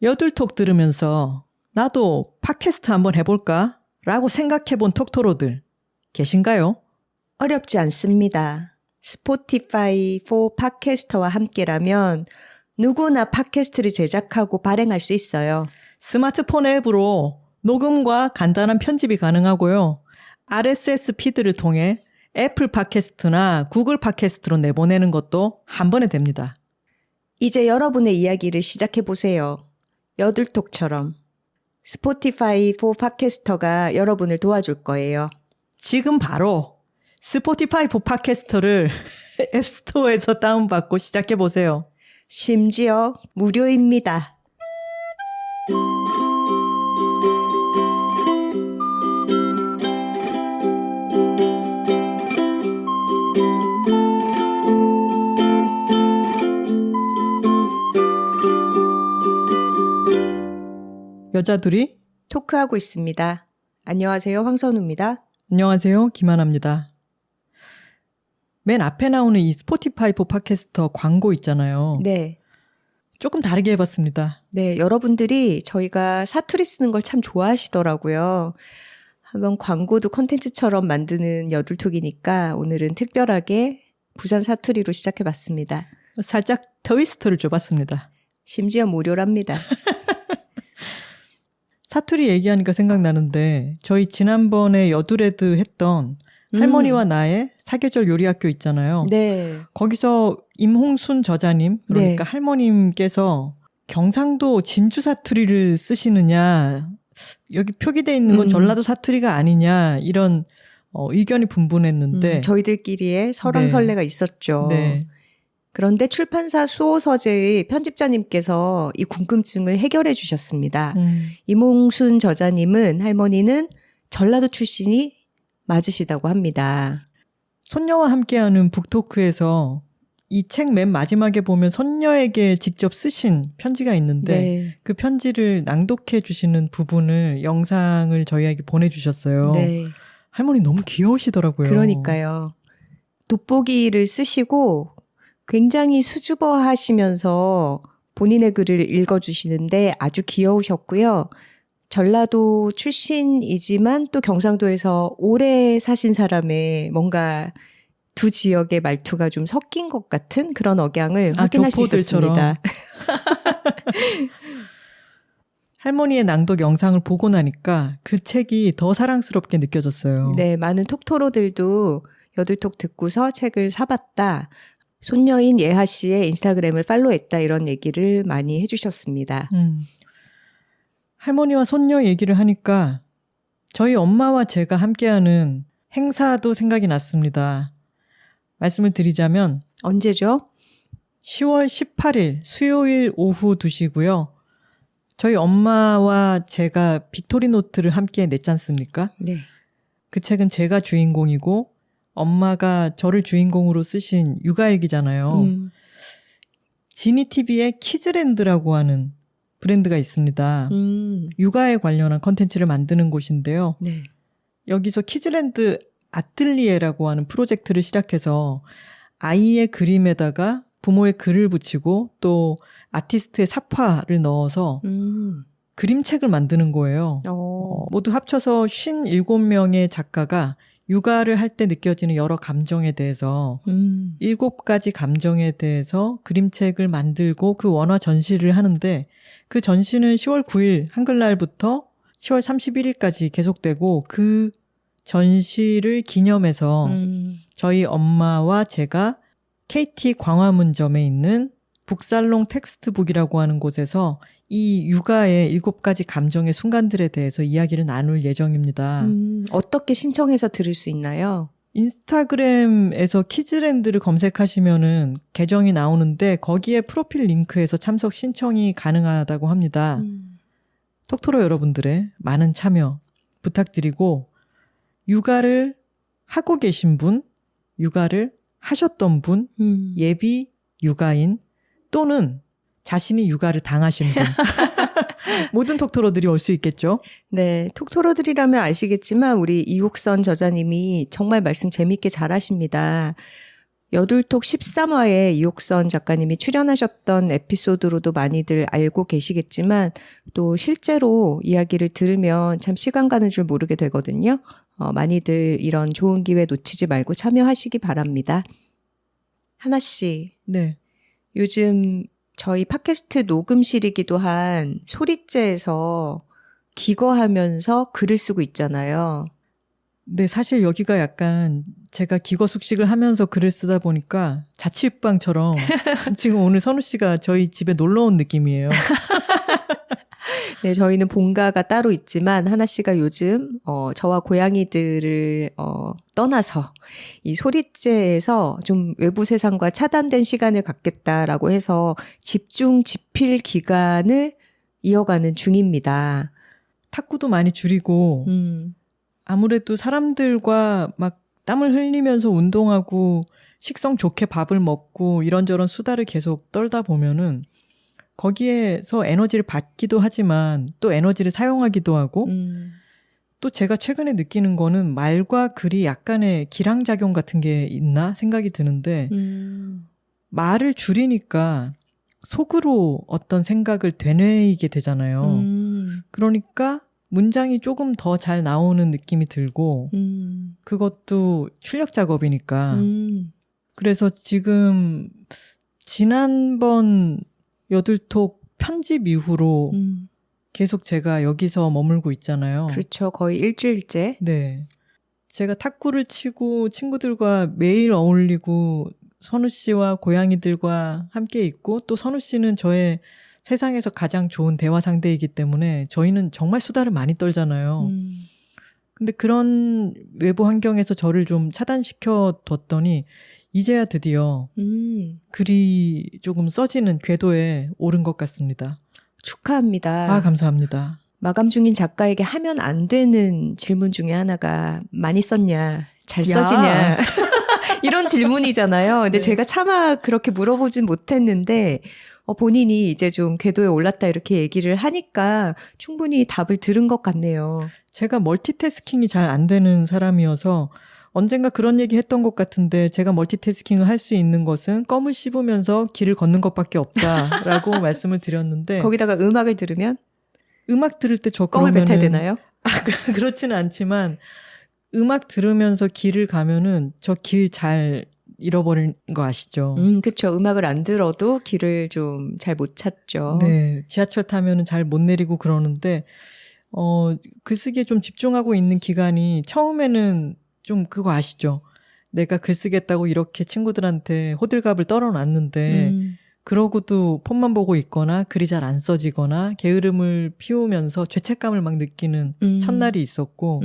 여둘톡 들으면서 나도 팟캐스트 한번 해볼까? 라고 생각해본 톡토로들 계신가요? 어렵지 않습니다. 스포티파이 for 팟캐스터와 함께라면 누구나 팟캐스트를 제작하고 발행할 수 있어요. 스마트폰 앱으로 녹음과 간단한 편집이 가능하고요. RSS 피드를 통해 애플 팟캐스트나 구글 팟캐스트로 내보내는 것도 한 번에 됩니다. 이제 여러분의 이야기를 시작해보세요. 여둘톡처럼. 스포티파이 for 팟캐스터가 여러분을 도와줄 거예요. 지금 바로 스포티파이 for 팟캐스터를 앱스토어에서 다운받고 시작해보세요. 심지어 무료입니다. 여자둘이 토크하고 있습니다. 안녕하세요. 황선우입니다. 안녕하세요. 김하나입니다. 맨 앞에 나오는 이 스포티파이 for 팟캐스터 광고 있잖아요. 네. 조금 다르게 해봤습니다. 네, 여러분들이 저희가 사투리 쓰는 걸 참 좋아하시더라고요. 한번 광고도 콘텐츠처럼 만드는 여둘톡이니까 오늘은 특별하게 부산 사투리로 시작해봤습니다. 살짝 트위스트를 줘봤습니다. 심지어 무료랍니다. 사투리 얘기하니까 생각나는데 저희 지난번에 여두레드 했던 할머니와 나의 사계절 요리학교 있잖아요. 네. 거기서 임홍순 저자님, 그러니까 네. 할머님께서 경상도 진주 사투리를 쓰시느냐, 여기 표기되어 있는 건 전라도 사투리가 아니냐, 이런 의견이 분분했는데 저희들끼리의 설왕설래가 있었죠. 네. 그런데 출판사 수호서재의 편집자님께서 이 궁금증을 해결해 주셨습니다. 임홍순 저자님은 할머니는 전라도 출신이 맞으시다고 합니다. 손녀와 함께하는 북토크에서 이 책 맨 마지막에 보면 손녀에게 직접 쓰신 편지가 있는데 네. 그 편지를 낭독해 주시는 부분을 영상을 저희에게 보내주셨어요. 네. 할머니 너무 귀여우시더라고요. 그러니까요. 돋보기를 쓰시고 굉장히 수줍어 하시면서 본인의 글을 읽어주시는데 아주 귀여우셨고요. 전라도 출신이지만 또 경상도에서 오래 사신 사람의 뭔가 두 지역의 말투가 좀 섞인 것 같은 그런 억양을 확인할 수 있었습니다. 할머니의 낭독 영상을 보고 나니까 그 책이 더 사랑스럽게 느껴졌어요. 네, 많은 톡토로들도 여둘톡 듣고서 책을 사봤다. 손녀인 예하 씨의 인스타그램을 팔로우했다 이런 얘기를 많이 해주셨습니다. 할머니와 손녀 얘기를 하니까 저희 엄마와 제가 함께하는 행사도 생각이 났습니다. 말씀을 드리자면 언제죠? 10월 18일 수요일 오후 2시고요. 저희 엄마와 제가 빅토리노트를 함께 냈지 않습니까? 네. 그 책은 제가 주인공이고 엄마가 저를 주인공으로 쓰신 육아일기잖아요. 지니TV의 키즈랜드라고 하는 브랜드가 있습니다. 육아에 관련한 컨텐츠를 만드는 곳인데요. 네. 여기서 키즈랜드 아틀리에라고 하는 프로젝트를 시작해서 아이의 그림에다가 부모의 글을 붙이고 또 아티스트의 삽화를 넣어서 그림책을 만드는 거예요. 모두 합쳐서 57명의 작가가 육아를 할 때 느껴지는 여러 감정에 대해서 7가지 감정에 대해서 그림책을 만들고 그 원화 전시를 하는데 그 전시는 10월 9일 한글날부터 10월 31일까지 계속되고 그 전시를 기념해서 저희 엄마와 제가 KT 광화문점에 있는 북살롱 텍스트북이라고 하는 곳에서 이 육아의 7가지 감정의 순간들에 대해서 이야기를 나눌 예정입니다. 어떻게 신청해서 들을 수 있나요? 인스타그램에서 키즈랜드를 검색하시면은 계정이 나오는데 거기에 프로필 링크에서 참석 신청이 가능하다고 합니다. 톡토로 여러분들의 많은 참여 부탁드리고 육아를 하고 계신 분, 육아를 하셨던 분, 예비 육아인 또는 자신이 육아를 당하신 분 모든 톡토로들이 올 수 있겠죠? 네, 톡토로들이라면 아시겠지만 우리 이옥선 저자님이 정말 말씀 재밌게 잘하십니다. 여둘톡 13화에 이옥선 작가님이 출연하셨던 에피소드로도 많이들 알고 계시겠지만 또 실제로 이야기를 들으면 참 시간 가는 줄 모르게 되거든요. 많이들 이런 좋은 기회 놓치지 말고 참여하시기 바랍니다. 하나 씨. 네. 요즘 저희 팟캐스트 녹음실이기도 한 소리째에서 기거하면서 글을 쓰고 있잖아요. 네, 사실 여기가 약간 제가 기거숙식을 하면서 글을 쓰다 보니까 자취방처럼 지금 오늘 선우 씨가 저희 집에 놀러 온 느낌이에요. 네, 저희는 본가가 따로 있지만 하나 씨가 요즘 저와 고양이들을 떠나서 이 소리째에서 좀 외부 세상과 차단된 시간을 갖겠다라고 해서 집중 집필 기간을 이어가는 중입니다. 탁구도 많이 줄이고 아무래도 사람들과 막 땀을 흘리면서 운동하고 식성 좋게 밥을 먹고 이런저런 수다를 계속 떨다 보면은 거기에서 에너지를 받기도 하지만 또 에너지를 사용하기도 하고 또 제가 최근에 느끼는 거는 말과 글이 약간의 기량작용 같은 게 있나 생각이 드는데 말을 줄이니까 속으로 어떤 생각을 되뇌이게 되잖아요. 그러니까 문장이 조금 더 잘 나오는 느낌이 들고 그것도 출력 작업이니까 그래서 지금 지난번 여둘톡 편집 이후로 계속 제가 여기서 머물고 있잖아요. 그렇죠. 거의 일주일째. 네. 제가 탁구를 치고 친구들과 매일 어울리고 선우 씨와 고양이들과 함께 있고 또 선우 씨는 저의 세상에서 가장 좋은 대화 상대이기 때문에 저희는 정말 수다를 많이 떨잖아요. 근데 그런 외부 환경에서 저를 좀 차단시켜 뒀더니 이제야 드디어 글이 조금 써지는 궤도에 오른 것 같습니다. 축하합니다. 아, 감사합니다. 마감 중인 작가에게 하면 안 되는 질문 중에 하나가 많이 썼냐, 잘 써지냐 이런 질문이잖아요. 근데 제가 차마 그렇게 물어보진 못했는데 본인이 이제 좀 궤도에 올랐다 이렇게 얘기를 하니까 충분히 답을 들은 것 같네요. 제가 멀티태스킹이 잘 안 되는 사람이어서 언젠가 그런 얘기 했던 것 같은데 제가 멀티태스킹을 할 수 있는 것은 껌을 씹으면서 길을 걷는 것밖에 없다라고 말씀을 드렸는데 거기다가 음악을 들으면? 음악 들을 때 저 껌을 그러면은 뱉어야 되나요? 그렇지는 않지만 음악 들으면서 길을 가면은 저 길 잘 잃어버린 거 아시죠? 그쵸. 음악을 안 들어도 길을 좀 잘 못 찾죠. 네. 지하철 타면은 잘 못 내리고 그러는데, 글쓰기에 좀 집중하고 있는 기간이 처음에는 좀 그거 아시죠? 내가 글쓰겠다고 이렇게 친구들한테 호들갑을 떨어놨는데, 그러고도 폰만 보고 있거나 글이 잘 안 써지거나 게으름을 피우면서 죄책감을 막 느끼는 첫날이 있었고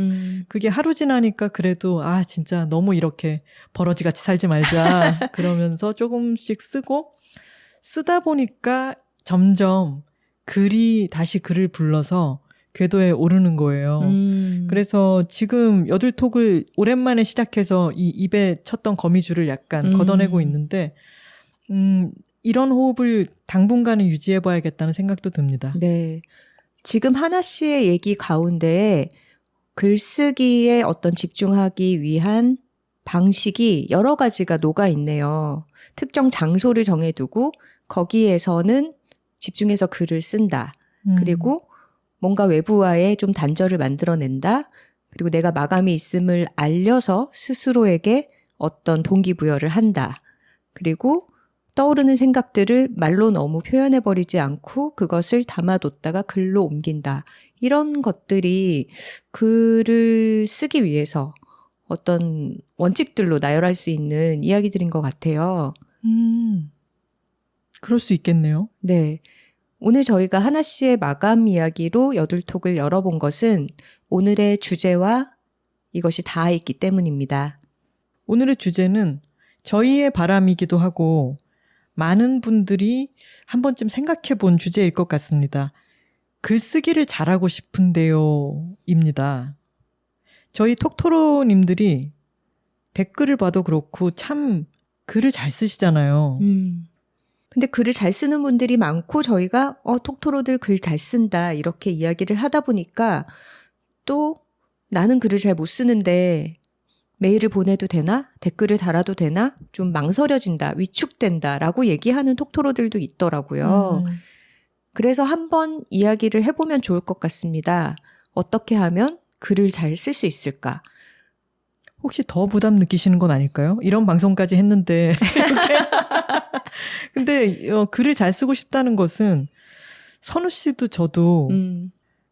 그게 하루 지나니까 그래도 아 진짜 너무 이렇게 버러지같이 살지 말자 그러면서 조금씩 쓰고 쓰다 보니까 점점 글이 다시 글을 불러서 궤도에 오르는 거예요. 그래서 지금 여둘톡을 오랜만에 시작해서 이 입에 쳤던 거미줄을 약간 걷어내고 있는데 이런 호흡을 당분간은 유지해봐야겠다는 생각도 듭니다. 네. 지금 하나 씨의 얘기 가운데 글쓰기에 어떤 집중하기 위한 방식이 여러 가지가 녹아 있네요. 특정 장소를 정해두고 거기에서는 집중해서 글을 쓴다. 그리고 뭔가 외부와의 좀 단절을 만들어낸다. 그리고 내가 마감이 있음을 알려서 스스로에게 어떤 동기부여를 한다. 그리고 떠오르는 생각들을 말로 너무 표현해버리지 않고 그것을 담아뒀다가 글로 옮긴다. 이런 것들이 글을 쓰기 위해서 어떤 원칙들로 나열할 수 있는 이야기들인 것 같아요. 그럴 수 있겠네요. 네. 오늘 저희가 하나 씨의 마감 이야기로 여둘톡을 열어본 것은 오늘의 주제와 이것이 닿아 있기 때문입니다. 오늘의 주제는 저희의 바람이기도 하고 많은 분들이 한 번쯤 생각해 본 주제일 것 같습니다. 글쓰기를 잘하고 싶은데요 입니다. 저희 톡토로님들이 댓글을 봐도 그렇고 참 글을 잘 쓰시잖아요. 근데 글을 잘 쓰는 분들이 많고 저희가 톡토로들 글 잘 쓴다 이렇게 이야기를 하다 보니까 또 나는 글을 잘 못 쓰는데 메일을 보내도 되나? 댓글을 달아도 되나? 좀 망설여진다, 위축된다라고 얘기하는 톡토로들도 있더라고요. 그래서 한번 이야기를 해보면 좋을 것 같습니다. 어떻게 하면 글을 잘 쓸 수 있을까? 혹시 더 부담 느끼시는 건 아닐까요? 이런 방송까지 했는데. 근데 글을 잘 쓰고 싶다는 것은 선우 씨도 저도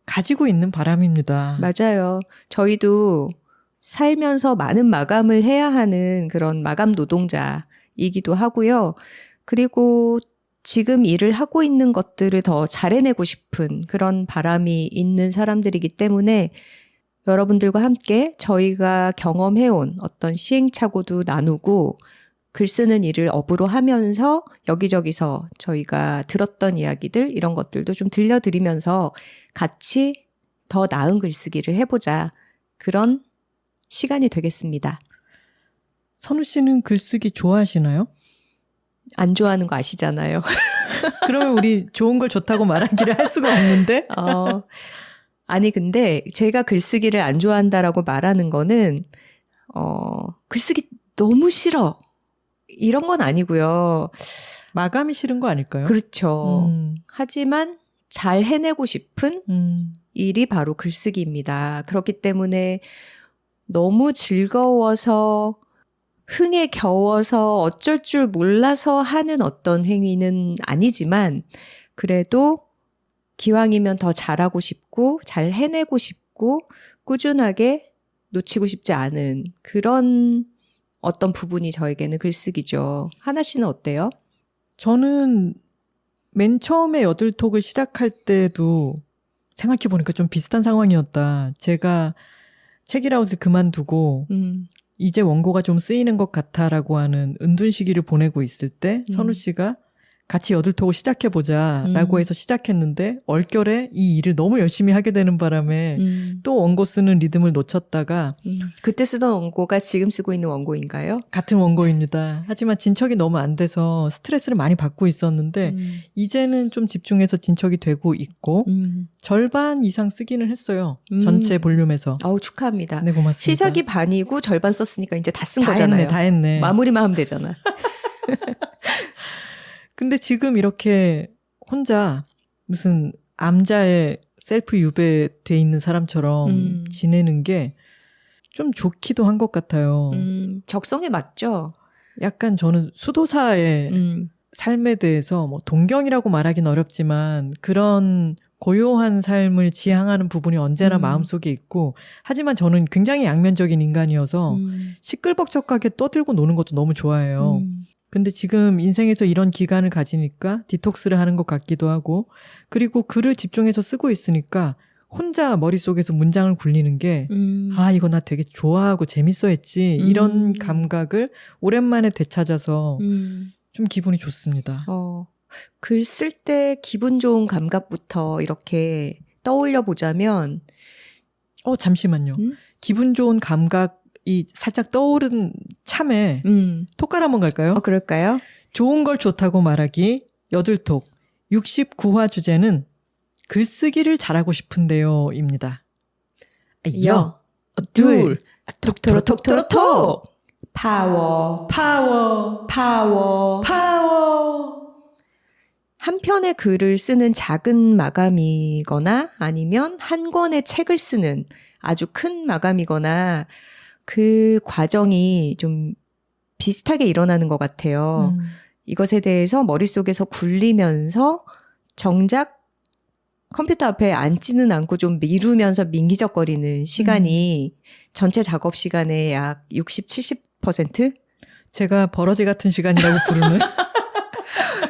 가지고 있는 바람입니다. 맞아요. 저희도 살면서 많은 마감을 해야 하는 그런 마감 노동자이기도 하고요. 그리고 지금 일을 하고 있는 것들을 더 잘해내고 싶은 그런 바람이 있는 사람들이기 때문에 여러분들과 함께 저희가 경험해온 어떤 시행착오도 나누고 글 쓰는 일을 업으로 하면서 여기저기서 저희가 들었던 이야기들 이런 것들도 좀 들려드리면서 같이 더 나은 글쓰기를 해보자. 그런 시간이 되겠습니다. 선우 씨는 글쓰기 좋아하시나요? 안 좋아하는 거 아시잖아요. 그러면 우리 좋은 걸 좋다고 말하기를 할 수가 없는데? 아니 근데 제가 글쓰기를 안 좋아한다라고 말하는 거는 글쓰기 너무 싫어 이런 건 아니고요. 마감이 싫은 거 아닐까요? 그렇죠. 하지만 잘 해내고 싶은 일이 바로 글쓰기입니다. 그렇기 때문에 너무 즐거워서 흥에 겨워서 어쩔 줄 몰라서 하는 어떤 행위는 아니지만 그래도 기왕이면 더 잘하고 싶고 잘 해내고 싶고 꾸준하게 놓치고 싶지 않은 그런 어떤 부분이 저에게는 글쓰기죠. 하나 씨는 어때요? 저는 맨 처음에 여들톡을 시작할 때도 생각해보니까 좀 비슷한 상황이었다. 제가 책이라웃을 그만두고 이제 원고가 좀 쓰이는 것 같아라고 하는 은둔 시기를 보내고 있을 때 선우 씨가 같이 여들톡을 시작해보자라고 해서 시작했는데 얼결에 이 일을 너무 열심히 하게 되는 바람에 또 원고 쓰는 리듬을 놓쳤다가 그때 쓰던 원고가 지금 쓰고 있는 원고인가요? 같은 원고입니다. 하지만 진척이 너무 안 돼서 스트레스를 많이 받고 있었는데 이제는 좀 집중해서 진척이 되고 있고 절반 이상 쓰기는 했어요. 전체 볼륨에서. 아우 축하합니다. 네, 고맙습니다. 시작이 반이고 절반 썼으니까 이제 다 쓴 다 거잖아요. 다 했네. 마무리만 하면 되잖아. 근데 지금 이렇게 혼자 무슨 암자에 셀프 유배돼 있는 사람처럼 지내는 게 좀 좋기도 한 것 같아요. 적성에 맞죠? 약간 저는 수도사의 삶에 대해서 뭐 동경이라고 말하기는 어렵지만 그런 고요한 삶을 지향하는 부분이 언제나 마음속에 있고 하지만 저는 굉장히 양면적인 인간이어서 시끌벅적하게 떠들고 노는 것도 너무 좋아해요. 근데 지금 인생에서 이런 기간을 가지니까 디톡스를 하는 것 같기도 하고 그리고 글을 집중해서 쓰고 있으니까 혼자 머릿속에서 문장을 굴리는 게 이거 나 되게 좋아하고 재밌어 했지 이런 감각을 오랜만에 되찾아서 좀 기분이 좋습니다. 글 쓸 때 기분 좋은 감각부터 이렇게 떠올려 보자면 잠시만요. 기분 좋은 감각이 살짝 떠오른 참에 톡깔 한번 갈까요? 그럴까요? 좋은 걸 좋다고 말하기 여들톡 69화 주제는 글쓰기를 잘하고 싶은데요 입니다. 둘 톡토로 파워 한 편의 글을 쓰는 작은 마감이거나 아니면 한 권의 책을 쓰는 아주 큰 마감이거나 그 과정이 좀 비슷하게 일어나는 것 같아요. 이것에 대해서 머릿속에서 굴리면서 정작 컴퓨터 앞에 앉지는 않고 좀 미루면서 민기적거리는 시간이 전체 작업 시간의 약 60, 70%? 제가 버러지 같은 시간이라고 부르는.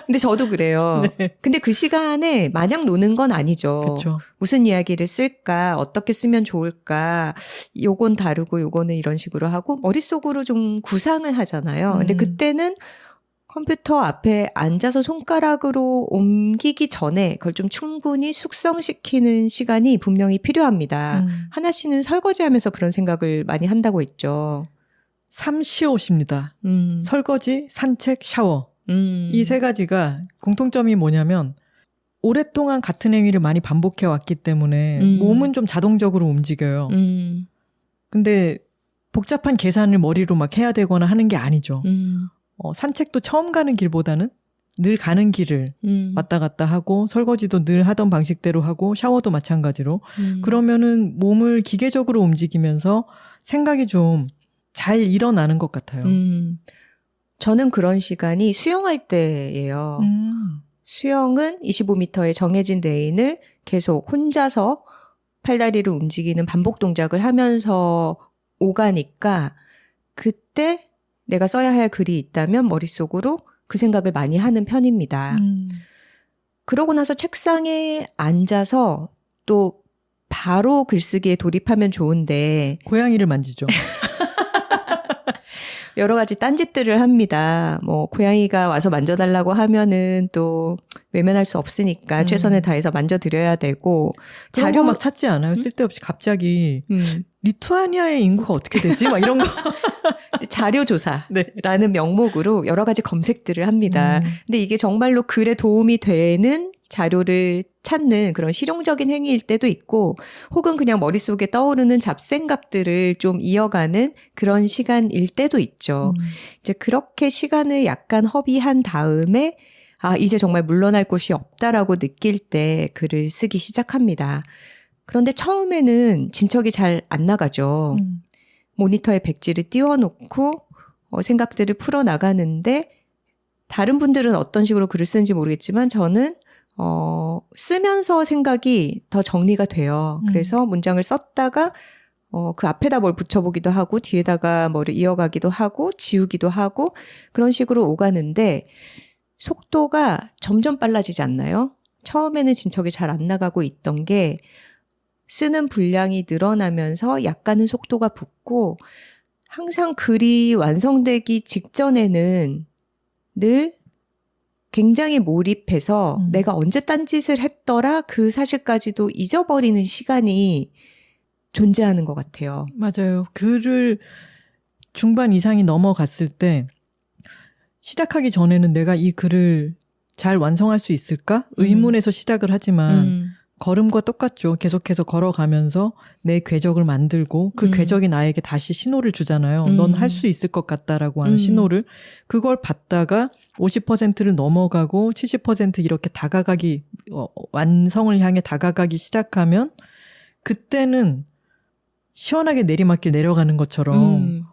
근데 저도 그래요. 네. 근데 그 시간에 마냥 노는 건 아니죠. 그쵸. 무슨 이야기를 쓸까? 어떻게 쓰면 좋을까? 요건 다르고 요거는 이런 식으로 하고 머릿속으로 좀 구상을 하잖아요. 근데 그때는 컴퓨터 앞에 앉아서 손가락으로 옮기기 전에 그걸 좀 충분히 숙성시키는 시간이 분명히 필요합니다. 하나 씨는 설거지하면서 그런 생각을 많이 한다고 했죠. 3시옷입니다. 설거지, 산책, 샤워. 이 세 가지가 공통점이 뭐냐면 오랫동안 같은 행위를 많이 반복해 왔기 때문에 몸은 좀 자동적으로 움직여요. 근데 복잡한 계산을 머리로 막 해야 되거나 하는 게 아니죠. 산책도 처음 가는 길보다는 늘 가는 길을 왔다 갔다 하고 설거지도 늘 하던 방식대로 하고 샤워도 마찬가지로 그러면은 몸을 기계적으로 움직이면서 생각이 좀 잘 일어나는 것 같아요. 저는 그런 시간이 수영할 때예요. 수영은 25m의 정해진 레인을 계속 혼자서 팔다리를 움직이는 반복 동작을 하면서 오가니까 그때 내가 써야 할 글이 있다면 머릿속으로 그 생각을 많이 하는 편입니다. 그러고 나서 책상에 앉아서 또 바로 글쓰기에 돌입하면 좋은데 고양이를 만지죠. 여러 가지 딴짓들을 합니다. 뭐 고양이가 와서 만져달라고 하면은 또 외면할 수 없으니까 최선을 다해서 만져드려야 되고 자료 막 찾지 않아요? 쓸데없이 갑자기 리투아니아의 인구가 어떻게 되지? 막 이런 거. 자료 조사라는 명목으로 여러 가지 검색들을 합니다. 근데 이게 정말로 글에 도움이 되는 자료를 찾는 그런 실용적인 행위일 때도 있고 혹은 그냥 머릿속에 떠오르는 잡생각들을 좀 이어가는 그런 시간일 때도 있죠. 이제 그렇게 시간을 약간 허비한 다음에 이제 정말 물러날 곳이 없다라고 느낄 때 글을 쓰기 시작합니다. 그런데 처음에는 진척이 잘 안 나가죠. 모니터에 백지를 띄워놓고 생각들을 풀어나가는데 다른 분들은 어떤 식으로 글을 쓰는지 모르겠지만 저는 쓰면서 생각이 더 정리가 돼요. 그래서 문장을 썼다가 그 앞에다 뭘 붙여보기도 하고 뒤에다가 뭐를 이어가기도 하고 지우기도 하고 그런 식으로 오가는데 속도가 점점 빨라지지 않나요? 처음에는 진척이 잘 안 나가고 있던 게 쓰는 분량이 늘어나면서 약간은 속도가 붙고 항상 글이 완성되기 직전에는 늘 굉장히 몰입해서 내가 언제 딴짓을 했더라 그 사실까지도 잊어버리는 시간이 존재하는 것 같아요. 맞아요. 글을 중반 이상이 넘어갔을 때 시작하기 전에는 내가 이 글을 잘 완성할 수 있을까? 의문에서 시작을 하지만 걸음과 똑같죠. 계속해서 걸어가면서 내 궤적을 만들고 그 궤적이 나에게 다시 신호를 주잖아요. 넌 할 수 있을 것 같다라고 하는 신호를. 그걸 받다가 50%를 넘어가고 70% 이렇게 다가가기 완성을 향해 다가가기 시작하면 그때는 시원하게 내리막길 내려가는 것처럼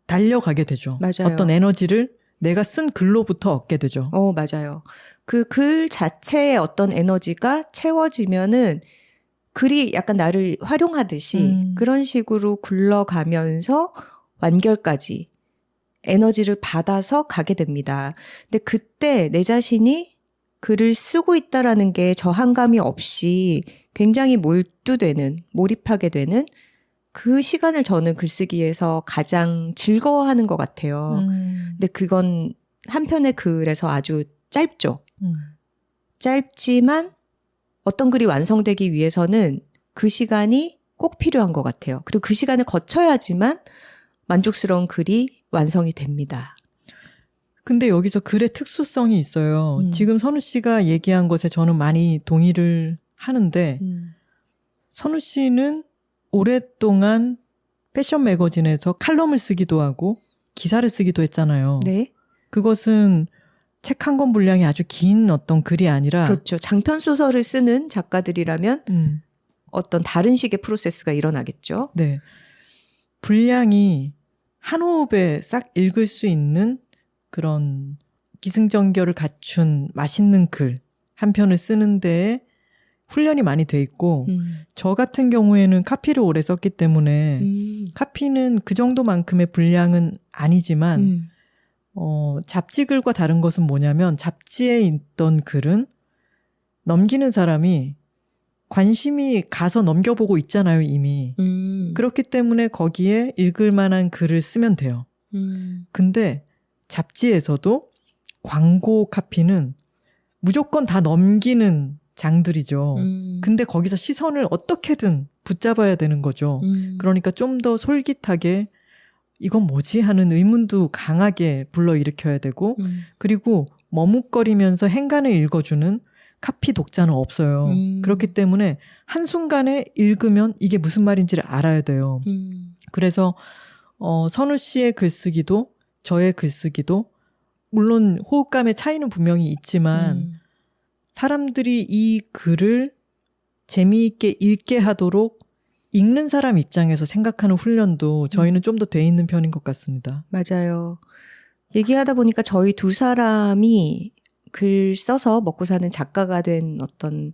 달려가게 되죠. 맞아요. 어떤 에너지를 내가 쓴 글로부터 얻게 되죠. 맞아요. 그 글 자체의 어떤 에너지가 채워지면은 글이 약간 나를 활용하듯이 그런 식으로 굴러가면서 완결까지 에너지를 받아서 가게 됩니다. 근데 그때 내 자신이 글을 쓰고 있다라는 게 저항감이 없이 굉장히 몰두되는, 몰입하게 되는 그 시간을 저는 글쓰기에서 가장 즐거워하는 것 같아요. 근데 그건 한 편의 글에서 아주 짧죠. 짧지만 어떤 글이 완성되기 위해서는 그 시간이 꼭 필요한 것 같아요. 그리고 그 시간을 거쳐야지만 만족스러운 글이 완성이 됩니다. 근데 여기서 글의 특수성이 있어요. 지금 선우 씨가 얘기한 것에 저는 많이 동의를 하는데 선우 씨는 오랫동안 패션 매거진에서 칼럼을 쓰기도 하고 기사를 쓰기도 했잖아요. 네. 그것은 책 한 권 분량이 아주 긴 어떤 글이 아니라 그렇죠. 장편 소설을 쓰는 작가들이라면 어떤 다른 식의 프로세스가 일어나겠죠. 네. 분량이 한 호흡에 싹 읽을 수 있는 그런 기승전결을 갖춘 맛있는 글 한 편을 쓰는 데에 훈련이 많이 돼 있고 저 같은 경우에는 카피를 오래 썼기 때문에 카피는 그 정도만큼의 분량은 아니지만 잡지글과 다른 것은 뭐냐면 잡지에 있던 글은 넘기는 사람이 관심이 가서 넘겨보고 있잖아요, 이미. 그렇기 때문에 거기에 읽을 만한 글을 쓰면 돼요. 근데 잡지에서도 광고 카피는 무조건 다 넘기는 장들이죠. 근데 거기서 시선을 어떻게든 붙잡아야 되는 거죠. 그러니까 좀 더 솔깃하게 이건 뭐지 하는 의문도 강하게 불러일으켜야 되고 그리고 머뭇거리면서 행간을 읽어주는 카피 독자는 없어요. 그렇기 때문에 한순간에 읽으면 이게 무슨 말인지를 알아야 돼요. 그래서 선우 씨의 글쓰기도 저의 글쓰기도 물론 호흡감의 차이는 분명히 있지만 사람들이 이 글을 재미있게 읽게 하도록 읽는 사람 입장에서 생각하는 훈련도 저희는 좀 더 돼 있는 편인 것 같습니다. 맞아요. 얘기하다 보니까 저희 두 사람이 글 써서 먹고 사는 작가가 된 어떤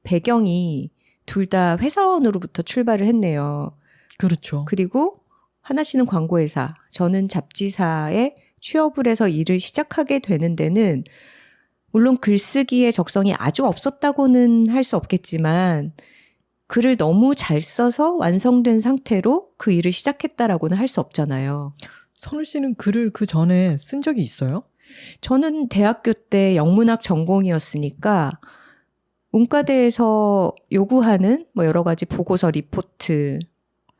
배경이 둘 다 회사원으로부터 출발을 했네요. 그렇죠. 그리고 하나 씨는 광고회사, 저는 잡지사에 취업을 해서 일을 시작하게 되는 데는 물론 글쓰기의 적성이 아주 없었다고는 할 수 없겠지만 글을 너무 잘 써서 완성된 상태로 그 일을 시작했다라고는 할 수 없잖아요. 선우 씨는 글을 그 전에 쓴 적이 있어요? 저는 대학교 때 영문학 전공이었으니까 문과대에서 요구하는 뭐 여러 가지 보고서, 리포트,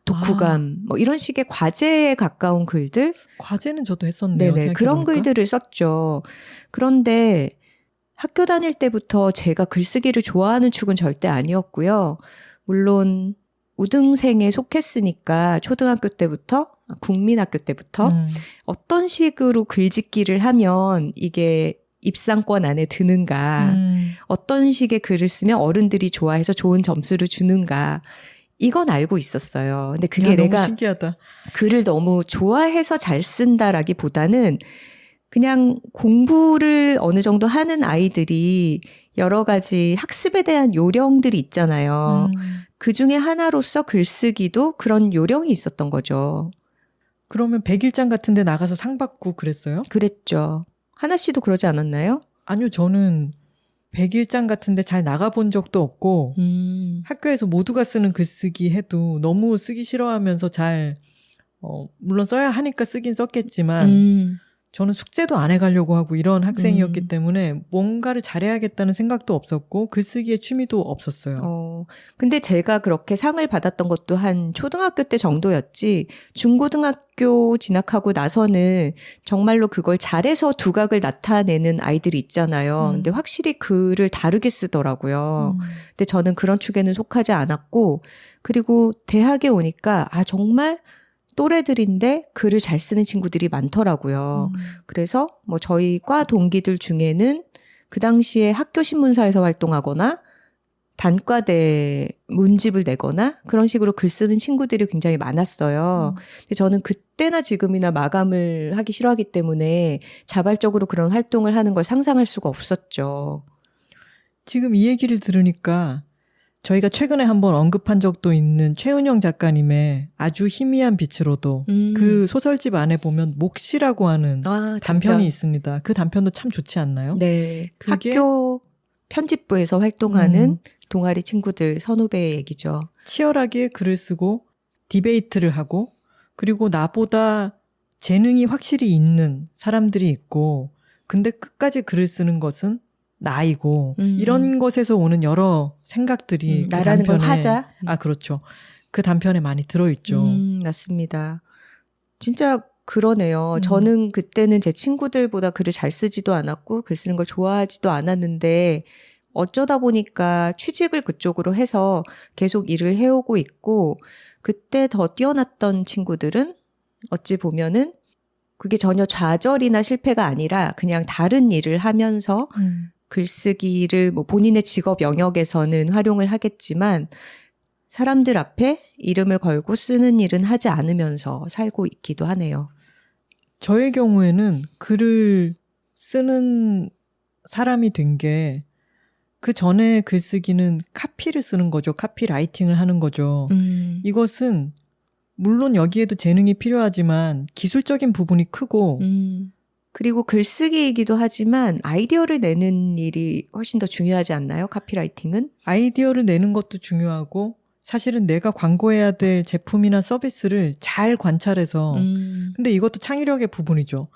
독후감 뭐 이런 식의 과제에 가까운 글들. 과제는 저도 했었네요. 네네, 그런 글들을 썼죠. 그런데 학교 다닐 때부터 제가 글쓰기를 좋아하는 축은 절대 아니었고요. 물론 우등생에 속했으니까 초등학교 때부터, 국민학교 때부터 어떤 식으로 글짓기를 하면 이게 입상권 안에 드는가, 어떤 식의 글을 쓰면 어른들이 좋아해서 좋은 점수를 주는가, 이건 알고 있었어요. 근데 그게 내가 너무 신기하다. 글을 너무 좋아해서 잘 쓴다라기보다는 그냥 공부를 어느 정도 하는 아이들이 여러 가지 학습에 대한 요령들이 있잖아요. 그 중에 하나로서 글쓰기도 그런 요령이 있었던 거죠. 그러면 백일장 같은 데 나가서 상 받고 그랬어요? 그랬죠. 하나 씨도 그러지 않았나요? 아니요. 저는 백일장 같은 데 잘 나가본 적도 없고 학교에서 모두가 쓰는 글쓰기 해도 너무 쓰기 싫어하면서 잘 물론 써야 하니까 쓰긴 썼겠지만 저는 숙제도 안 해가려고 하고 이런 학생이었기 때문에 뭔가를 잘해야겠다는 생각도 없었고 글쓰기에 취미도 없었어요. 근데 제가 그렇게 상을 받았던 것도 한 초등학교 때 정도였지 중고등학교 진학하고 나서는 정말로 그걸 잘해서 두각을 나타내는 아이들이 있잖아요. 근데 확실히 글을 다르게 쓰더라고요. 근데 저는 그런 축에는 속하지 않았고 그리고 대학에 오니까 정말 또래들인데 글을 잘 쓰는 친구들이 많더라고요. 그래서 뭐 저희 과 동기들 중에는 그 당시에 학교 신문사에서 활동하거나 단과대 문집을 내거나 그런 식으로 글 쓰는 친구들이 굉장히 많았어요. 근데 저는 그때나 지금이나 마감을 하기 싫어하기 때문에 자발적으로 그런 활동을 하는 걸 상상할 수가 없었죠. 지금 이 얘기를 들으니까 저희가 최근에 한번 언급한 적도 있는 최은영 작가님의 아주 희미한 빛으로도 그 소설집 안에 보면 몫이라고 하는 단편이 있습니다. 그 단편도 참 좋지 않나요? 네. 학교 편집부에서 활동하는 동아리 친구들 선후배의 얘기죠. 치열하게 글을 쓰고 디베이트를 하고 그리고 나보다 재능이 확실히 있는 사람들이 있고 근데 끝까지 글을 쓰는 것은 나이고 이런 것에서 오는 여러 생각들이 그 나라는 단편에 건 화자. 그렇죠. 그 단편에 많이 들어있죠. 맞습니다. 진짜 그러네요. 저는 그때는 제 친구들보다 글을 잘 쓰지도 않았고 글 쓰는 걸 좋아하지도 않았는데 어쩌다 보니까 취직을 그쪽으로 해서 계속 일을 해오고 있고 그때 더 뛰어났던 친구들은 어찌 보면은 그게 전혀 좌절이나 실패가 아니라 그냥 다른 일을 하면서 글쓰기를 뭐 본인의 직업 영역에서는 활용을 하겠지만 사람들 앞에 이름을 걸고 쓰는 일은 하지 않으면서 살고 있기도 하네요. 저의 경우에는 글을 쓰는 사람이 된 게 그 전에 글쓰기는 카피를 쓰는 거죠. 카피라이팅을 하는 거죠. 이것은 물론 여기에도 재능이 필요하지만 기술적인 부분이 크고 그리고 글쓰기이기도 하지만 아이디어를 내는 일이 훨씬 더 중요하지 않나요? 카피라이팅은? 아이디어를 내는 것도 중요하고 사실은 내가 광고해야 될 제품이나 서비스를 잘 관찰해서 근데 이것도 창의력의 부분이죠.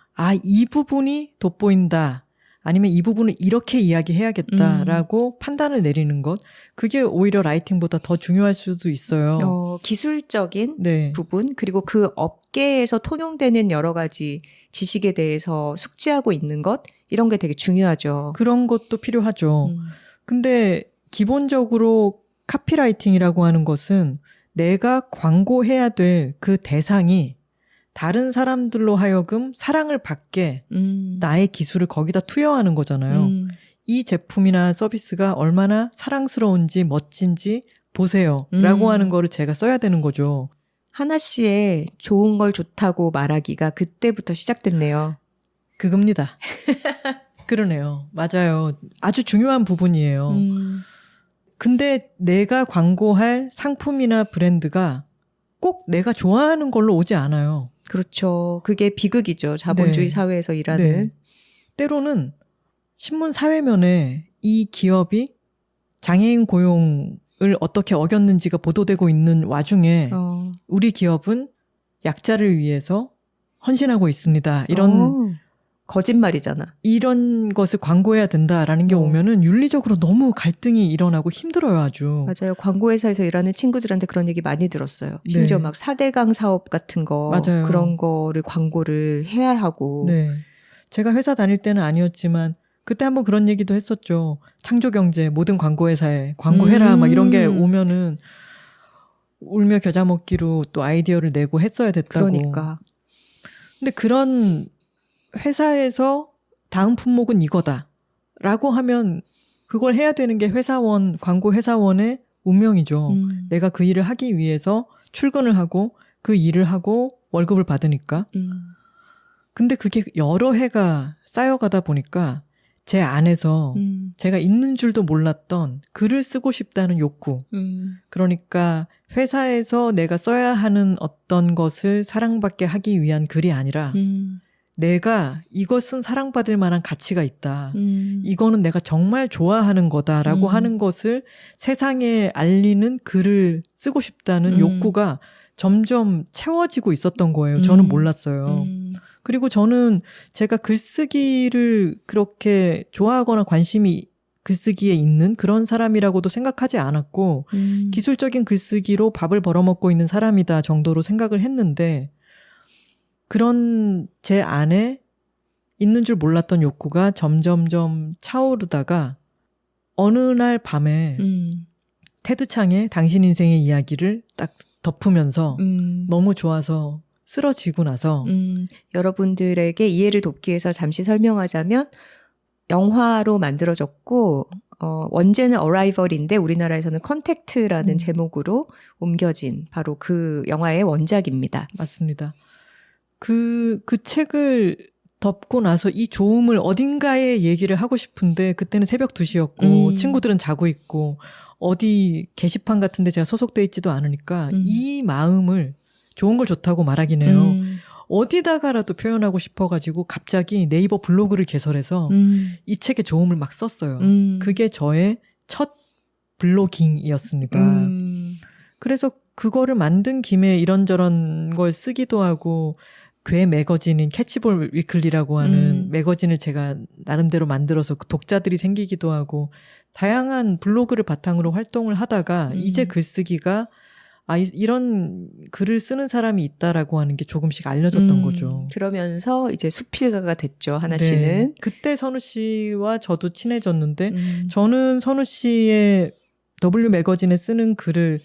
이 부분이 돋보인다. 아니면 이 부분을 이렇게 이야기해야겠다라고 판단을 내리는 것. 그게 오히려 라이팅보다 더 중요할 수도 있어요. 기술적인 부분 그리고 그 업계에서 통용되는 여러 가지 지식에 대해서 숙지하고 있는 것 이런 게 되게 중요하죠. 그런 것도 필요하죠. 근데 기본적으로 카피라이팅이라고 하는 것은 내가 광고해야 될 그 대상이 다른 사람들로 하여금 사랑을 받게 나의 기술을 거기다 투여하는 거잖아요. 이 제품이나 서비스가 얼마나 사랑스러운지 멋진지 보세요. 라고 하는 거를 제가 써야 되는 거죠. 하나 씨의 좋은 걸 좋다고 말하기가 그때부터 시작됐네요. 그겁니다. 그러네요. 맞아요. 아주 중요한 부분이에요. 근데 내가 광고할 상품이나 브랜드가 꼭 내가 좋아하는 걸로 오지 않아요. 그렇죠. 그게 비극이죠. 자본주의 네. 사회에서 일하는. 네. 때로는 신문 사회면에 이 기업이 장애인 고용을 어떻게 어겼는지가 보도되고 있는 와중에 우리 기업은 약자를 위해서 헌신하고 있습니다. 이런 거짓말이잖아. 이런 것을 광고해야 된다라는 게 오면은 윤리적으로 너무 갈등이 일어나고 힘들어요, 아주. 맞아요. 광고회사에서 일하는 친구들한테 그런 얘기 많이 들었어요. 심지어 네. 막 4대강 사업 같은 거 맞아요. 그런 거를 광고를 해야 하고. 네. 제가 회사 다닐 때는 아니었지만 그때 한번 그런 얘기도 했었죠. 창조경제 모든 광고회사에 광고해라 막 이런 게 오면은 울며 겨자 먹기로 또 아이디어를 내고 했어야 됐다고. 그러니까. 근데 그런 회사에서 다음 품목은 이거다 라고 하면 그걸 해야 되는 게 회사원, 광고 회사원의 운명이죠. 내가 그 일을 하기 위해서 출근을 하고 그 일을 하고 월급을 받으니까. 근데 그게 여러 해가 쌓여가다 보니까 제 안에서 제가 있는 줄도 몰랐던 글을 쓰고 싶다는 욕구. 그러니까 회사에서 내가 써야 하는 어떤 것을 사랑받게 하기 위한 글이 아니라 내가 이것은 사랑받을 만한 가치가 있다. 이거는 내가 정말 좋아하는 거다라고 하는 것을 세상에 알리는 글을 쓰고 싶다는 욕구가 점점 채워지고 있었던 거예요. 저는 몰랐어요. 그리고 저는 제가 글쓰기를 그렇게 좋아하거나 관심이 글쓰기에 있는 그런 사람이라고도 생각하지 않았고 기술적인 글쓰기로 밥을 벌어먹고 있는 사람이다 정도로 생각을 했는데 그런 제 안에 있는 줄 몰랐던 욕구가 점점점 차오르다가 어느 날 밤에 테드 창의 당신 인생의 이야기를 딱 덮으면서 너무 좋아서 쓰러지고 나서 여러분들에게 이해를 돕기 위해서 잠시 설명하자면 영화로 만들어졌고 원제는 어라이벌인데 우리나라에서는 컨택트라는 제목으로 옮겨진 바로 그 영화의 원작입니다. 맞습니다. 그 책을 덮고 나서 이 좋음을 어딘가에 얘기를 하고 싶은데 그때는 새벽 2시였고 친구들은 자고 있고 어디 게시판 같은 데 제가 소속돼 있지도 않으니까 이 마음을 좋은 걸 좋다고 말하긴 해요. 어디다가라도 표현하고 싶어가지고 갑자기 네이버 블로그를 개설해서 이 책의 좋음을 막 썼어요. 그게 저의 첫 블로깅이었습니다. 그래서 그거를 만든 김에 이런저런 걸 쓰기도 하고 괴 매거진인 캐치볼 위클리라고 하는 매거진을 제가 나름대로 만들어서 독자들이 생기기도 하고 다양한 블로그를 바탕으로 활동을 하다가 이제 글쓰기가 이런 글을 쓰는 사람이 있다라고 하는 게 조금씩 알려졌던 거죠. 그러면서 이제 수필가가 됐죠, 하나 씨는. 네. 그때 선우 씨와 저도 친해졌는데 저는 선우 씨의 W 매거진에 쓰는 글을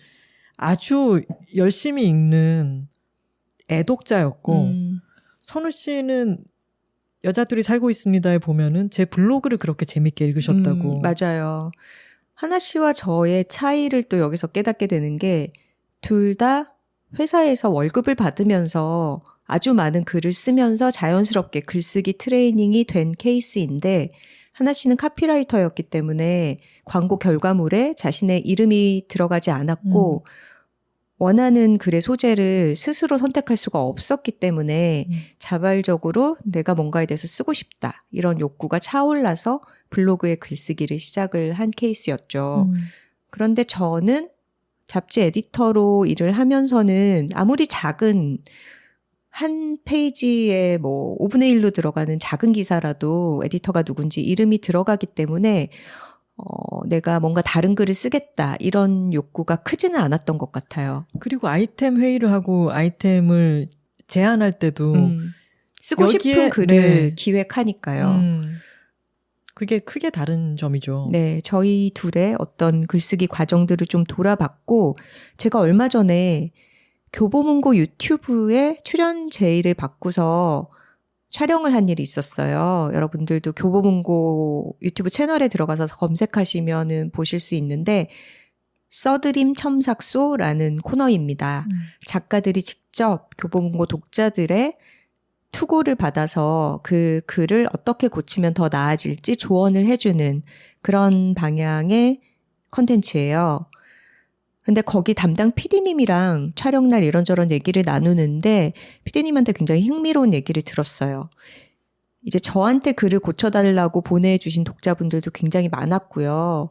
아주 열심히 읽는 애독자였고 선우 씨는 여자들이 살고 있습니다에 보면은 제 블로그를 그렇게 재밌게 읽으셨다고. 맞아요. 하나 씨와 저의 차이를 또 여기서 깨닫게 되는 게 둘 다 회사에서 월급을 받으면서 아주 많은 글을 쓰면서 자연스럽게 글쓰기 트레이닝이 된 케이스인데 하나 씨는 카피라이터였기 때문에 광고 결과물에 자신의 이름이 들어가지 않았고 원하는 글의 소재를 스스로 선택할 수가 없었기 때문에 자발적으로 내가 뭔가에 대해서 쓰고 싶다 이런 욕구가 차올라서 블로그에 글쓰기를 시작을 한 케이스였죠. 그런데 저는 잡지 에디터로 일을 하면서는 아무리 작은 한 페이지에 뭐 5분의 1로 들어가는 작은 기사라도 에디터가 누군지 이름이 들어가기 때문에 내가 뭔가 다른 글을 쓰겠다 이런 욕구가 크지는 않았던 것 같아요. 그리고 아이템 회의를 하고 아이템을 제안할 때도 쓰고 싶은 글을 기획하니까요. 그게 크게 다른 점이죠. 네, 저희 둘의 어떤 글쓰기 과정들을 좀 돌아봤고 제가 얼마 전에 교보문고 유튜브에 출연 제의를 받고서 촬영을 한 일이 있었어요. 여러분들도 교보문고 유튜브 채널에 들어가서 검색하시면은 보실 수 있는데 써드림 첨삭소라는 코너입니다. 작가들이 직접 교보문고 독자들의 투고를 받아서 그 글을 어떻게 고치면 더 나아질지 조언을 해주는 그런 방향의 컨텐츠예요. 근데 거기 담당 PD님이랑 촬영날 이런저런 얘기를 나누는데 PD님한테 굉장히 흥미로운 얘기를 들었어요. 이제 저한테 글을 고쳐달라고 보내주신 독자분들도 굉장히 많았고요.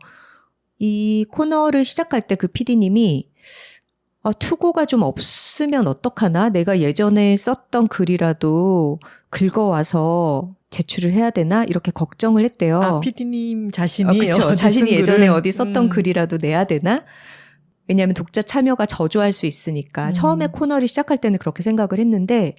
이 코너를 시작할 때 그 PD님이 투고가 좀 없으면 어떡하나? 내가 예전에 썼던 글이라도 긁어와서 제출을 해야 되나? 이렇게 걱정을 했대요. PD님 자신이 그렇죠. 자신이 예전에 어디 썼던 글이라도 내야 되나? 왜냐하면 독자 참여가 저조할 수 있으니까 처음에 코너를 시작할 때는 그렇게 생각을 했는데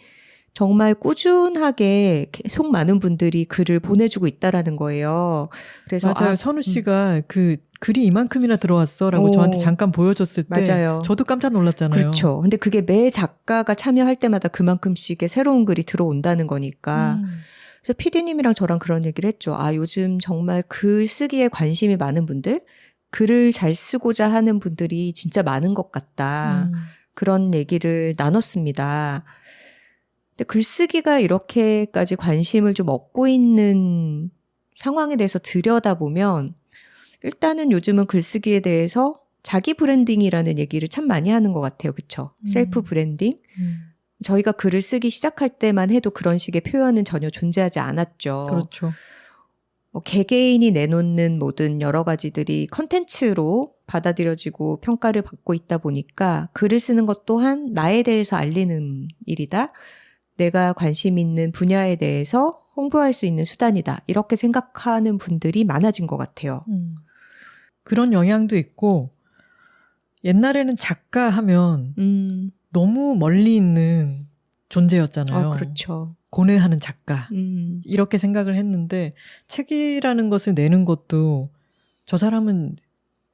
정말 꾸준하게 계속 많은 분들이 글을 보내주고 있다라는 거예요. 그래서 맞아요. 선우 씨가 그 글이 이만큼이나 들어왔어라고 저한테 잠깐 보여줬을 때 맞아요. 저도 깜짝 놀랐잖아요. 그렇죠. 근데 그게 매 작가가 참여할 때마다 그만큼씩의 새로운 글이 들어온다는 거니까. 그래서 PD님이랑 저랑 그런 얘기를 했죠. 요즘 정말 글 쓰기에 관심이 많은 분들, 글을 잘 쓰고자 하는 분들이 진짜 많은 것 같다. 그런 얘기를 나눴습니다. 근데 글쓰기가 이렇게까지 관심을 좀 얻고 있는 상황에 대해서 들여다보면 일단은 요즘은 글쓰기에 대해서 자기 브랜딩이라는 얘기를 참 많이 하는 것 같아요. 그렇죠? 셀프 브랜딩. 저희가 글을 쓰기 시작할 때만 해도 그런 식의 표현은 전혀 존재하지 않았죠. 그렇죠. 개개인이 내놓는 모든 여러 가지들이 컨텐츠로 받아들여지고 평가를 받고 있다 보니까 글을 쓰는 것 또한 나에 대해서 알리는 일이다. 내가 관심 있는 분야에 대해서 홍보할 수 있는 수단이다. 이렇게 생각하는 분들이 많아진 것 같아요. 그런 영향도 있고 옛날에는 작가 하면 너무 멀리 있는 존재였잖아요. 그렇죠. 고뇌하는 작가. 이렇게 생각을 했는데 책이라는 것을 내는 것도 저 사람은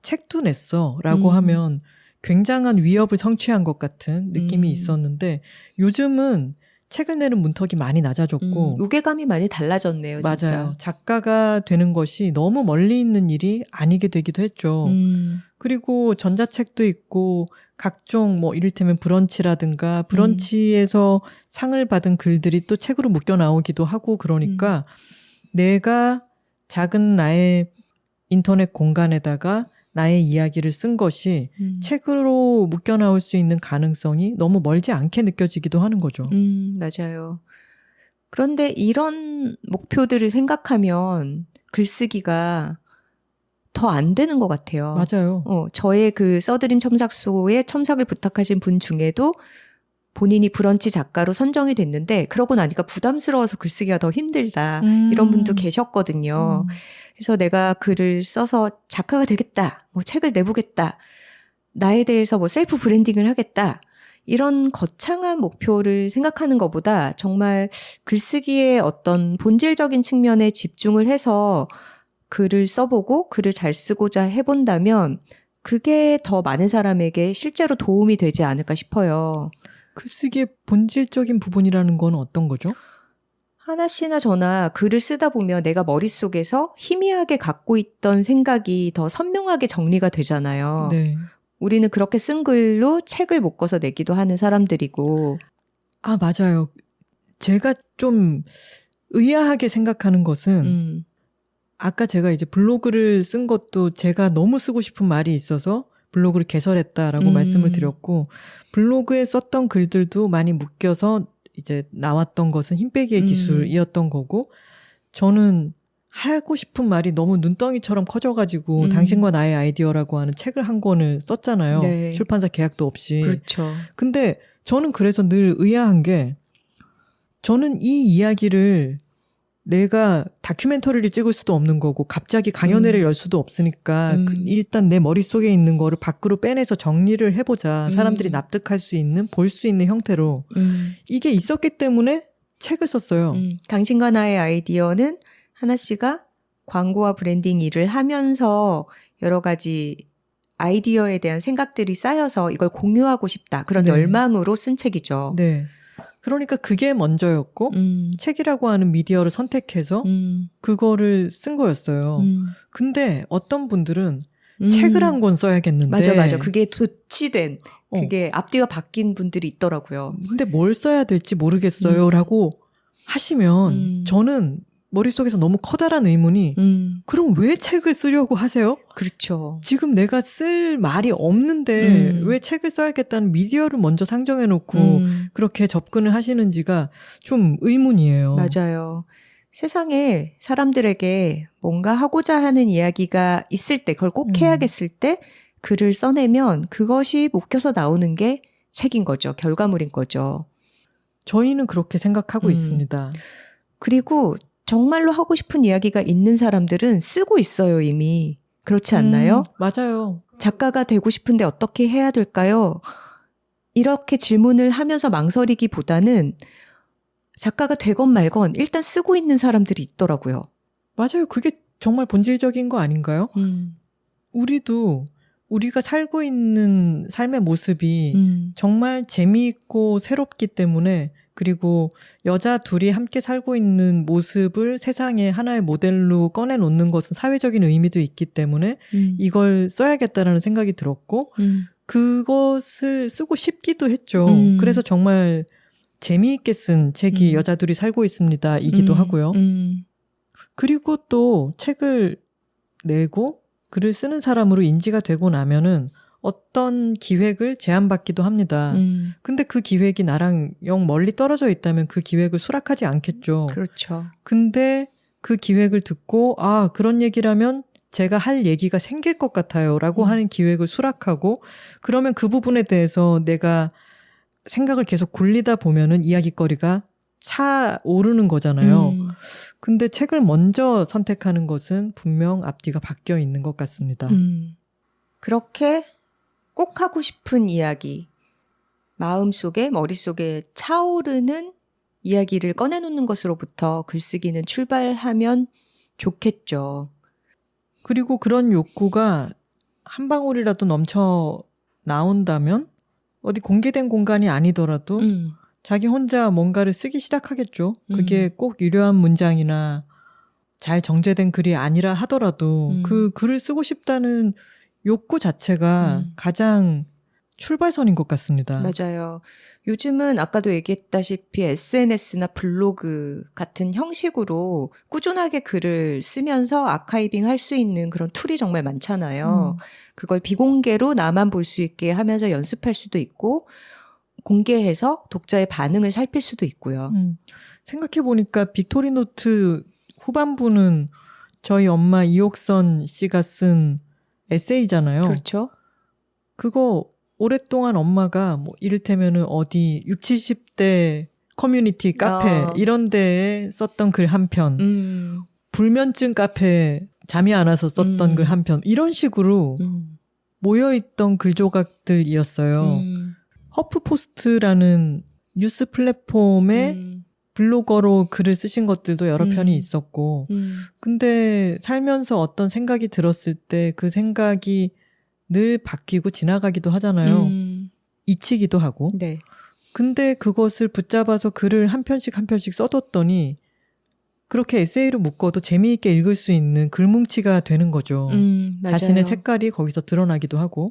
책도 냈어 라고 하면 굉장한 위협을 성취한 것 같은 느낌이 있었는데 요즘은 책을 내는 문턱이 많이 낮아졌고 무게감이 많이 달라졌네요. 진짜. 맞아요. 작가가 되는 것이 너무 멀리 있는 일이 아니게 되기도 했죠. 그리고 전자책도 있고 각종 이를테면 브런치라든가 브런치에서 상을 받은 글들이 또 책으로 묶여 나오기도 하고 그러니까 내가 작은 나의 인터넷 공간에다가 나의 이야기를 쓴 것이 책으로 묶여 나올 수 있는 가능성이 너무 멀지 않게 느껴지기도 하는 거죠. 맞아요. 그런데 이런 목표들을 생각하면 글쓰기가 더 안 되는 것 같아요. 맞아요. 저의 그 써드림 첨삭소에 첨삭을 부탁하신 분 중에도 본인이 브런치 작가로 선정이 됐는데 그러고 나니까 부담스러워서 글쓰기가 더 힘들다. 이런 분도 계셨거든요. 그래서 내가 글을 써서 작가가 되겠다. 책을 내보겠다. 나에 대해서 셀프 브랜딩을 하겠다. 이런 거창한 목표를 생각하는 것보다 정말 글쓰기의 어떤 본질적인 측면에 집중을 해서 글을 써보고 글을 잘 쓰고자 해본다면 그게 더 많은 사람에게 실제로 도움이 되지 않을까 싶어요. 글쓰기의 본질적인 부분이라는 건 어떤 거죠? 하나 씨나 저나 글을 쓰다 보면 내가 머릿속에서 희미하게 갖고 있던 생각이 더 선명하게 정리가 되잖아요. 네. 우리는 그렇게 쓴 글로 책을 묶어서 내기도 하는 사람들이고. 맞아요. 제가 좀 의아하게 생각하는 것은 아까 제가 이제 블로그를 쓴 것도 제가 너무 쓰고 싶은 말이 있어서 블로그를 개설했다라고 말씀을 드렸고 블로그에 썼던 글들도 많이 묶여서 이제 나왔던 것은 힘 빼기의 기술이었던 거고 저는 하고 싶은 말이 너무 눈덩이처럼 커져가지고 당신과 나의 아이디어라고 하는 책을 한 권을 썼잖아요. 네. 출판사 계약도 없이. 그렇죠. 근데 저는 그래서 늘 의아한 게 저는 이 이야기를 내가 다큐멘터리를 찍을 수도 없는 거고 갑자기 강연회를 열 수도 없으니까 일단 내 머릿속에 있는 거를 밖으로 빼내서 정리를 해보자. 사람들이 납득할 수 있는 볼 수 있는 형태로 이게 있었기 때문에 책을 썼어요. 당신과 나의 아이디어는 하나 씨가 광고와 브랜딩 일을 하면서 여러 가지 아이디어에 대한 생각들이 쌓여서 이걸 공유하고 싶다. 그런 네. 열망으로 쓴 책이죠. 네. 그러니까 그게 먼저였고 책이라고 하는 미디어를 선택해서 그거를 쓴 거였어요. 근데 어떤 분들은 책을 한 권 써야겠는데 맞아. 그게 도치된 그게 앞뒤가 바뀐 분들이 있더라고요. 근데 뭘 써야 될지 모르겠어요 라고 하시면 저는 머릿속에서 너무 커다란 의문이 그럼 왜 책을 쓰려고 하세요? 그렇죠. 지금 내가 쓸 말이 없는데 왜 책을 써야겠다는 미디어를 먼저 상정해 놓고 그렇게 접근을 하시는지가 좀 의문이에요. 맞아요. 세상에 사람들에게 뭔가 하고자 하는 이야기가 있을 때 그걸 꼭 해야겠을 때 글을 써내면 그것이 묶여서 나오는 게 책인 거죠. 결과물인 거죠. 저희는 그렇게 생각하고 있습니다. 그리고 정말로 하고 싶은 이야기가 있는 사람들은 쓰고 있어요, 이미. 그렇지 않나요? 맞아요. 작가가 되고 싶은데 어떻게 해야 될까요? 이렇게 질문을 하면서 망설이기보다는 작가가 되건 말건 일단 쓰고 있는 사람들이 있더라고요. 맞아요. 그게 정말 본질적인 거 아닌가요? 우리도 우리가 살고 있는 삶의 모습이 정말 재미있고 새롭기 때문에 그리고 여자 둘이 함께 살고 있는 모습을 세상에 하나의 모델로 꺼내놓는 것은 사회적인 의미도 있기 때문에 이걸 써야겠다라는 생각이 들었고 그것을 쓰고 싶기도 했죠. 그래서 정말 재미있게 쓴 책이 여자 둘이 살고 있습니다 이기도 하고요. 그리고 또 책을 내고 글을 쓰는 사람으로 인지가 되고 나면은 어떤 기획을 제안받기도 합니다. 근데 그 기획이 나랑 영 멀리 떨어져 있다면 그 기획을 수락하지 않겠죠. 그렇죠. 근데 그 기획을 듣고 아 그런 얘기라면 제가 할 얘기가 생길 것 같아요 라고 하는 기획을 수락하고 그러면 그 부분에 대해서 내가 생각을 계속 굴리다 보면은 이야기거리가 차오르는 거잖아요. 근데 책을 먼저 선택하는 것은 분명 앞뒤가 바뀌어 있는 것 같습니다. 그렇게 꼭 하고 싶은 이야기, 마음속에 머릿속에 차오르는 이야기를 꺼내놓는 것으로부터 글쓰기는 출발하면 좋겠죠. 그리고 그런 욕구가 한 방울이라도 넘쳐 나온다면 어디 공개된 공간이 아니더라도 자기 혼자 뭔가를 쓰기 시작하겠죠. 그게 꼭 유려한 문장이나 잘 정제된 글이 아니라 하더라도 그 글을 쓰고 싶다는 욕구 자체가 가장 출발선인 것 같습니다. 맞아요. 요즘은 아까도 얘기했다시피 SNS나 블로그 같은 형식으로 꾸준하게 글을 쓰면서 아카이빙 할 수 있는 그런 툴이 정말 많잖아요. 그걸 비공개로 나만 볼 수 있게 하면서 연습할 수도 있고 공개해서 독자의 반응을 살필 수도 있고요. 생각해보니까 빅토리노트 후반부는 저희 엄마 이옥선 씨가 쓴 에세이잖아요. 그렇죠. 그거 오랫동안 엄마가 뭐 이를테면은 어디 60, 70대 커뮤니티 카페 이런 데에 썼던 글 한 편, 불면증 카페 잠이 안 와서 썼던 글 한 편, 이런 식으로 모여있던 글 조각들이었어요. 허프포스트라는 뉴스 플랫폼에 블로거로 글을 쓰신 것들도 여러 편이 있었고 근데 살면서 어떤 생각이 들었을 때 그 생각이 늘 바뀌고 지나가기도 하잖아요. 잊히기도 하고. 네. 근데 그것을 붙잡아서 글을 한 편씩 한 편씩 써뒀더니 그렇게 에세이로 묶어도 재미있게 읽을 수 있는 글뭉치가 되는 거죠. 자신의 색깔이 거기서 드러나기도 하고.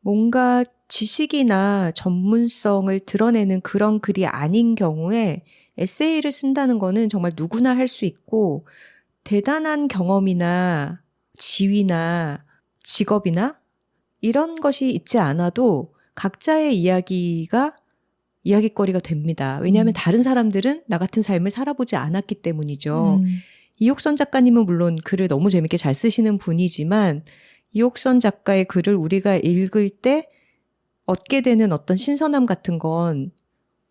뭔가 지식이나 전문성을 드러내는 그런 글이 아닌 경우에 에세이를 쓴다는 거는 정말 누구나 할 수 있고 대단한 경험이나 지위나 직업이나 이런 것이 있지 않아도 각자의 이야기거리가 됩니다. 왜냐하면 다른 사람들은 나 같은 삶을 살아보지 않았기 때문이죠. 이옥선 작가님은 물론 글을 너무 재밌게 잘 쓰시는 분이지만 이옥선 작가의 글을 우리가 읽을 때 얻게 되는 어떤 신선함 같은 건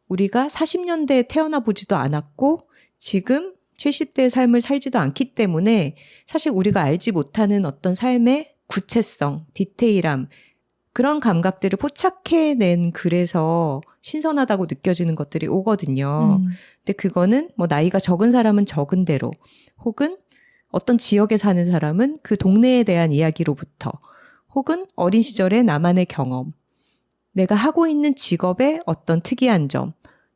우리가 40년대에 태어나 보지도 않았고 지금 70대의 삶을 살지도 않기 때문에 사실 우리가 알지 못하는 어떤 삶의 구체성, 디테일함 그런 감각들을 포착해낸 글에서 신선하다고 느껴지는 것들이 오거든요. 근데 그거는 뭐 나이가 적은 사람은 적은 대로 혹은 어떤 지역에 사는 사람은 그 동네에 대한 이야기로부터 혹은 어린 시절의 나만의 경험, 내가 하고 있는 직업의 어떤 특이한 점,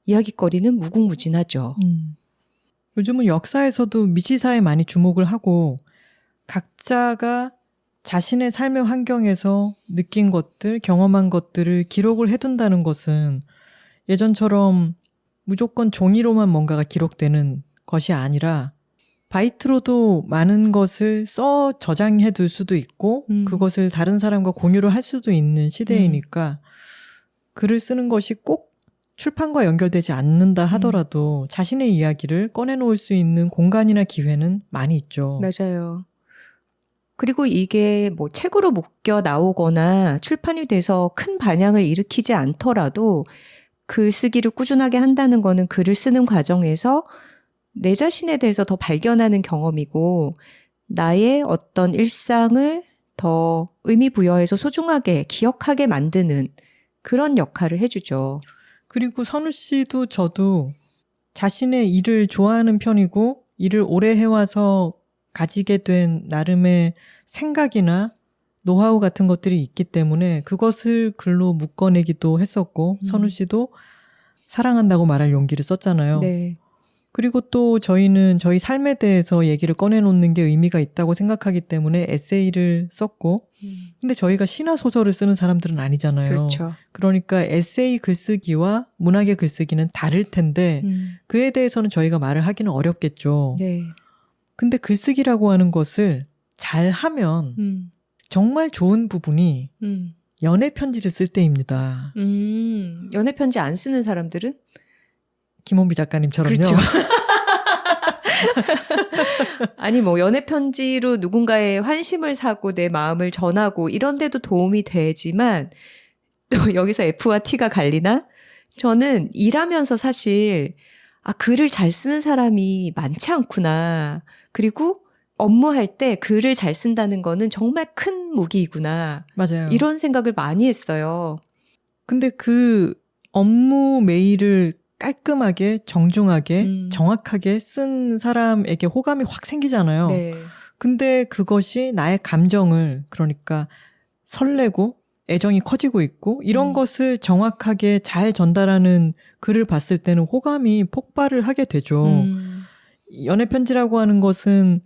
이야깃거리는 무궁무진하죠. 요즘은 역사에서도 미시사에 많이 주목을 하고 각자가 자신의 삶의 환경에서 느낀 것들, 경험한 것들을 기록을 해둔다는 것은 예전처럼 무조건 종이로만 뭔가가 기록되는 것이 아니라 바이트로도 많은 것을 써 저장해 둘 수도 있고 그것을 다른 사람과 공유를 할 수도 있는 시대이니까 글을 쓰는 것이 꼭 출판과 연결되지 않는다 하더라도 자신의 이야기를 꺼내놓을 수 있는 공간이나 기회는 많이 있죠. 맞아요. 그리고 이게 뭐 책으로 묶여 나오거나 출판이 돼서 큰 반향을 일으키지 않더라도 글쓰기를 꾸준하게 한다는 거는 글을 쓰는 과정에서 내 자신에 대해서 더 발견하는 경험이고 나의 어떤 일상을 더 의미 부여해서 소중하게 기억하게 만드는 그런 역할을 해주죠. 그리고 선우 씨도 저도 자신의 일을 좋아하는 편이고 일을 오래 해와서 가지게 된 나름의 생각이나 노하우 같은 것들이 있기 때문에 그것을 글로 묶어내기도 했었고 선우 씨도 사랑한다고 말할 용기를 썼잖아요. 네. 그리고 또 저희는 저희 삶에 대해서 얘기를 꺼내놓는 게 의미가 있다고 생각하기 때문에 에세이를 썼고 근데 저희가 신화소설을 쓰는 사람들은 아니잖아요. 그렇죠. 그러니까 에세이 글쓰기와 문학의 글쓰기는 다를 텐데 그에 대해서는 저희가 말을 하기는 어렵겠죠. 네. 근데 근데 글쓰기라고 하는 것을 잘하면 정말 좋은 부분이 연애 편지를 쓸 때입니다. 연애 편지 안 쓰는 사람들은? 김원비 작가님처럼요. 그렇죠. 아니 뭐 연애 편지로 누군가의 환심을 사고 내 마음을 전하고 이런 데도 도움이 되지만 또 여기서 F와 T가 갈리나? 저는 일하면서 사실 글을 잘 쓰는 사람이 많지 않구나. 그리고 업무할 때 글을 잘 쓴다는 거는 정말 큰 무기이구나. 맞아요. 이런 생각을 많이 했어요. 근데 그 업무 메일을 깔끔하게 정중하게 정확하게 쓴 사람에게 호감이 확 생기잖아요. 네. 근데 그것이 나의 감정을 그러니까 설레고 애정이 커지고 있고 이런 것을 정확하게 잘 전달하는 글을 봤을 때는 호감이 폭발을 하게 되죠. 연애 편지라고 하는 것은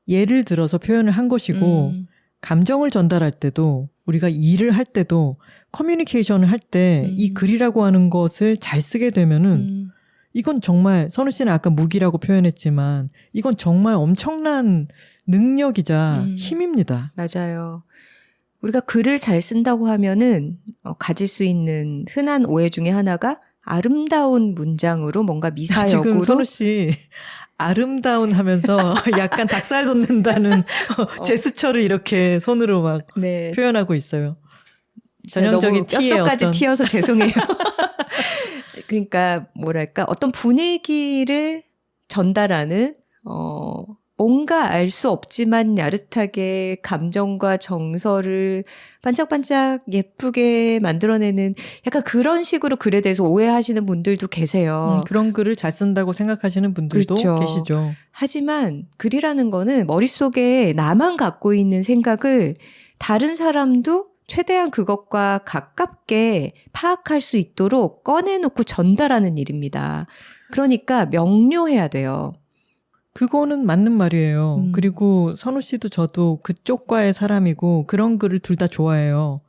예를 들어서 표현을 한 것이고 감정을 전달할 때도 우리가 일을 할 때도 커뮤니케이션을 할 때 이 글이라고 하는 것을 잘 쓰게 되면은 이건 정말 선우 씨는 아까 무기라고 표현했지만 이건 정말 엄청난 능력이자 힘입니다. 맞아요. 우리가 글을 잘 쓴다고 하면은 가질 수 있는 흔한 오해 중에 하나가 아름다운 문장으로 뭔가 미사역으로 지금 선우 씨 아름다운 하면서 약간 닭살 돋는다는 제스처를 이렇게 손으로 막 네. 표현하고 있어요. 전형적인 너무 뼛속까지 튀어서 죄송해요. 그러니까 뭐랄까 어떤 분위기를 전달하는 뭔가 알 수 없지만 야릇하게 감정과 정서를 반짝반짝 예쁘게 만들어내는 약간 그런 식으로 글에 대해서 오해하시는 분들도 계세요. 그런 글을 잘 쓴다고 생각하시는 분들도 그렇죠. 계시죠. 하지만 글이라는 거는 머릿속에 나만 갖고 있는 생각을 다른 사람도 최대한 그것과 가깝게 파악할 수 있도록 꺼내놓고 전달하는 일입니다. 그러니까 명료해야 돼요. 그거는 맞는 말이에요. 그리고 선우 씨도 저도 그쪽과의 사람이고 그런 글을 둘 다 좋아해요.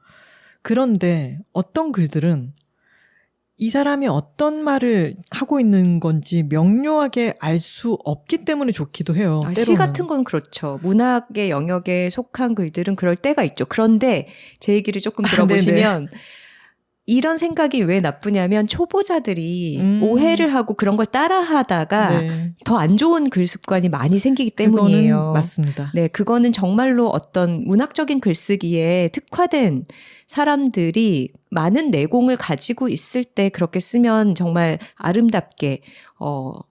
그런데 어떤 글들은 이 사람이 어떤 말을 하고 있는 건지 명료하게 알 수 없기 때문에 좋기도 해요. 시 같은 건 그렇죠. 문학의 영역에 속한 글들은 그럴 때가 있죠. 그런데 제 얘기를 조금 들어보시면 이런 생각이 왜 나쁘냐면 초보자들이 오해를 하고 그런 걸 따라하다가 더 안 좋은 글 습관이 많이 생기기 때문이에요. 그거는 맞습니다. 네, 그거는 정말로 어떤 문학적인 글쓰기에 특화된 사람들이 많은 내공을 가지고 있을 때 그렇게 쓰면 정말 아름답게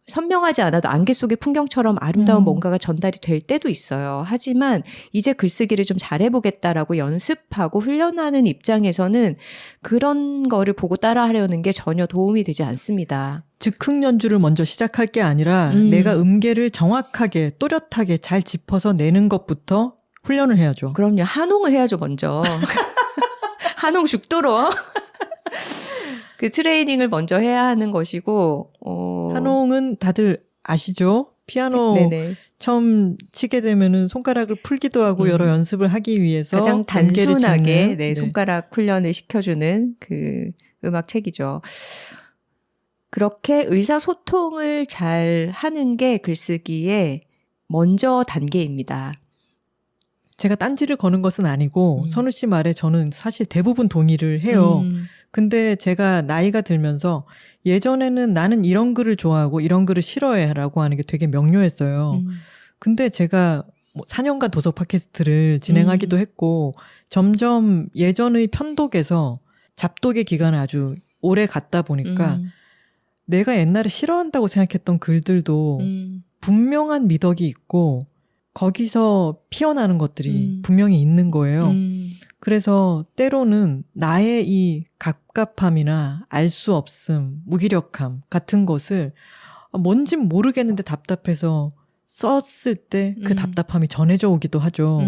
선명하지 않아도 안개 속의 풍경처럼 아름다운 뭔가가 전달이 될 때도 있어요. 하지만 이제 글쓰기를 좀 잘해보겠다라고 연습하고 훈련하는 입장에서는 그런 거를 보고 따라하려는 게 전혀 도움이 되지 않습니다. 즉흥 연주를 먼저 시작할 게 아니라 내가 음계를 정확하게 또렷하게 잘 짚어서 내는 것부터 훈련을 해야죠. 그럼요. 한홍을 해야죠, 먼저. 한홍 죽도록. 그 트레이닝을 먼저 해야 하는 것이고, 한홍은 다들 아시죠? 피아노 네네. 처음 치게 되면은 손가락을 풀기도 하고 여러 연습을 하기 위해서 가장 단순하게 네. 손가락 훈련을 시켜주는 그 음악 책이죠. 그렇게 의사소통을 잘 하는 게 글쓰기의 먼저 단계입니다. 제가 딴지를 거는 것은 아니고 선우 씨 말에 저는 사실 대부분 동의를 해요. 근데 제가 나이가 들면서 예전에는 나는 이런 글을 좋아하고 이런 글을 싫어해 라고 하는 게 되게 명료했어요. 근데 제가 4년간 도서 팟캐스트를 진행하기도 했고 점점 예전의 편독에서 잡독의 기간을 아주 오래 갔다 보니까 내가 옛날에 싫어한다고 생각했던 글들도 분명한 미덕이 있고 거기서 피어나는 것들이 분명히 있는 거예요. 그래서 때로는 나의 이 갑갑함이나 알 수 없음, 무기력함 같은 것을 뭔진 모르겠는데 답답해서 썼을 때 그 답답함이 전해져 오기도 하죠.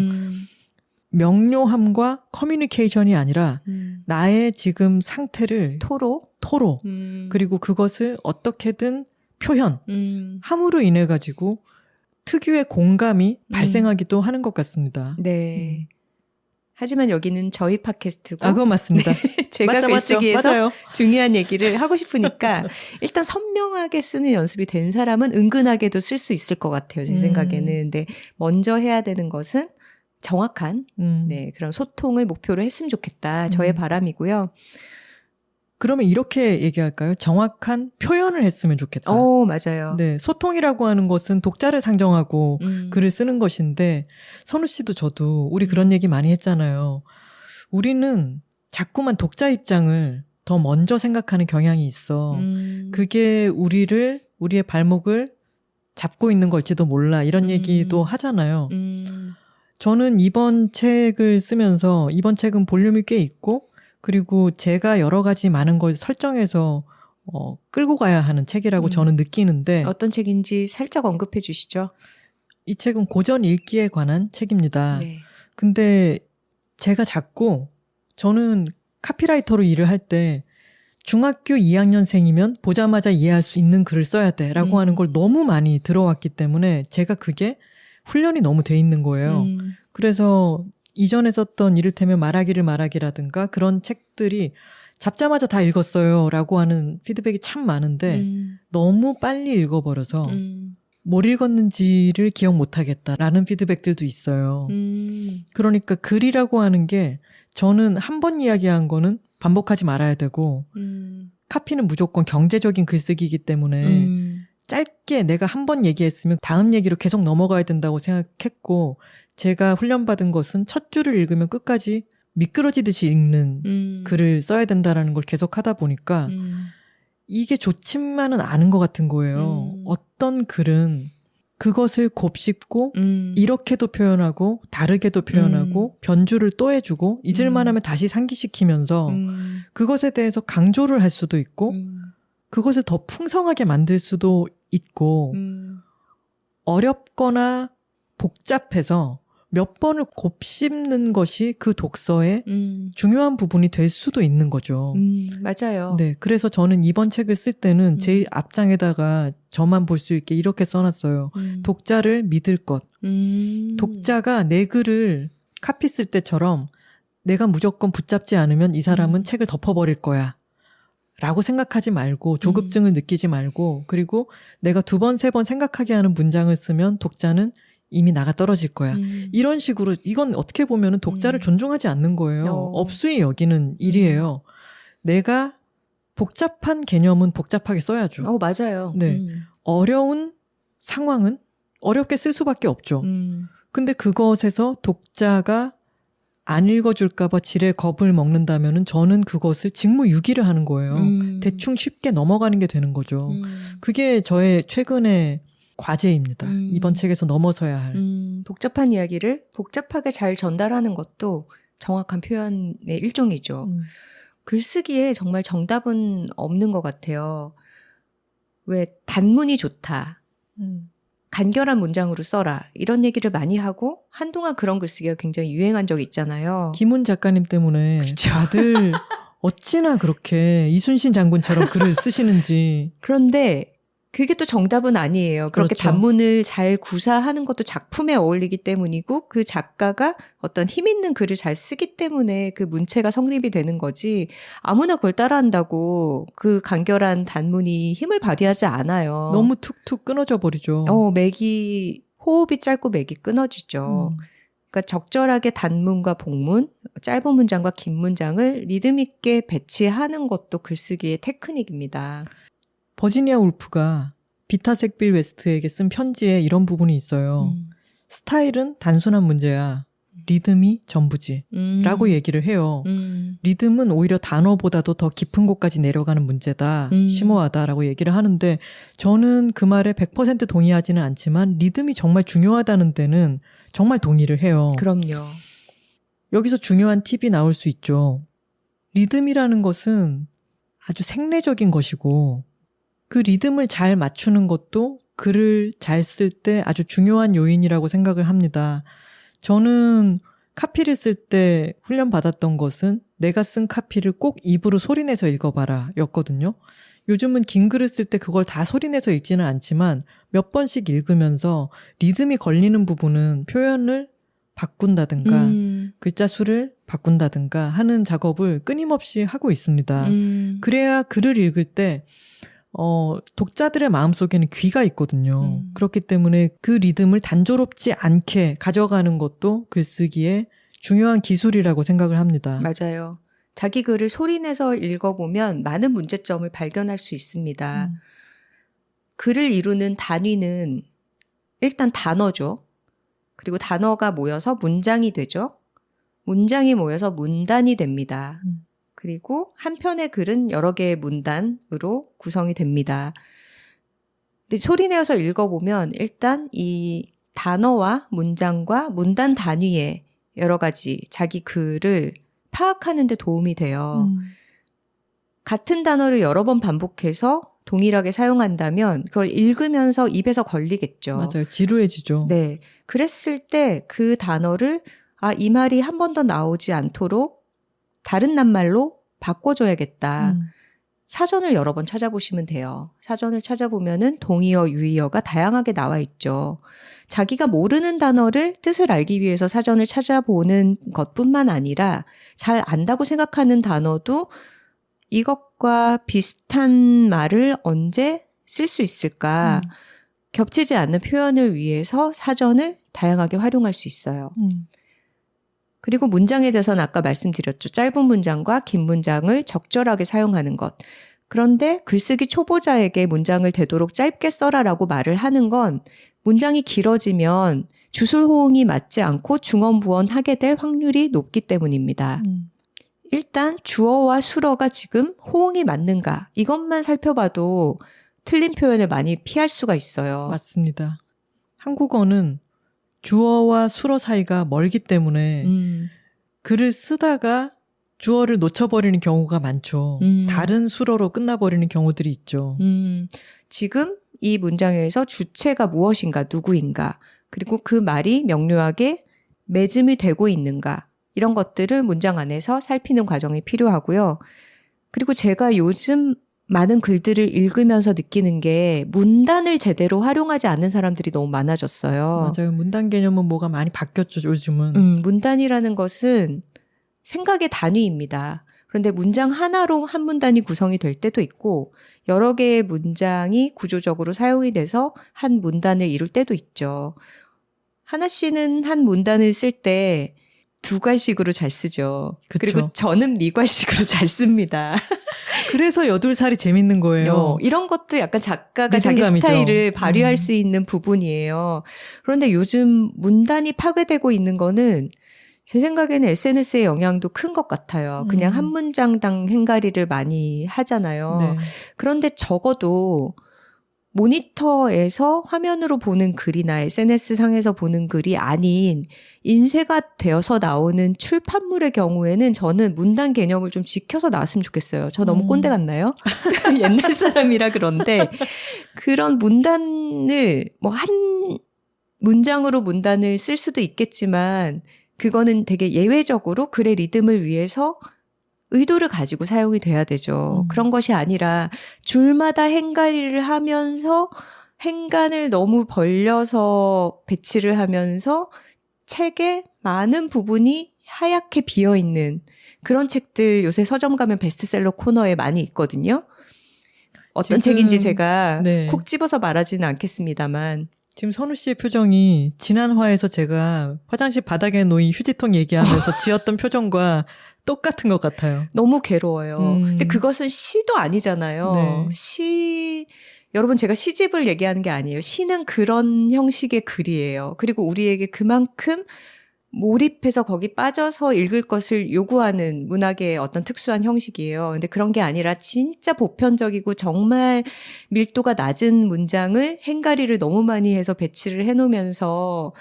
명료함과 커뮤니케이션이 아니라 나의 지금 상태를 토로 그리고 그것을 어떻게든 함으로 인해 가지고 특유의 공감이 발생하기도 하는 것 같습니다. 네. 하지만 여기는 저희 팟캐스트고. 그건 맞습니다. 네. 제가 맞죠, 글쓰기에서 맞아요. 중요한 얘기를 하고 싶으니까 일단 선명하게 쓰는 연습이 된 사람은 은근하게도 쓸 수 있을 것 같아요. 제 생각에는. 근데 먼저 해야 되는 것은 정확한 네, 그런 소통을 목표로 했으면 좋겠다. 저의 바람이고요. 그러면 이렇게 얘기할까요? 정확한 표현을 했으면 좋겠다. 맞아요. 네, 소통이라고 하는 것은 독자를 상정하고 글을 쓰는 것인데 선우 씨도 저도 우리 그런 얘기 많이 했잖아요. 우리는 자꾸만 독자 입장을 더 먼저 생각하는 경향이 있어. 그게 우리의 발목을 잡고 있는 걸지도 몰라. 이런 얘기도 하잖아요. 저는 이번 책을 쓰면서 이번 책은 볼륨이 꽤 있고 그리고 제가 여러 가지 많은 걸 설정해서 끌고 가야 하는 책이라고 저는 느끼는데 어떤 책인지 살짝 언급해 주시죠. 이 책은 고전 읽기에 관한 책입니다. 네. 근데 제가 자꾸 저는 카피라이터로 일을 할 때 중학교 2학년생이면 보자마자 이해할 수 있는 글을 써야 돼 라고 하는 걸 너무 많이 들어왔기 때문에 제가 그게 훈련이 너무 돼 있는 거예요. 그래서 이전에 썼던 이를테면 말하기라든가 그런 책들이 잡자마자 다 읽었어요 라고 하는 피드백이 참 많은데 너무 빨리 읽어버려서 뭘 읽었는지를 기억 못하겠다라는 피드백들도 있어요. 그러니까 글이라고 하는 게 저는 한 번 이야기한 거는 반복하지 말아야 되고 카피는 무조건 경제적인 글쓰기이기 때문에 짧게 내가 한 번 얘기했으면 다음 얘기로 계속 넘어가야 된다고 생각했고 제가 훈련받은 것은 첫 줄을 읽으면 끝까지 미끄러지듯이 읽는 글을 써야 된다라는 걸 계속 하다 보니까 이게 좋지만은 않은 것 같은 거예요. 어떤 글은 그것을 곱씹고 이렇게도 표현하고 다르게도 표현하고 변주를 또 해주고 잊을만 하면 다시 상기시키면서 그것에 대해서 강조를 할 수도 있고 그것을 더 풍성하게 만들 수도 있고 어렵거나 복잡해서 몇 번을 곱씹는 것이 그 독서의 중요한 부분이 될 수도 있는 거죠. 맞아요. 네, 그래서 저는 이번 책을 쓸 때는 제일 앞장에다가 저만 볼 수 있게 이렇게 써놨어요. 독자를 믿을 것. 독자가 내 글을 카피 쓸 때처럼 내가 무조건 붙잡지 않으면 이 사람은 책을 덮어버릴 거야. 라고 생각하지 말고 조급증을 느끼지 말고 그리고 내가 2번, 3번 생각하게 하는 문장을 쓰면 독자는 이미 나가 떨어질 거야. 이런 식으로 이건 어떻게 보면 독자를 존중하지 않는 거예요. 업수히 여기는 일이에요. 내가 복잡한 개념은 복잡하게 써야죠. 맞아요. 네. 어려운 상황은 어렵게 쓸 수밖에 없죠. 근데 그것에서 독자가 안 읽어줄까 봐 지레 겁을 먹는다면은 저는 그것을 직무유기를 하는 거예요. 대충 쉽게 넘어가는 게 되는 거죠. 그게 저의 최근의 과제입니다. 이번 책에서 넘어서야 할. 복잡한 이야기를 복잡하게 잘 전달하는 것도 정확한 표현의 일종이죠. 글쓰기에 정말 정답은 없는 것 같아요. 왜 단문이 좋다. 간결한 문장으로 써라. 이런 얘기를 많이 하고 한동안 그런 글쓰기가 굉장히 유행한 적이 있잖아요. 김훈 작가님 때문에 그렇죠. 다들 어찌나 그렇게 이순신 장군처럼 글을 쓰시는지. 그런데 그게 또 정답은 아니에요. 그렇게 그렇죠. 단문을 잘 구사하는 것도 작품에 어울리기 때문이고 그 작가가 어떤 힘 있는 글을 잘 쓰기 때문에 그 문체가 성립이 되는 거지 아무나 그걸 따라한다고 그 간결한 단문이 힘을 발휘하지 않아요. 너무 툭툭 끊어져 버리죠. 호흡이 짧고 맥이 끊어지죠. 그러니까 적절하게 단문과 복문, 짧은 문장과 긴 문장을 리듬 있게 배치하는 것도 글쓰기의 테크닉입니다. 버지니아 울프가 비타 색빌 웨스트에게 쓴 편지에 이런 부분이 있어요. 스타일은 단순한 문제야. 리듬이 전부지. 라고 얘기를 해요. 리듬은 오히려 단어보다도 더 깊은 곳까지 내려가는 문제다. 심오하다라고 얘기를 하는데 저는 그 말에 100% 동의하지는 않지만 리듬이 정말 중요하다는 데는 정말 동의를 해요. 그럼요. 여기서 중요한 팁이 나올 수 있죠. 리듬이라는 것은 아주 생래적인 것이고 그 리듬을 잘 맞추는 것도 글을 잘 쓸 때 아주 중요한 요인이라고 생각을 합니다. 저는 카피를 쓸 때 훈련받았던 것은 내가 쓴 카피를 꼭 입으로 소리내서 읽어봐라 였거든요. 요즘은 긴 글을 쓸 때 그걸 다 소리내서 읽지는 않지만 몇 번씩 읽으면서 리듬이 걸리는 부분은 표현을 바꾼다든가 글자 수를 바꾼다든가 하는 작업을 끊임없이 하고 있습니다. 그래야 글을 읽을 때 독자들의 마음속에는 귀가 있거든요. 그렇기 때문에 그 리듬을 단조롭지 않게 가져가는 것도 글쓰기의 중요한 기술이라고 생각을 합니다. 맞아요. 자기 글을 소리내서 읽어보면 많은 문제점을 발견할 수 있습니다. 글을 이루는 단위는 일단 단어죠. 그리고 단어가 모여서 문장이 되죠. 문장이 모여서 문단이 됩니다. 그리고 한 편의 글은 여러 개의 문단으로 구성이 됩니다. 근데 소리내어서 읽어보면 일단 이 단어와 문장과 문단 단위의 여러 가지 자기 글을 파악하는 데 도움이 돼요. 같은 단어를 여러 번 반복해서 동일하게 사용한다면 그걸 읽으면서 입에서 걸리겠죠. 맞아요. 지루해지죠. 네. 그랬을 때 그 단어를 이 말이 한 번 더 나오지 않도록 다른 낱말로 바꿔줘야겠다. 사전을 여러 번 찾아보시면 돼요. 사전을 찾아보면은 동의어, 유의어가 다양하게 나와 있죠. 자기가 모르는 단어를 뜻을 알기 위해서 사전을 찾아보는 것뿐만 아니라 잘 안다고 생각하는 단어도 이것과 비슷한 말을 언제 쓸 수 있을까? 겹치지 않는 표현을 위해서 사전을 다양하게 활용할 수 있어요. 그리고 문장에 대해서는 아까 말씀드렸죠. 짧은 문장과 긴 문장을 적절하게 사용하는 것. 그런데 글쓰기 초보자에게 문장을 되도록 짧게 써라라고 말을 하는 건 문장이 길어지면 주술호응이 맞지 않고 중언부언하게 될 확률이 높기 때문입니다. 일단 주어와 수어가 지금 호응이 맞는가 이것만 살펴봐도 틀린 표현을 많이 피할 수가 있어요. 맞습니다. 한국어는 주어와 수어 사이가 멀기 때문에 글을 쓰다가 주어를 놓쳐버리는 경우가 많죠. 다른 수어로 끝나버리는 경우들이 있죠. 지금 이 문장에서 주체가 무엇인가, 누구인가, 그리고 그 말이 명료하게 매짐이 되고 있는가 이런 것들을 문장 안에서 살피는 과정이 필요하고요. 그리고 제가 요즘 많은 글들을 읽으면서 느끼는 게 문단을 제대로 활용하지 않는 사람들이 너무 많아졌어요. 맞아요. 문단 개념은 뭐가 많이 바뀌었죠, 요즘은. 문단이라는 것은 생각의 단위입니다. 그런데 문장 하나로 한 문단이 구성이 될 때도 있고 여러 개의 문장이 구조적으로 사용이 돼서 한 문단을 이룰 때도 있죠. 하나 씨는 한 문단을 쓸 때 두 갈식으로 잘 쓰죠. 그쵸. 그리고 저는 네 갈식으로 잘 씁니다. 그래서 여둘살이 재밌는 거예요. 이런 것도 약간 작가가 리듬감이죠. 자기 스타일을 발휘할 수 있는 부분이에요. 그런데 요즘 문단이 파괴되고 있는 거는 제 생각에는 SNS의 영향도 큰 것 같아요. 그냥 한 문장당 행가리를 많이 하잖아요. 네. 그런데 적어도 모니터에서 화면으로 보는 글이나 SNS 상에서 보는 글이 아닌 인쇄가 되어서 나오는 출판물의 경우에는 저는 문단 개념을 좀 지켜서 나왔으면 좋겠어요. 저 너무 꼰대 같나요? 옛날 사람이라 그런데 그런 문단을 뭐 한 문장으로 문단을 쓸 수도 있겠지만 그거는 되게 예외적으로 글의 리듬을 위해서 의도를 가지고 사용이 돼야 되죠. 그런 것이 아니라 줄마다 행가리를 하면서 행간을 너무 벌려서 배치를 하면서 책의 많은 부분이 하얗게 비어있는 그런 책들 요새 서점 가면 베스트셀러 코너에 많이 있거든요. 어떤 책인지 제가 콕 집어서 말하지는 않겠습니다만 지금 선우 씨의 표정이 지난 화에서 제가 화장실 바닥에 놓인 휴지통 얘기하면서 지었던 표정과 똑같은 것 같아요. 너무 괴로워요. 근데 그것은 시도 아니잖아요. 여러분 제가 시집을 얘기하는 게 아니에요. 시는 그런 형식의 글이에요. 그리고 우리에게 그만큼 몰입해서 거기 빠져서 읽을 것을 요구하는 문학의 어떤 특수한 형식이에요. 근데 그런 게 아니라 진짜 보편적이고 정말 밀도가 낮은 문장을 행가리를 너무 많이 해서 배치를 해놓으면서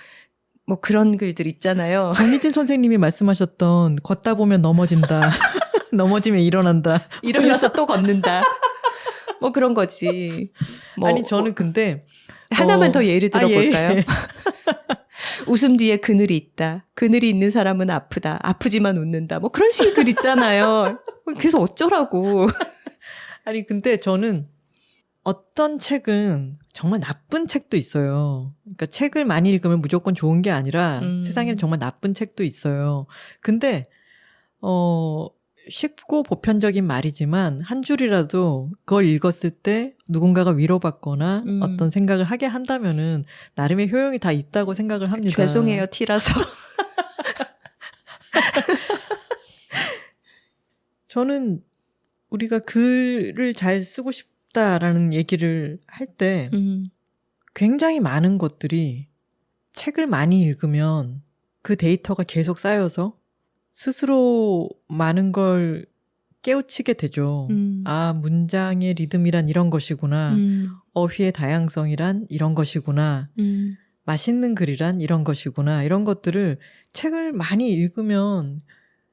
뭐 그런 글들 있잖아요. 정미진 선생님이 말씀하셨던 걷다 보면 넘어진다. 넘어지면 일어난다. 일어나서 또 걷는다. 뭐 그런 거지. 뭐, 아니 저는 근데 하나만 더 예를 들어볼까요? 예. 웃음 뒤에 그늘이 있다. 그늘이 있는 사람은 아프다. 아프지만 웃는다. 뭐 그런 식의 글 있잖아요. 그래서 어쩌라고. 아니 근데 저는 어떤 책은 정말 나쁜 책도 있어요. 그러니까 책을 많이 읽으면 무조건 좋은 게 아니라 세상에는 정말 나쁜 책도 있어요. 근데 쉽고 보편적인 말이지만 한 줄이라도 그걸 읽었을 때 누군가가 위로받거나 어떤 생각을 하게 한다면은 나름의 효용이 다 있다고 생각을 합니다. 죄송해요, 티라서. 저는 우리가 글을 잘 쓰고 싶다라는 얘기를 할 때 굉장히 많은 것들이 책을 많이 읽으면 그 데이터가 계속 쌓여서 스스로 많은 걸 깨우치게 되죠. 아, 문장의 리듬이란 이런 것이구나. 어휘의 다양성이란 이런 것이구나. 맛있는 글이란 이런 것이구나. 이런 것들을 책을 많이 읽으면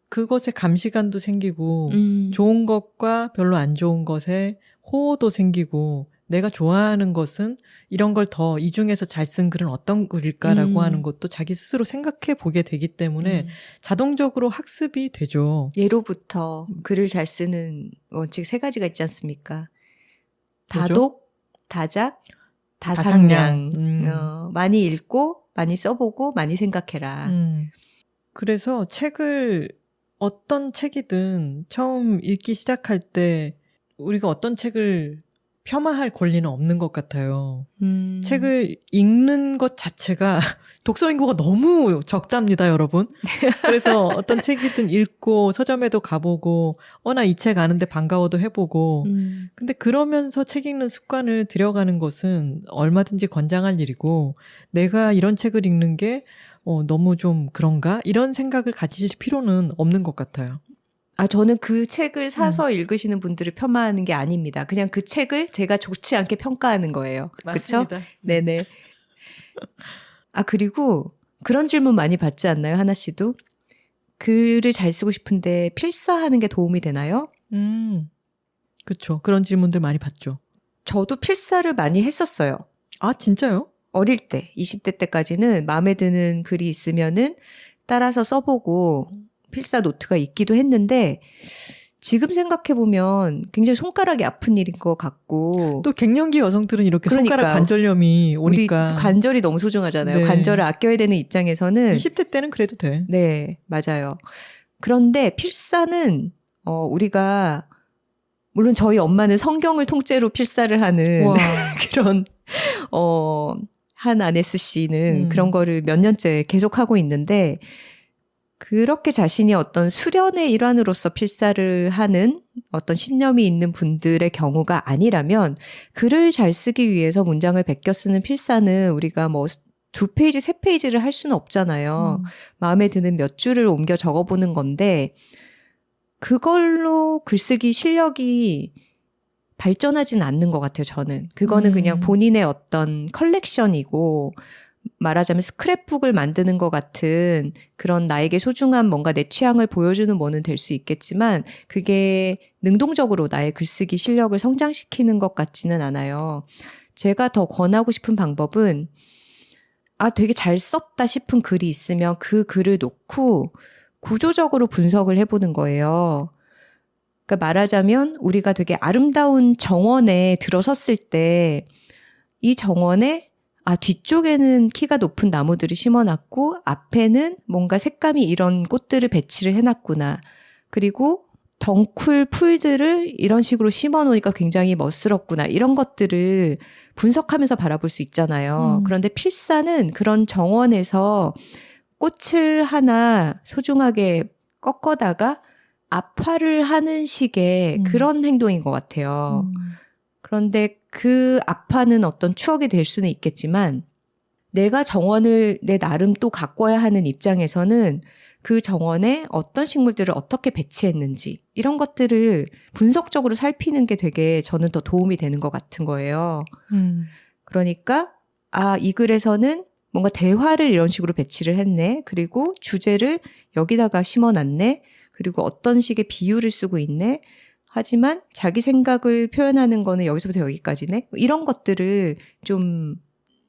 그것에 감시감도 생기고 좋은 것과 별로 안 좋은 것에 호호도 생기고 내가 좋아하는 것은 이런 걸 더 이 중에서 잘 쓴 글은 어떤 글일까라고 하는 것도 자기 스스로 생각해 보게 되기 때문에 자동적으로 학습이 되죠. 예로부터 글을 잘 쓰는 원칙 3가지가 있지 않습니까? 다독, 다작, 다상량. 많이 읽고 많이 써보고 많이 생각해라. 그래서 책을 어떤 책이든 처음 읽기 시작할 때 우리가 어떤 책을 폄하할 권리는 없는 것 같아요. 책을 읽는 것 자체가 독서 인구가 너무 적답니다, 여러분. 그래서 어떤 책이든 읽고 서점에도 가보고 나 이 책 아는데 반가워도 해보고 근데 그러면서 책 읽는 습관을 들여가는 것은 얼마든지 권장할 일이고 내가 이런 책을 읽는 게 너무 좀 그런가? 이런 생각을 가지실 필요는 없는 것 같아요. 저는 그 책을 사서 읽으시는 분들을 폄하하는 게 아닙니다. 그냥 그 책을 제가 좋지 않게 평가하는 거예요. 맞습니다. 그쵸? 네네. 그리고 그런 질문 많이 받지 않나요? 하나 씨도? 글을 잘 쓰고 싶은데 필사하는 게 도움이 되나요? 그렇죠. 그런 질문들 많이 받죠. 저도 필사를 많이 했었어요. 아, 진짜요? 어릴 때, 20대 때까지는 마음에 드는 글이 있으면은 따라서 써보고 필사 노트가 있기도 했는데 지금 생각해보면 굉장히 손가락이 아픈 일인 것 같고 또 갱년기 여성들은 이렇게 손가락 관절염이 오니까 우리 관절이 너무 소중하잖아요. 네. 관절을 아껴야 되는 입장에서는 20대 때는 그래도 돼. 네, 맞아요. 그런데 필사는 우리가 물론 저희 엄마는 성경을 통째로 필사를 하는 그런 한 아네스 씨는 그런 거를 몇 년째 계속하고 있는데 그렇게 자신이 어떤 수련의 일환으로서 필사를 하는 어떤 신념이 있는 분들의 경우가 아니라면 글을 잘 쓰기 위해서 문장을 베껴 쓰는 필사는 우리가 뭐 2페이지, 3페이지를 할 수는 없잖아요. 마음에 드는 몇 줄을 옮겨 적어보는 건데 그걸로 글쓰기 실력이 발전하진 않는 것 같아요, 저는. 그거는 그냥 본인의 어떤 컬렉션이고, 말하자면 스크랩북을 만드는 것 같은 그런 나에게 소중한 뭔가 내 취향을 보여주는 뭐는 될 수 있겠지만 그게 능동적으로 나의 글쓰기 실력을 성장시키는 것 같지는 않아요. 제가 더 권하고 싶은 방법은 되게 잘 썼다 싶은 글이 있으면 그 글을 놓고 구조적으로 분석을 해보는 거예요. 그러니까 말하자면 우리가 되게 아름다운 정원에 들어섰을 때 이 정원에 뒤쪽에는 키가 높은 나무들을 심어놨고 앞에는 뭔가 색감이 이런 꽃들을 배치를 해놨구나. 그리고 덩쿨 풀들을 이런 식으로 심어놓으니까 굉장히 멋스럽구나. 이런 것들을 분석하면서 바라볼 수 있잖아요. 그런데 필사는 그런 정원에서 꽃을 하나 소중하게 꺾어다가 압화를 하는 식의 그런 행동인 것 같아요. 그런데 그 압화는 어떤 추억이 될 수는 있겠지만 내가 정원을 내 나름 또 가꿔야 하는 입장에서는 그 정원에 어떤 식물들을 어떻게 배치했는지 이런 것들을 분석적으로 살피는 게 되게 저는 더 도움이 되는 것 같은 거예요. 그러니까 이 글에서는 뭔가 대화를 이런 식으로 배치를 했네. 그리고 주제를 여기다가 심어놨네. 그리고 어떤 식의 비유를 쓰고 있네. 하지만 자기 생각을 표현하는 거는 여기서부터 여기까지네. 이런 것들을 좀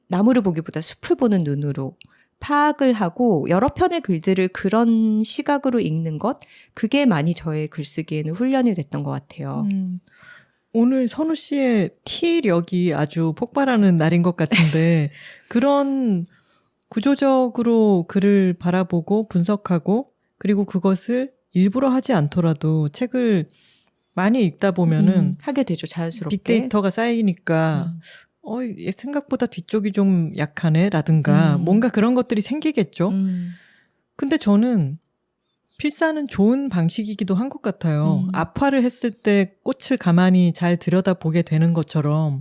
나무를 보기보다 숲을 보는 눈으로 파악을 하고 여러 편의 글들을 그런 시각으로 읽는 것, 그게 많이 저의 글쓰기에는 훈련이 됐던 것 같아요. 오늘 선우 씨의 T력이 아주 폭발하는 날인 것 같은데 그런 구조적으로 글을 바라보고 분석하고 그리고 그것을 일부러 하지 않더라도 책을 많이 읽다 보면은 하게 되죠, 자연스럽게. 빅데이터가 쌓이니까 생각보다 뒤쪽이 좀 약하네 라든가 뭔가 그런 것들이 생기겠죠. 근데 저는 필사는 좋은 방식이기도 한 것 같아요. 압화를 했을 때 꽃을 가만히 잘 들여다보게 되는 것처럼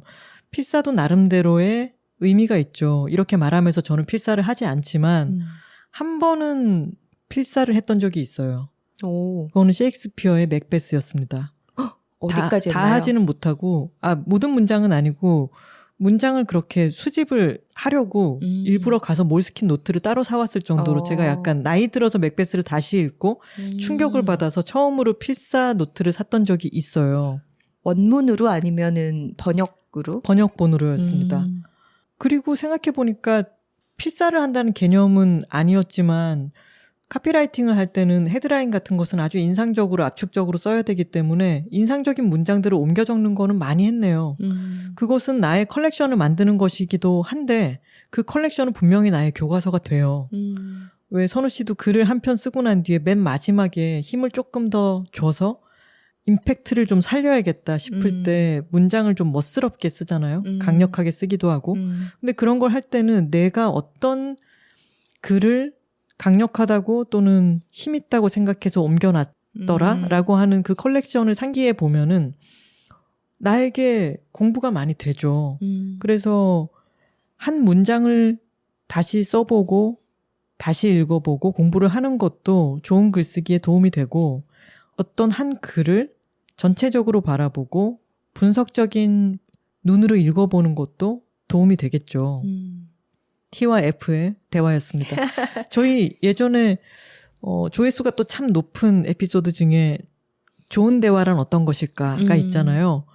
필사도 나름대로의 의미가 있죠. 이렇게 말하면서 저는 필사를 하지 않지만 한 번은 필사를 했던 적이 있어요. 그거는 셰익스피어의 맥베스였습니다. 어디까지 했나요? 다 하지는 못하고 모든 문장은 아니고 문장을 그렇게 수집을 하려고 일부러 가서 몰스킨 노트를 따로 사왔을 정도로 제가 약간 나이 들어서 맥베스를 다시 읽고 충격을 받아서 처음으로 필사 노트를 샀던 적이 있어요. 원문으로 아니면은 번역으로? 번역본으로였습니다. 그리고 생각해보니까 필사를 한다는 개념은 아니었지만 카피라이팅을 할 때는 헤드라인 같은 것은 아주 인상적으로 압축적으로 써야 되기 때문에 인상적인 문장들을 옮겨 적는 거는 많이 했네요. 그것은 나의 컬렉션을 만드는 것이기도 한데 그 컬렉션은 분명히 나의 교과서가 돼요. 왜 선우 씨도 글을 한 편 쓰고 난 뒤에 맨 마지막에 힘을 조금 더 줘서 임팩트를 좀 살려야겠다 싶을 때 문장을 좀 멋스럽게 쓰잖아요. 강력하게 쓰기도 하고. 근데 그런 걸 할 때는 내가 어떤 글을 강력하다고 또는 힘있다고 생각해서 옮겨놨더라 라고 하는 그 컬렉션을 상기해 보면은 나에게 공부가 많이 되죠. 그래서 한 문장을 다시 써보고 다시 읽어보고 공부를 하는 것도 좋은 글쓰기에 도움이 되고 어떤 한 글을 전체적으로 바라보고 분석적인 눈으로 읽어보는 것도 도움이 되겠죠. T와 F의 대화였습니다. 저희 예전에 조회수가 또 참 높은 에피소드 중에 좋은 대화란 어떤 것일까가 있잖아요.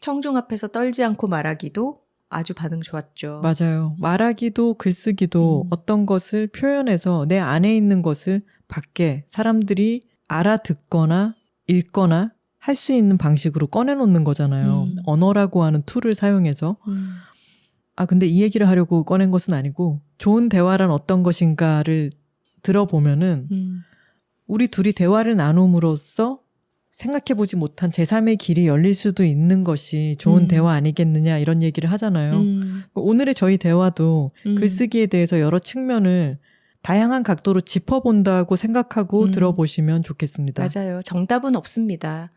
청중 앞에서 떨지 않고 말하기도 아주 반응 좋았죠. 맞아요. 말하기도 글쓰기도 어떤 것을 표현해서 내 안에 있는 것을 밖에 사람들이 알아듣거나 읽거나 할 수 있는 방식으로 꺼내놓는 거잖아요. 언어라고 하는 툴을 사용해서. 근데 이 얘기를 하려고 꺼낸 것은 아니고 좋은 대화란 어떤 것인가를 들어보면은 우리 둘이 대화를 나눔으로써 생각해보지 못한 제3의 길이 열릴 수도 있는 것이 좋은 대화 아니겠느냐 이런 얘기를 하잖아요. 오늘의 저희 대화도 글쓰기에 대해서 여러 측면을 다양한 각도로 짚어본다고 생각하고 들어보시면 좋겠습니다. 맞아요. 정답은 없습니다.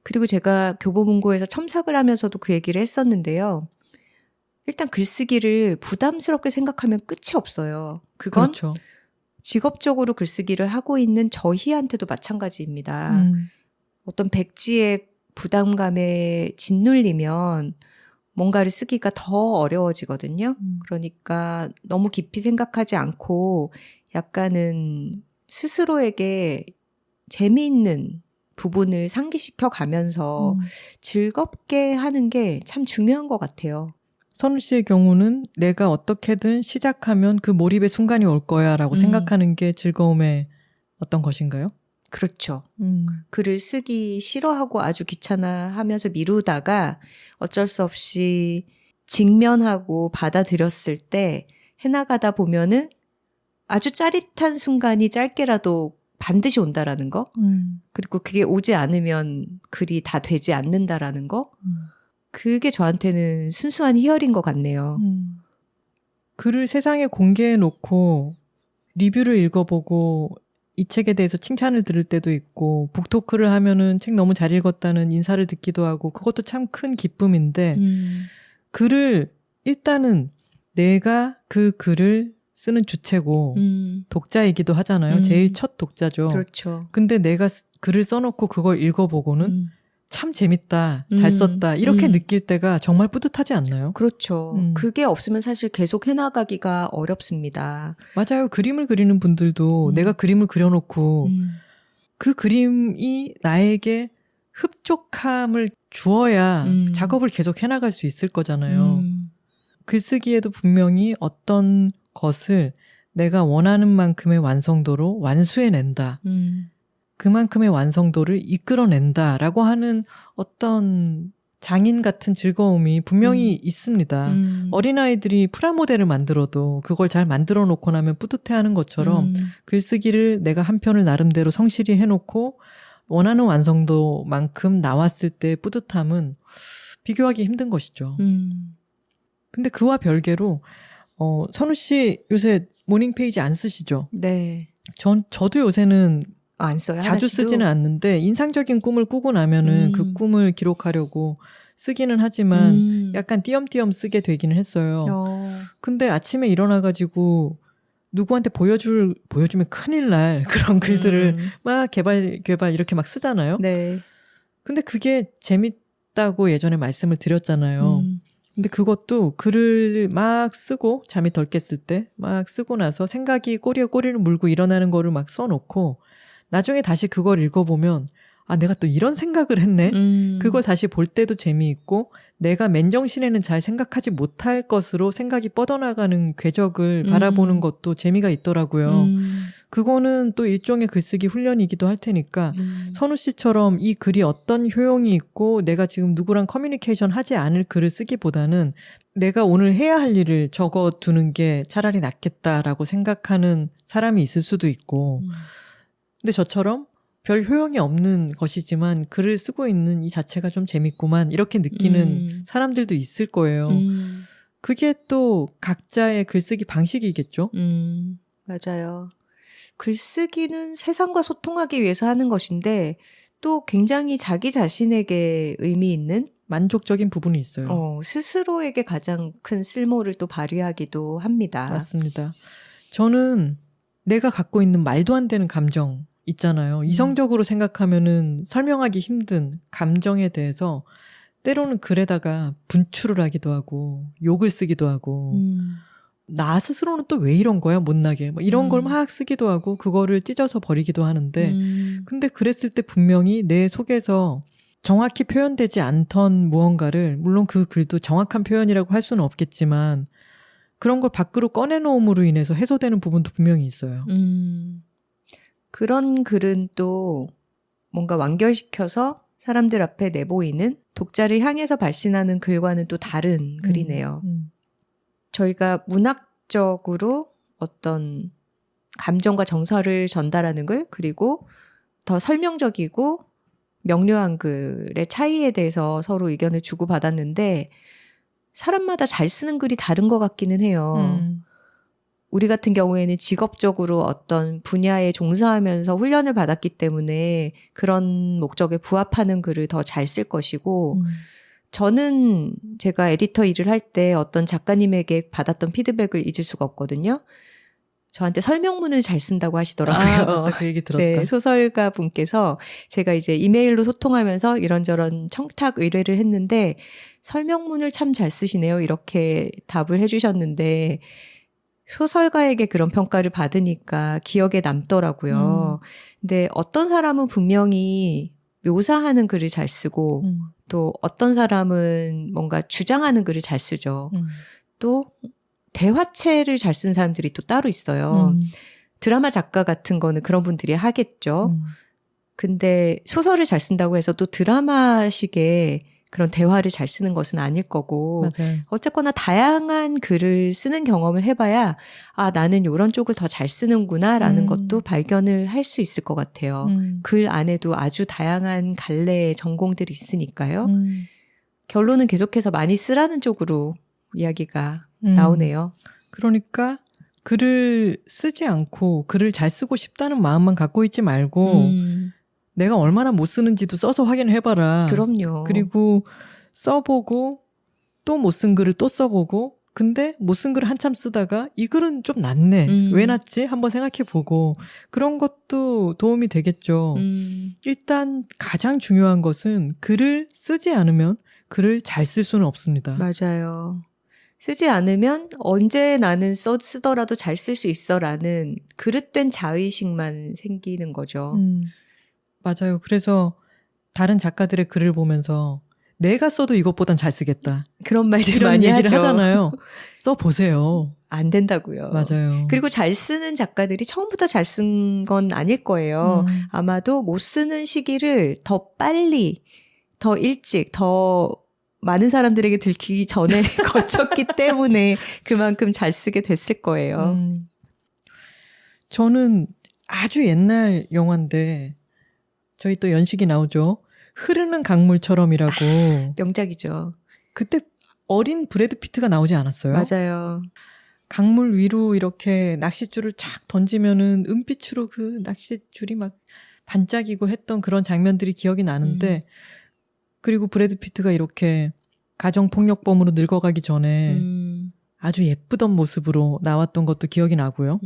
그리고 제가 교보문고에서 첨삭을 하면서도 그 얘기를 했었는데요. 일단 글쓰기를 부담스럽게 생각하면 끝이 없어요. 그건 그렇죠. 직업적으로 글쓰기를 하고 있는 저희한테도 마찬가지입니다. 어떤 백지에 부담감에 짓눌리면 뭔가를 쓰기가 더 어려워지거든요. 그러니까 너무 깊이 생각하지 않고 약간은 스스로에게 재미있는 부분을 상기시켜 가면서 즐겁게 하는 게 참 중요한 것 같아요. 선우 씨의 경우는 내가 어떻게든 시작하면 그 몰입의 순간이 올 거야 라고 생각하는 게 즐거움의 어떤 것인가요? 그렇죠. 글을 쓰기 싫어하고 아주 귀찮아하면서 미루다가 어쩔 수 없이 직면하고 받아들였을 때 해나가다 보면은 아주 짜릿한 순간이 짧게라도 반드시 온다라는 거. 그리고 그게 오지 않으면 글이 다 되지 않는다라는 거. 그게 저한테는 순수한 희열인 것 같네요. 글을 세상에 공개해 놓고 리뷰를 읽어보고 이 책에 대해서 칭찬을 들을 때도 있고 북토크를 하면은 책 너무 잘 읽었다는 인사를 듣기도 하고 그것도 참 큰 기쁨인데 글을 일단은 내가 그 글을 쓰는 주체고 독자이기도 하잖아요. 제일 첫 독자죠. 그렇죠. 근데 내가 글을 써놓고 그걸 읽어보고는 참 재밌다, 잘 썼다 이렇게 느낄 때가 정말 뿌듯하지 않나요? 그렇죠. 그게 없으면 사실 계속 해나가기가 어렵습니다. 맞아요. 그림을 그리는 분들도 내가 그림을 그려놓고 그 그림이 나에게 흡족함을 주어야 작업을 계속 해나갈 수 있을 거잖아요. 글쓰기에도 분명히 어떤 것을 내가 원하는 만큼의 완성도로 완수해낸다. 그만큼의 완성도를 이끌어낸다라고 하는 어떤 장인 같은 즐거움이 분명히 있습니다. 어린아이들이 프라모델을 만들어도 그걸 잘 만들어 놓고 나면 뿌듯해하는 것처럼 글쓰기를 내가 한 편을 나름대로 성실히 해놓고 원하는 완성도만큼 나왔을 때 뿌듯함은 비교하기 힘든 것이죠. 근데 그와 별개로 선우 씨 요새 모닝 페이지 안 쓰시죠? 네. 저도 요새는 안 써요? 자주 하나씩도? 쓰지는 않는데 인상적인 꿈을 꾸고 나면은 그 꿈을 기록하려고 쓰기는 하지만 약간 띄엄띄엄 쓰게 되기는 했어요. 근데 아침에 일어나가지고 누구한테 보여주면 큰일 날 그런 글들을 막 개발 이렇게 막 쓰잖아요. 네. 근데 그게 재밌다고 예전에 말씀을 드렸잖아요. 근데 그것도 글을 막 쓰고 잠이 덜 깼을 때 막 쓰고 나서 생각이 꼬리에 꼬리를 물고 일어나는 거를 막 써놓고 나중에 다시 그걸 읽어보면 아 내가 또 이런 생각을 했네. 그걸 다시 볼 때도 재미있고 내가 맨정신에는 잘 생각하지 못할 것으로 생각이 뻗어나가는 궤적을 바라보는 것도 재미가 있더라고요. 그거는 또 일종의 글쓰기 훈련이기도 할 테니까 선우 씨처럼 이 글이 어떤 효용이 있고 내가 지금 누구랑 커뮤니케이션 하지 않을 글을 쓰기보다는 내가 오늘 해야 할 일을 적어두는 게 차라리 낫겠다라고 생각하는 사람이 있을 수도 있고 근데 저처럼 별 효용이 없는 것이지만 글을 쓰고 있는 이 자체가 좀 재밌구만 이렇게 느끼는 사람들도 있을 거예요. 그게 또 각자의 글쓰기 방식이겠죠? 맞아요. 글쓰기는 세상과 소통하기 위해서 하는 것인데 또 굉장히 자기 자신에게 의미 있는 만족적인 부분이 있어요. 스스로에게 가장 큰 쓸모를 또 발휘하기도 합니다. 맞습니다. 저는 내가 갖고 있는 말도 안 되는 감정 있잖아요. 이성적으로 생각하면은 설명하기 힘든 감정에 대해서 때로는 글에다가 분출을 하기도 하고 욕을 쓰기도 하고 나 스스로는 또 왜 이런 거야 못나게 뭐 이런 걸 막 쓰기도 하고 그거를 찢어서 버리기도 하는데 근데 그랬을 때 분명히 내 속에서 정확히 표현되지 않던 무언가를 물론 그 글도 정확한 표현이라고 할 수는 없겠지만 그런 걸 밖으로 꺼내놓음으로 인해서 해소되는 부분도 분명히 있어요. 그런 글은 또 뭔가 완결시켜서 사람들 앞에 내보이는 독자를 향해서 발신하는 글과는 또 다른 글이네요. 저희가 문학적으로 어떤 감정과 정서를 전달하는 글 그리고 더 설명적이고 명료한 글의 차이에 대해서 서로 의견을 주고받았는데 사람마다 잘 쓰는 글이 다른 것 같기는 해요. 우리 같은 경우에는 직업적으로 어떤 분야에 종사하면서 훈련을 받았기 때문에 그런 목적에 부합하는 글을 더 잘 쓸 것이고 저는 제가 에디터 일을 할 때 어떤 작가님에게 받았던 피드백을 잊을 수가 없거든요. 저한테 설명문을 잘 쓴다고 하시더라고요. 맞다. 그 얘기 들었다. 네, 소설가 분께서 제가 이제 이메일로 소통하면서 이런저런 청탁 의뢰를 했는데 설명문을 참 잘 쓰시네요. 이렇게 답을 해주셨는데 소설가에게 그런 평가를 받으니까 기억에 남더라고요. 근데 어떤 사람은 분명히 묘사하는 글을 잘 쓰고 또 어떤 사람은 뭔가 주장하는 글을 잘 쓰죠. 또 대화체를 잘 쓰는 사람들이 또 따로 있어요. 드라마 작가 같은 거는 그런 분들이 하겠죠. 근데 소설을 잘 쓴다고 해서 또 드라마식의 그런 대화를 잘 쓰는 것은 아닐 거고 맞아요. 어쨌거나 다양한 글을 쓰는 경험을 해봐야 아 나는 이런 쪽을 더 잘 쓰는구나라는 것도 발견을 할 수 있을 것 같아요. 글 안에도 아주 다양한 갈래의 전공들이 있으니까요. 결론은 계속해서 많이 쓰라는 쪽으로 이야기가 나오네요. 그러니까 글을 쓰지 않고 글을 잘 쓰고 싶다는 마음만 갖고 있지 말고 내가 얼마나 못 쓰는지도 써서 확인을 해봐라. 그럼요. 그리고 써보고 또 못 쓴 글을 또 써보고 근데 못 쓴 글을 한참 쓰다가 이 글은 좀 낫네. 왜 낫지? 한번 생각해보고 그런 것도 도움이 되겠죠. 일단 가장 중요한 것은 글을 쓰지 않으면 글을 잘 쓸 수는 없습니다. 맞아요. 쓰지 않으면 언제 나는 쓰더라도 잘 쓸 수 있어라는 그릇된 자의식만 생기는 거죠. 맞아요. 그래서 다른 작가들의 글을 보면서 내가 써도 이것보단 잘 쓰겠다. 그런 말들 이런 많이 얘기를 하죠. 하잖아요. 써보세요. 안 된다고요. 맞아요. 그리고 잘 쓰는 작가들이 처음부터 잘 쓴 건 아닐 거예요. 아마도 못 쓰는 시기를 더 빨리, 더 일찍, 더 많은 사람들에게 들키기 전에 거쳤기 때문에 그만큼 잘 쓰게 됐을 거예요. 저는 아주 옛날 영화인데 저희 또 연식이 나오죠. 흐르는 강물처럼이라고. 명작이죠. 그때 어린 브래드 피트가 나오지 않았어요? 맞아요. 강물 위로 이렇게 낚싯줄을 쫙 던지면은 은빛으로 그 낚싯줄이 막 반짝이고 했던 그런 장면들이 기억이 나는데 그리고 브래드 피트가 이렇게 가정폭력범으로 늙어가기 전에 아주 예쁘던 모습으로 나왔던 것도 기억이 나고요.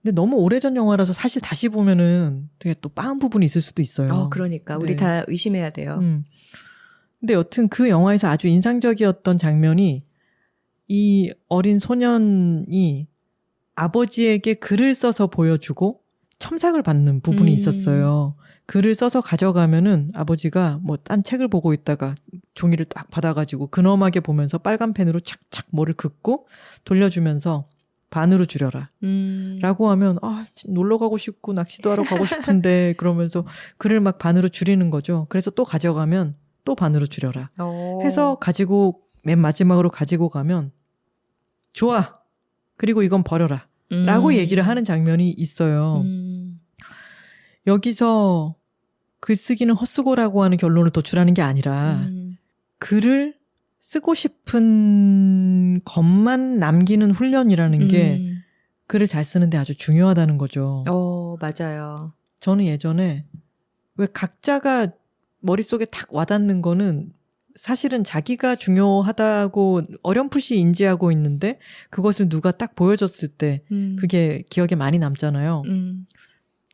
근데 너무 오래전 영화라서 사실 다시 보면은 되게 또 빠은 부분이 있을 수도 있어요. 그러니까. 네. 우리 다 의심해야 돼요. 근데 여튼 그 영화에서 아주 인상적이었던 장면이 이 어린 소년이 아버지에게 글을 써서 보여주고 첨삭을 받는 부분이 있었어요. 글을 써서 가져가면은 아버지가 뭐 딴 책을 보고 있다가 종이를 딱 받아가지고 근엄하게 보면서 빨간 펜으로 착착 뭐를 긋고 돌려주면서 반으로 줄여라. 라고 하면 놀러 가고 싶고 낚시도 하러 가고 싶은데 그러면서 글을 막 반으로 줄이는 거죠. 그래서 또 가져가면 또 반으로 줄여라. 해서 가지고 맨 마지막으로 가지고 가면 좋아. 그리고 이건 버려라. 라고 얘기를 하는 장면이 있어요. 여기서 글쓰기는 헛수고라고 하는 결론을 도출하는 게 아니라 글을 쓰고 싶은 것만 남기는 훈련이라는 게 글을 잘 쓰는데 아주 중요하다는 거죠. 맞아요. 저는 예전에 왜 각자가 머릿속에 탁 와닿는 거는 사실은 자기가 중요하다고 어렴풋이 인지하고 있는데 그것을 누가 딱 보여줬을 때 그게 기억에 많이 남잖아요.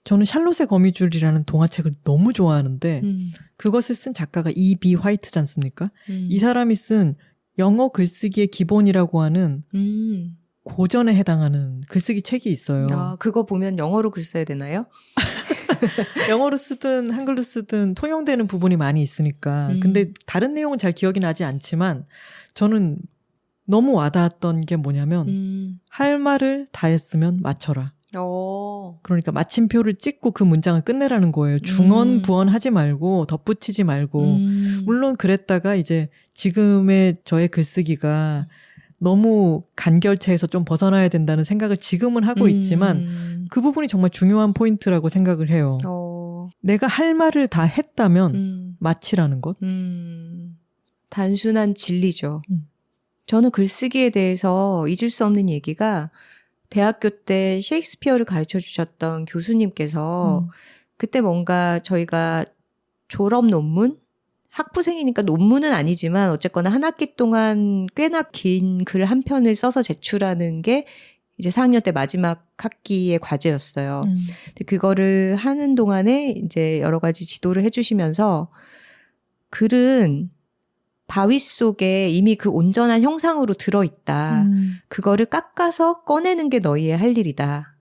저는 샬롯의 거미줄이라는 동화책을 너무 좋아하는데 그것을 쓴 작가가 E.B. 화이트지 않습니까? 이 사람이 쓴 영어 글쓰기의 기본이라고 하는 고전에 해당하는 글쓰기 책이 있어요. 그거 보면 영어로 글 써야 되나요? 영어로 쓰든 한글로 쓰든 통용되는 부분이 많이 있으니까. 근데 다른 내용은 잘 기억이 나지 않지만 저는 너무 와닿았던 게 뭐냐면 할 말을 다 했으면 마쳐라. 그러니까 마침표를 찍고 그 문장을 끝내라는 거예요. 중언 부언하지 말고 덧붙이지 말고. 물론 그랬다가 이제 지금의 저의 글쓰기가 너무 간결체에서 좀 벗어나야 된다는 생각을 지금은 하고 있지만 그 부분이 정말 중요한 포인트라고 생각을 해요. 내가 할 말을 다 했다면 마치라는 것. 단순한 진리죠. 저는 글쓰기에 대해서 잊을 수 없는 얘기가 대학교 때 셰익스피어를 가르쳐 주셨던 교수님께서 그때 뭔가 저희가 졸업 논문? 학부생이니까 논문은 아니지만 어쨌거나 한 학기 동안 꽤나 긴 글 한 편을 써서 제출하는 게 이제 4학년 때 마지막 학기의 과제였어요. 근데 그거를 하는 동안에 이제 여러 가지 지도를 해주시면서 글은 바위 속에 이미 그 온전한 형상으로 들어있다. 그거를 깎아서 꺼내는 게 너희의 할 일이다.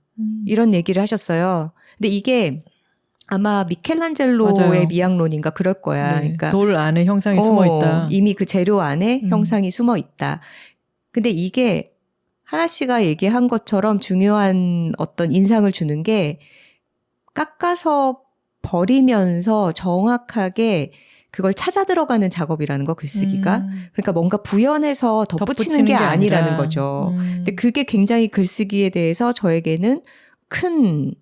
이런 얘기를 하셨어요. 근데 이게 아마 미켈란젤로의 맞아요. 미학론인가 그럴 거야. 네, 그러니까 돌 안에 형상이 숨어있다. 이미 그 재료 안에 형상이 숨어있다. 근데 이게 하나 씨가 얘기한 것처럼 중요한 어떤 인상을 주는 게 깎아서 버리면서 정확하게 그걸 찾아 들어가는 작업이라는 거, 글쓰기가. 그러니까 뭔가 부연해서 덧붙이는 게 아니라는 거죠. 근데 그게 굉장히 글쓰기에 대해서 저에게는 큰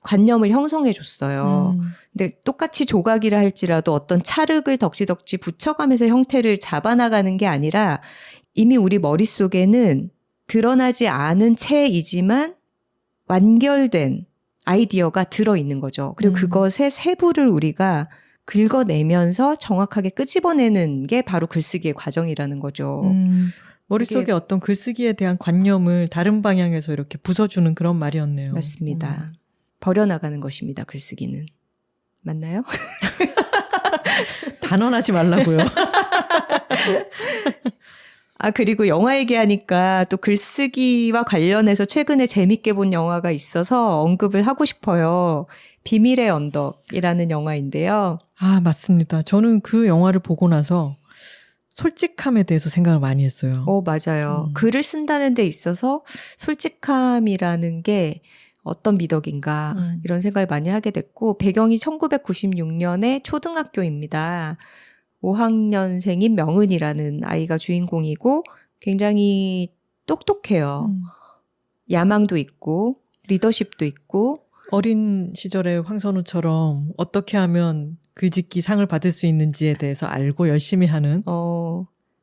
관념을 형성해 줬어요. 근데 똑같이 조각이라 할지라도 어떤 찰흙을 덕지덕지 붙여가면서 형태를 잡아나가는 게 아니라 이미 우리 머릿속에는 드러나지 않은 채이지만 완결된 아이디어가 들어있는 거죠. 그리고 그것의 세부를 우리가 긁어내면서 정확하게 끄집어내는 게 바로 글쓰기의 과정이라는 거죠. 머릿속에 어떤 글쓰기에 대한 관념을 다른 방향에서 이렇게 부숴주는 그런 말이었네요. 맞습니다. 버려나가는 것입니다. 글쓰기는. 맞나요? 단언하지 말라고요. 그리고 영화 얘기하니까 또 글쓰기와 관련해서 최근에 재밌게 본 영화가 있어서 언급을 하고 싶어요. 비밀의 언덕이라는 영화인데요. 맞습니다. 저는 그 영화를 보고 나서 솔직함에 대해서 생각을 많이 했어요. 맞아요. 글을 쓴다는 데 있어서 솔직함이라는 게 어떤 미덕인가 이런 생각을 많이 하게 됐고, 배경이 1996년의 초등학교입니다. 5학년생인 명은이라는 아이가 주인공이고 굉장히 똑똑해요. 야망도 있고 리더십도 있고. 어린 시절의 황선우처럼 어떻게 하면 글짓기 상을 받을 수 있는지에 대해서 알고 열심히 하는.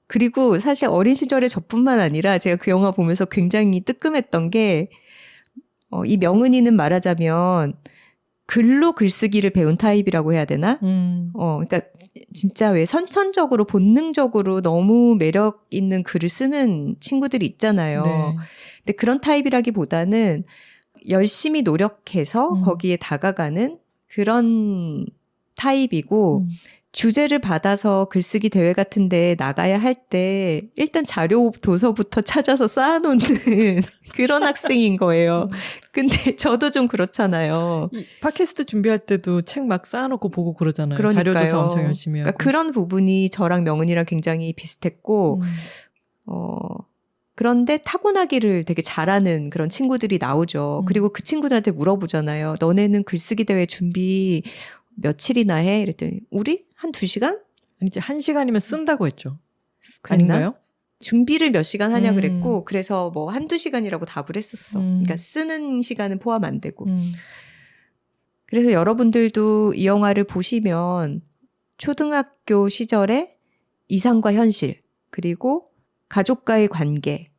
그리고 사실 어린 시절의 저뿐만 아니라 제가 그 영화 보면서 굉장히 뜨끔했던 게 이 명은이는 말하자면 글로 글쓰기를 배운 타입이라고 해야 되나? 그러니까 진짜 왜 선천적으로 본능적으로 너무 매력 있는 글을 쓰는 친구들이 있잖아요. 네. 근데 그런 타입이라기보다는 열심히 노력해서 거기에 다가가는 그런 타입이고, 주제를 받아서 글쓰기 대회 같은 데 나가야 할 때 일단 자료 도서부터 찾아서 쌓아놓는 그런 학생인 거예요. 근데 저도 좀 그렇잖아요. 팟캐스트 준비할 때도 책 막 쌓아놓고 보고 그러잖아요. 그러니까요. 자료 조사 엄청 열심히 하고. 그러니까 그런 부분이 저랑 명은이랑 굉장히 비슷했고, 그런데 타고나기를 되게 잘하는 그런 친구들이 나오죠. 그리고 그 친구들한테 물어보잖아요. 너네는 글쓰기 대회 준비 며칠이나 해? 이랬더니 우리? 한 2시간? 이제 1시간이면 쓴다고 했죠. 그랬나? 아닌가요? 준비를 몇 시간 하냐 그랬고, 그래서 뭐 1-2시간이라고 답을 했었어. 그러니까 쓰는 시간은 포함 안 되고. 그래서 여러분들도 이 영화를 보시면 초등학교 시절에 이상과 현실, 그리고 가족과의 관계,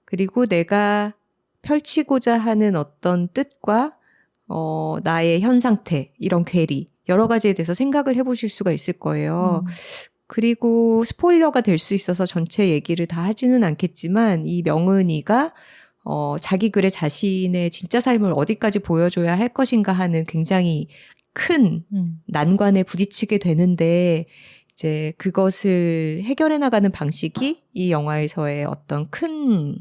그리고 내가 펼치고자 하는 어떤 뜻과 나의 현 상태, 이런 괴리, 여러 가지에 대해서 생각을 해보실 수가 있을 거예요. 그리고 스포일러가 될 수 있어서 전체 얘기를 다 하지는 않겠지만, 이 명은이가 자기 글에 자신의 진짜 삶을 어디까지 보여줘야 할 것인가 하는 굉장히 큰 난관에 부딪히게 되는데, 이제 그것을 해결해 나가는 방식이 이 영화에서의 어떤 큰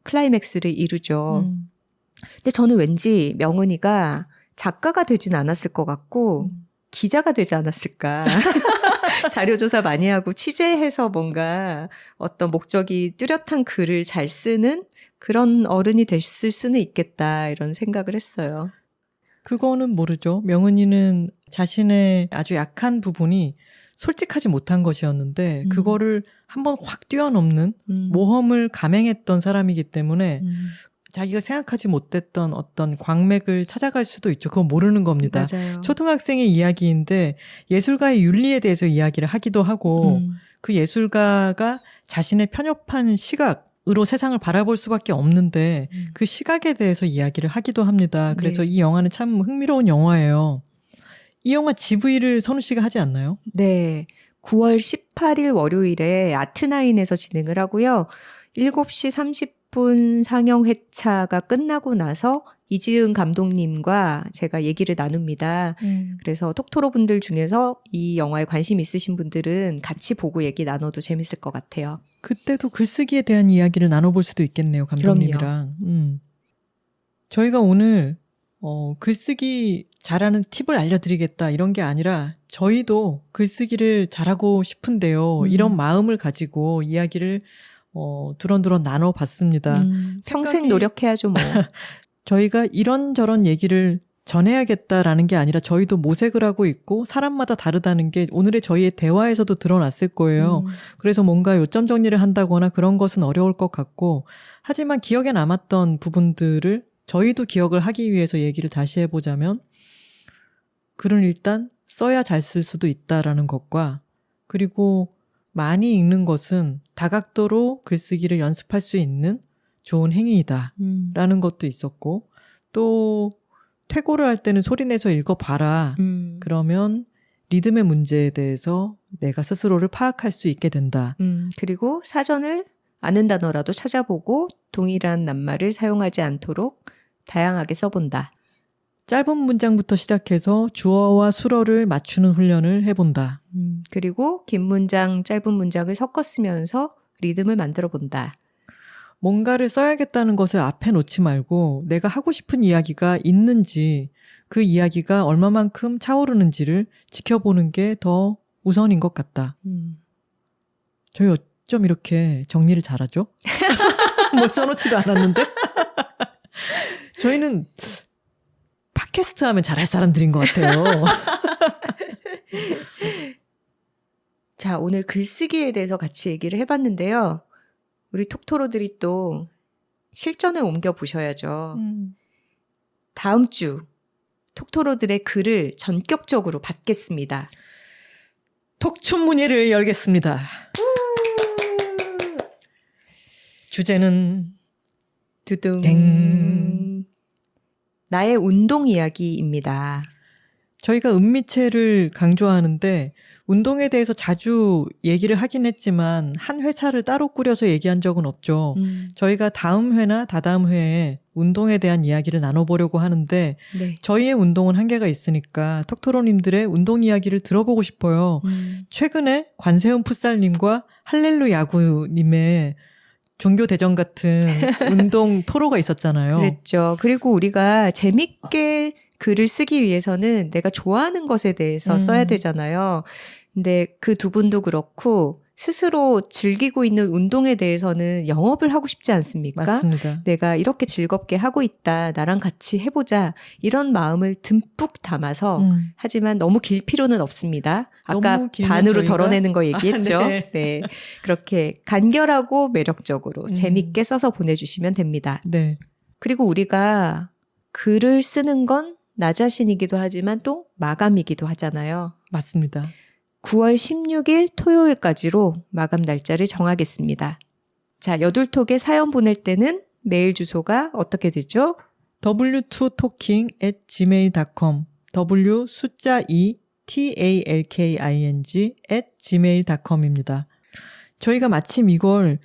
클라이맥스를 이루죠. 근데 저는 왠지 명은이가 작가가 되진 않았을 것 같고 기자가 되지 않았을까. 자료조사 많이 하고 취재해서 뭔가 어떤 목적이 뚜렷한 글을 잘 쓰는 그런 어른이 됐을 수는 있겠다, 이런 생각을 했어요. 그거는 모르죠. 명은이는 자신의 아주 약한 부분이 솔직하지 못한 것이었는데 그거를 한번 확 뛰어넘는 모험을 감행했던 사람이기 때문에 자기가 생각하지 못했던 어떤 광맥을 찾아갈 수도 있죠. 그건 모르는 겁니다. 맞아요. 초등학생의 이야기인데 예술가의 윤리에 대해서 이야기를 하기도 하고 그 예술가가 자신의 편협한 시각으로 세상을 바라볼 수밖에 없는데 그 시각에 대해서 이야기를 하기도 합니다. 그래서 네. 이 영화는 참 흥미로운 영화예요. 이 영화 GV를 선우 씨가 하지 않나요? 네. 9월 18일 월요일에 아트나인에서 진행을 하고요. 7시 10분 상영 회차가 끝나고 나서 이지은 감독님과 제가 얘기를 나눕니다. 그래서 톡토로 분들 중에서 이 영화에 관심 있으신 분들은 같이 보고 얘기 나눠도 재밌을 것 같아요. 그때도 글쓰기에 대한 이야기를 나눠볼 수도 있겠네요. 감독님이랑. 저희가 오늘 글쓰기 잘하는 팁을 알려드리겠다 이런 게 아니라 저희도 글쓰기를 잘하고 싶은데요. 이런 마음을 가지고 이야기를 두런두런 나눠봤습니다. 평생 노력해야죠 뭐. 저희가 이런저런 얘기를 전해야겠다라는 게 아니라 저희도 모색을 하고 있고 사람마다 다르다는 게 오늘의 저희의 대화에서도 드러났을 거예요. 그래서 뭔가 요점 정리를 한다거나 그런 것은 어려울 것 같고 하지만 기억에 남았던 부분들을 저희도 기억을 하기 위해서 얘기를 다시 해보자면 글은 일단 써야 잘 쓸 수도 있다라는 것과 그리고 많이 읽는 것은 다각도로 글쓰기를 연습할 수 있는 좋은 행위이다 라는 것도 있었고 또 퇴고를 할 때는 소리내서 읽어봐라. 그러면 리듬의 문제에 대해서 내가 스스로를 파악할 수 있게 된다. 그리고 사전을 아는 단어라도 찾아보고 동일한 낱말을 사용하지 않도록 다양하게 써본다. 짧은 문장부터 시작해서 주어와 수어를 맞추는 훈련을 해본다. 그리고 긴 문장, 짧은 문장을 섞어 쓰면서 리듬을 만들어 본다. 뭔가를 써야겠다는 것을 앞에 놓지 말고 내가 하고 싶은 이야기가 있는지 그 이야기가 얼마만큼 차오르는지를 지켜보는 게 더 우선인 것 같다. 저희 어쩜 이렇게 정리를 잘하죠? 뭘 써놓지도 않았는데? 저희는 팟캐스트 하면 잘할 사람들인 것 같아요. 자, 오늘 글쓰기에 대해서 같이 얘기를 해봤는데요. 우리 톡토로들이 또 실전에 옮겨보셔야죠. 다음 주 톡토로들의 글을 전격적으로 받겠습니다. 톡춘문예를 열겠습니다. 주제는 두둥. 땡. 나의 운동 이야기입니다. 저희가 은미체를 강조하는데 운동에 대해서 자주 얘기를 하긴 했지만 한 회차를 따로 꾸려서 얘기한 적은 없죠. 저희가 다음 회나 다다음 회에 운동에 대한 이야기를 나눠보려고 하는데 네. 저희의 운동은 한계가 있으니까 톡토로님들의 운동 이야기를 들어보고 싶어요. 최근에 관세음 풋살님과 할렐루 야구님의 종교대전 같은 운동 토로가 있었잖아요. 그랬죠. 그리고 우리가 재밌게 글을 쓰기 위해서는 내가 좋아하는 것에 대해서 써야 되잖아요. 근데 그 두 분도 그렇고 스스로 즐기고 있는 운동에 대해서는 영업을 하고 싶지 않습니까? 맞습니다. 내가 이렇게 즐겁게 하고 있다. 나랑 같이 해보자. 이런 마음을 듬뿍 담아서 하지만 너무 길 필요는 없습니다. 아까 반으로 저희가? 덜어내는 거 얘기했죠. 네. 네. 그렇게 간결하고 매력적으로 재밌게 써서 보내주시면 됩니다. 네. 그리고 우리가 글을 쓰는 건 나 자신이기도 하지만 또 마감이기도 하잖아요. 맞습니다. 9월 16일 토요일까지로 마감 날짜를 정하겠습니다. 자, 여둘톡에 사연 보낼 때는 메일 주소가 어떻게 되죠? w2talking@gmail.com w 숫자 2 talking@gmail.com입니다. 저희가 마침 이걸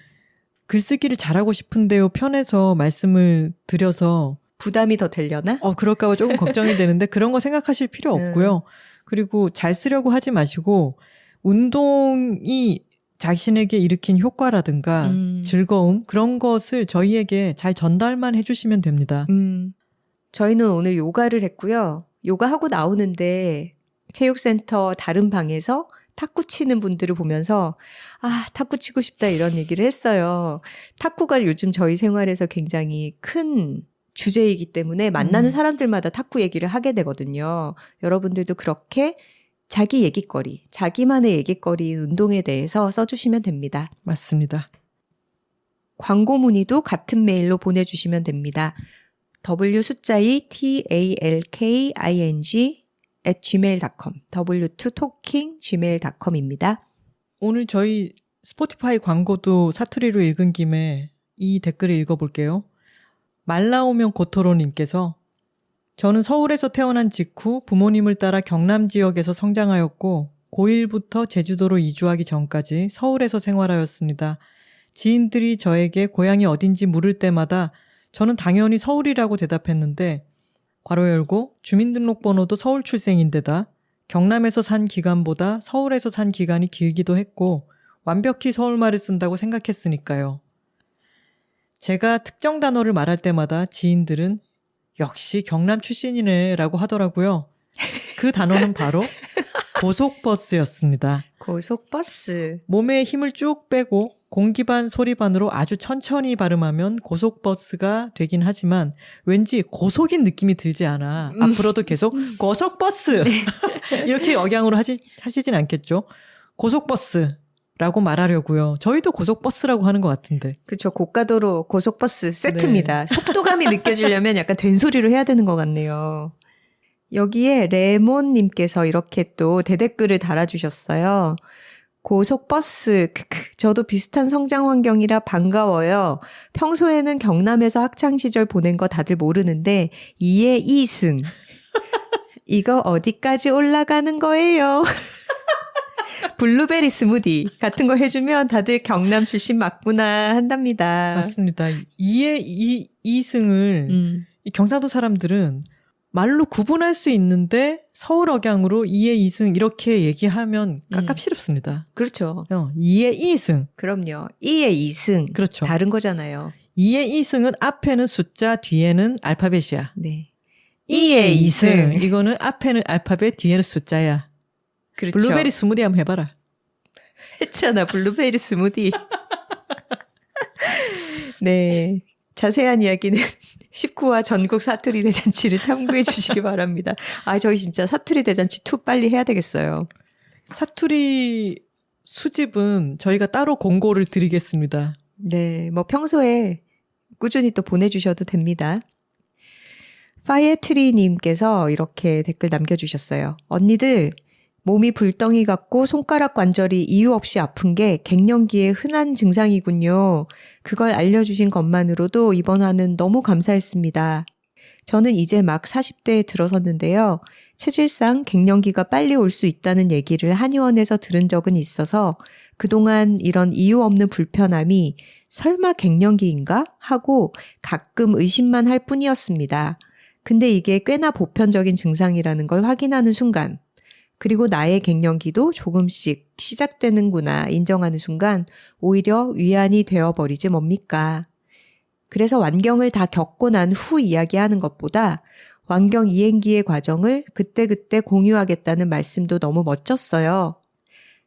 글쓰기를 잘하고 싶은데요 편에서 말씀을 드려서 부담이 더 되려나? 그럴까봐 조금 걱정이 되는데 그런 거 생각하실 필요 없고요. 그리고 잘 쓰려고 하지 마시고 운동이 자신에게 일으킨 효과라든가 즐거움 그런 것을 저희에게 잘 전달만 해주시면 됩니다. 저희는 오늘 요가를 했고요. 요가하고 나오는데 체육센터 다른 방에서 탁구 치는 분들을 보면서 탁구 치고 싶다 이런 얘기를 했어요. 탁구가 요즘 저희 생활에서 굉장히 큰 주제이기 때문에 만나는 사람들마다 탁구 얘기를 하게 되거든요. 여러분들도 그렇게 자기 얘기거리, 자기만의 얘기거리 운동에 대해서 써주시면 됩니다. 맞습니다. 광고 문의도 같은 메일로 보내주시면 됩니다. w 숫자 2 talking@gmail.com w2talking@gmail.com입니다. 오늘 저희 스포티파이 광고도 사투리로 읽은 김에 이 댓글을 읽어볼게요. 말 나오면 고토로님께서 저는 서울에서 태어난 직후 부모님을 따라 경남 지역에서 성장하였고 고1부터 제주도로 이주하기 전까지 서울에서 생활하였습니다. 지인들이 저에게 고향이 어딘지 물을 때마다 저는 당연히 서울이라고 대답했는데 괄호 열고 주민등록번호도 서울 출생인데다 경남에서 산 기간보다 서울에서 산 기간이 길기도 했고 완벽히 서울말을 쓴다고 생각했으니까요. 제가 특정 단어를 말할 때마다 지인들은 역시 경남 출신이네 라고 하더라고요. 그 단어는 바로 고속버스였습니다. 고속버스. 몸에 힘을 쭉 빼고 공기 반 소리 반으로 아주 천천히 발음하면 고속버스가 되긴 하지만 왠지 고속인 느낌이 들지 않아. 앞으로도 계속 고속버스 이렇게 억양으로 하시진 않겠죠. 고속버스라고 말하려고요. 저희도 고속버스라고 하는 것 같은데. 그렇죠. 고가도로 고속버스 세트입니다. 네. 속도감이 느껴지려면 약간 된소리로 해야 되는 것 같네요. 여기에 레몬님께서 이렇게 또 대댓글을 달아주셨어요. 고속버스, 저도 비슷한 성장 환경이라 반가워요. 평소에는 경남에서 학창시절 보낸 거 다들 모르는데 2의 2승. 이거 어디까지 올라가는 거예요? 블루베리 스무디 같은 거 해주면 다들 경남 출신 맞구나 한답니다. 맞습니다. 2의 2승을 경상도 사람들은 말로 구분할 수 있는데 서울 억양으로 2의 2승 이렇게 얘기하면 깝깝스럽습니다. 그렇죠. 2의 2승. 그럼요. 2의 2승. 그렇죠. 다른 거잖아요. 2의 2승은 앞에는 숫자, 뒤에는 알파벳이야. 네. 2의 2승. 이거는 앞에는 알파벳, 뒤에는 숫자야. 그렇죠. 블루베리 스무디 한번 해봐라. 했잖아. 블루베리 스무디. 네. 자세한 이야기는 19화 전국 사투리 대잔치를 참고해 주시기 바랍니다. 저희 진짜 사투리 대잔치 2 빨리 해야 되겠어요. 사투리 수집은 저희가 따로 공고를 드리겠습니다. 네, 뭐 평소에 꾸준히 또 보내주셔도 됩니다. 파이애트리님께서 이렇게 댓글 남겨주셨어요. 언니들, 몸이 불덩이 같고 손가락 관절이 이유 없이 아픈 게 갱년기의 흔한 증상이군요. 그걸 알려주신 것만으로도 이번 화는 너무 감사했습니다. 저는 이제 막 40대에 들어섰는데요. 체질상 갱년기가 빨리 올 수 있다는 얘기를 한의원에서 들은 적은 있어서 그동안 이런 이유 없는 불편함이 설마 갱년기인가? 하고 가끔 의심만 할 뿐이었습니다. 근데 이게 꽤나 보편적인 증상이라는 걸 확인하는 순간, 그리고 나의 갱년기도 조금씩 시작되는구나 인정하는 순간 오히려 위안이 되어버리지 뭡니까? 그래서 완경을 다 겪고 난 후 이야기하는 것보다 완경 이행기의 과정을 그때그때 공유하겠다는 말씀도 너무 멋졌어요.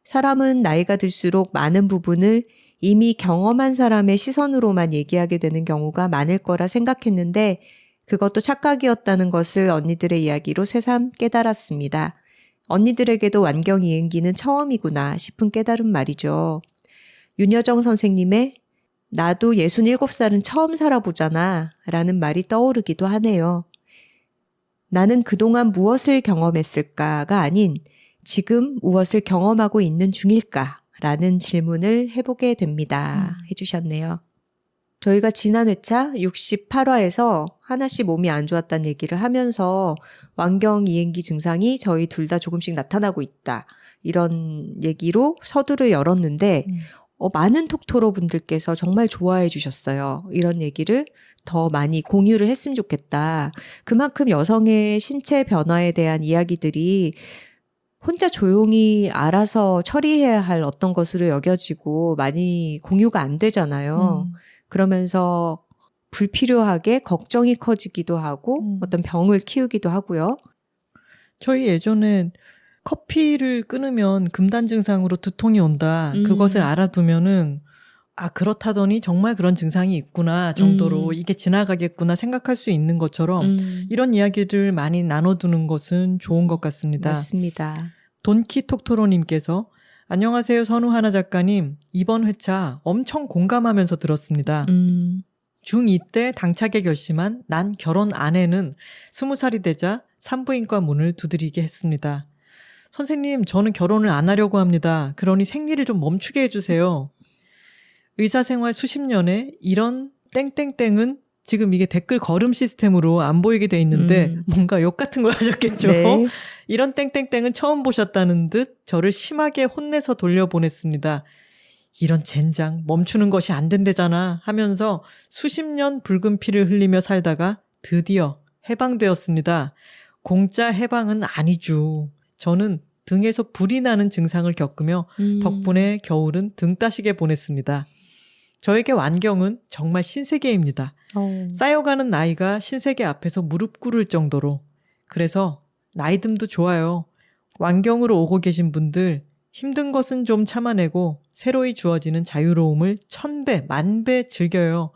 사람은 나이가 들수록 많은 부분을 이미 경험한 사람의 시선으로만 얘기하게 되는 경우가 많을 거라 생각했는데 그것도 착각이었다는 것을 언니들의 이야기로 새삼 깨달았습니다. 언니들에게도 완경 이행기는 처음이구나 싶은 깨달음 말이죠. 윤여정 선생님의 나도 67살은 처음 살아보잖아 라는 말이 떠오르기도 하네요. 나는 그동안 무엇을 경험했을까가 아닌 지금 무엇을 경험하고 있는 중일까 라는 질문을 해보게 됩니다. 해주셨네요. 저희가 지난 회차 68화에서 하나씩 몸이 안 좋았다는 얘기를 하면서 완경 이행기 증상이 저희 둘 다 조금씩 나타나고 있다. 이런 얘기로 서두를 열었는데 많은 톡토로 분들께서 정말 좋아해 주셨어요. 이런 얘기를 더 많이 공유를 했으면 좋겠다. 그만큼 여성의 신체 변화에 대한 이야기들이 혼자 조용히 알아서 처리해야 할 어떤 것으로 여겨지고 많이 공유가 안 되잖아요. 그러면서 불필요하게 걱정이 커지기도 하고 어떤 병을 키우기도 하고요. 저희 예전에 커피를 끊으면 금단 증상으로 두통이 온다. 그것을 알아두면은 그렇다더니 정말 그런 증상이 있구나 정도로 이게 지나가겠구나 생각할 수 있는 것처럼 이런 이야기를 많이 나눠두는 것은 좋은 것 같습니다. 맞습니다. 돈키톡토로님께서 안녕하세요 선우하나 작가님. 이번 회차 엄청 공감하면서 들었습니다. 중2 때 당차게 결심한 난 결혼 안 해는 20살이 되자 산부인과 문을 두드리게 했습니다. 선생님, 저는 결혼을 안 하려고 합니다. 그러니 생리를 좀 멈추게 해주세요. 의사생활 수십 년에 이런 땡땡땡은 지금 이게 댓글 걸음 시스템으로 안 보이게 돼 있는데 뭔가 욕 같은 걸 하셨겠죠. 네. 이런 땡땡땡은 처음 보셨다는 듯 저를 심하게 혼내서 돌려보냈습니다. 이런 젠장 멈추는 것이 안 된대잖아 하면서 수십 년 붉은 피를 흘리며 살다가 드디어 해방되었습니다. 공짜 해방은 아니죠. 저는 등에서 불이 나는 증상을 겪으며 덕분에 겨울은 등 따시게 보냈습니다. 저에게 완경은 정말 신세계입니다. 쌓여가는 나이가 신세계 앞에서 무릎 꿇을 정도로. 그래서 나이듦도 좋아요. 완경으로 오고 계신 분들 힘든 것은 좀 참아내고 새로이 주어지는 자유로움을 1000배, 10,000배 즐겨요.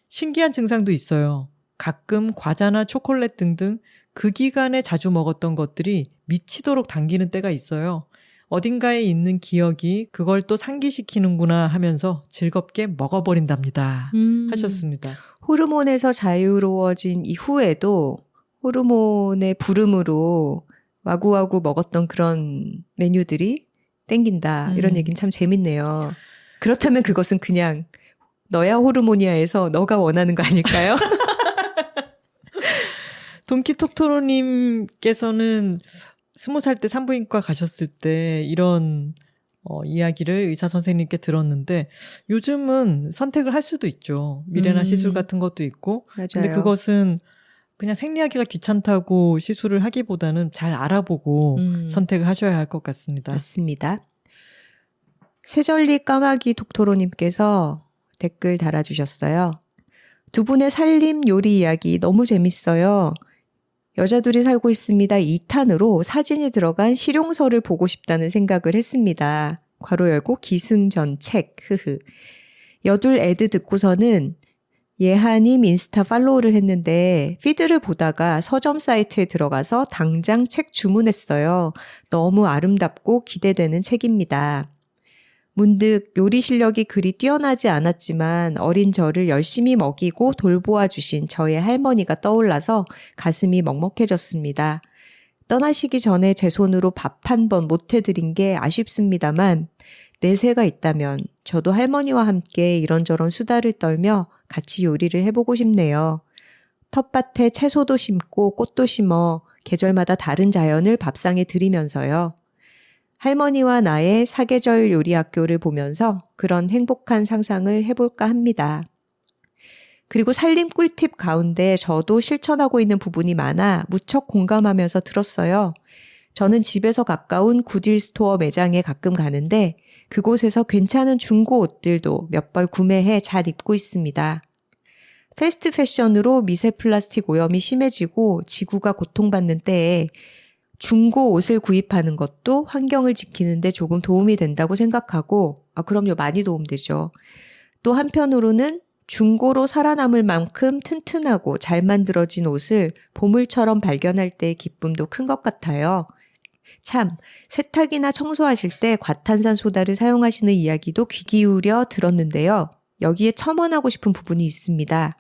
신기한 증상도 있어요. 가끔 과자나 초콜릿 등등 그 기간에 자주 먹었던 것들이 미치도록 당기는 때가 있어요. 어딘가에 있는 기억이 그걸 또 상기시키는구나 하면서 즐겁게 먹어버린답니다. 하셨습니다. 호르몬에서 자유로워진 이후에도 호르몬의 부름으로 와구와구 먹었던 그런 메뉴들이 땡긴다. 이런 얘기는 참 재밌네요. 그렇다면 그것은 그냥 너야 호르몬이야에서 너가 원하는 거 아닐까요? 돈키톡토로님께서는 20살 때 산부인과 가셨을 때 이런 이야기를 의사 선생님께 들었는데 요즘은 선택을 할 수도 있죠. 미래나 시술 같은 것도 있고. 맞아요. 근데 그것은 그냥 생리하기가 귀찮다고 시술을 하기보다는 잘 알아보고 선택을 하셔야 할 것 같습니다. 맞습니다. 세절리 까마귀 독토로님께서 댓글 달아주셨어요. 두 분의 살림 요리 이야기 너무 재밌어요. 여자들이 살고 있습니다. 2탄으로 사진이 들어간 실용서를 보고 싶다는 생각을 했습니다. 괄호 열고 기승전 책. 여둘 애드 듣고서는 예하님 인스타 팔로우를 했는데 피드를 보다가 서점 사이트에 들어가서 당장 책 주문했어요. 너무 아름답고 기대되는 책입니다. 문득 요리 실력이 그리 뛰어나지 않았지만 어린 저를 열심히 먹이고 돌보아 주신 저의 할머니가 떠올라서 가슴이 먹먹해졌습니다. 떠나시기 전에 제 손으로 밥 한 번 못 해드린 게 아쉽습니다만 내세가 있다면 저도 할머니와 함께 이런저런 수다를 떨며 같이 요리를 해보고 싶네요. 텃밭에 채소도 심고 꽃도 심어 계절마다 다른 자연을 밥상에 들이면서요. 할머니와 나의 사계절 요리 학교를 보면서 그런 행복한 상상을 해볼까 합니다. 그리고 살림 꿀팁 가운데 저도 실천하고 있는 부분이 많아 무척 공감하면서 들었어요. 저는 집에서 가까운 구딜 스토어 매장에 가끔 가는데 그곳에서 괜찮은 중고 옷들도 몇 벌 구매해 잘 입고 있습니다. 패스트 패션으로 미세 플라스틱 오염이 심해지고 지구가 고통받는 때에 중고 옷을 구입하는 것도 환경을 지키는 데 조금 도움이 된다고 생각하고 그럼요, 많이 도움되죠. 또 한편으로는 중고로 살아남을 만큼 튼튼하고 잘 만들어진 옷을 보물처럼 발견할 때의 기쁨도 큰 것 같아요. 참, 세탁이나 청소하실 때 과탄산소다를 사용하시는 이야기도 귀 기울여 들었는데요. 여기에 첨언하고 싶은 부분이 있습니다.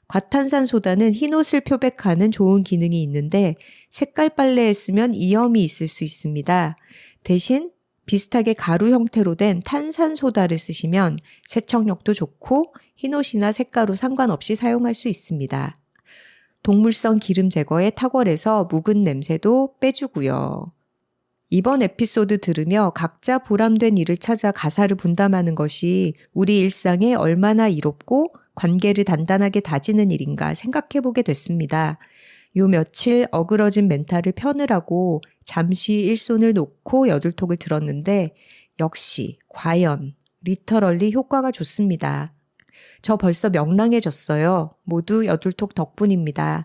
과탄산소다는 흰옷을 표백하는 좋은 기능이 있는데 색깔 빨래에 쓰면 이염이 있을 수 있습니다. 대신 비슷하게 가루 형태로 된 탄산소다를 쓰시면 세척력도 좋고 흰옷이나 색가루 상관없이 사용할 수 있습니다. 동물성 기름 제거에 탁월해서 묵은 냄새도 빼주고요. 이번 에피소드 들으며 각자 보람된 일을 찾아 가사를 분담하는 것이 우리 일상에 얼마나 이롭고 관계를 단단하게 다지는 일인가 생각해보게 됐습니다. 요 며칠 어그러진 멘탈을 펴느라고 잠시 일손을 놓고 여둘톡을 들었는데 역시 과연 리터럴리 효과가 좋습니다. 저 벌써 명랑해졌어요. 모두 여둘톡 덕분입니다.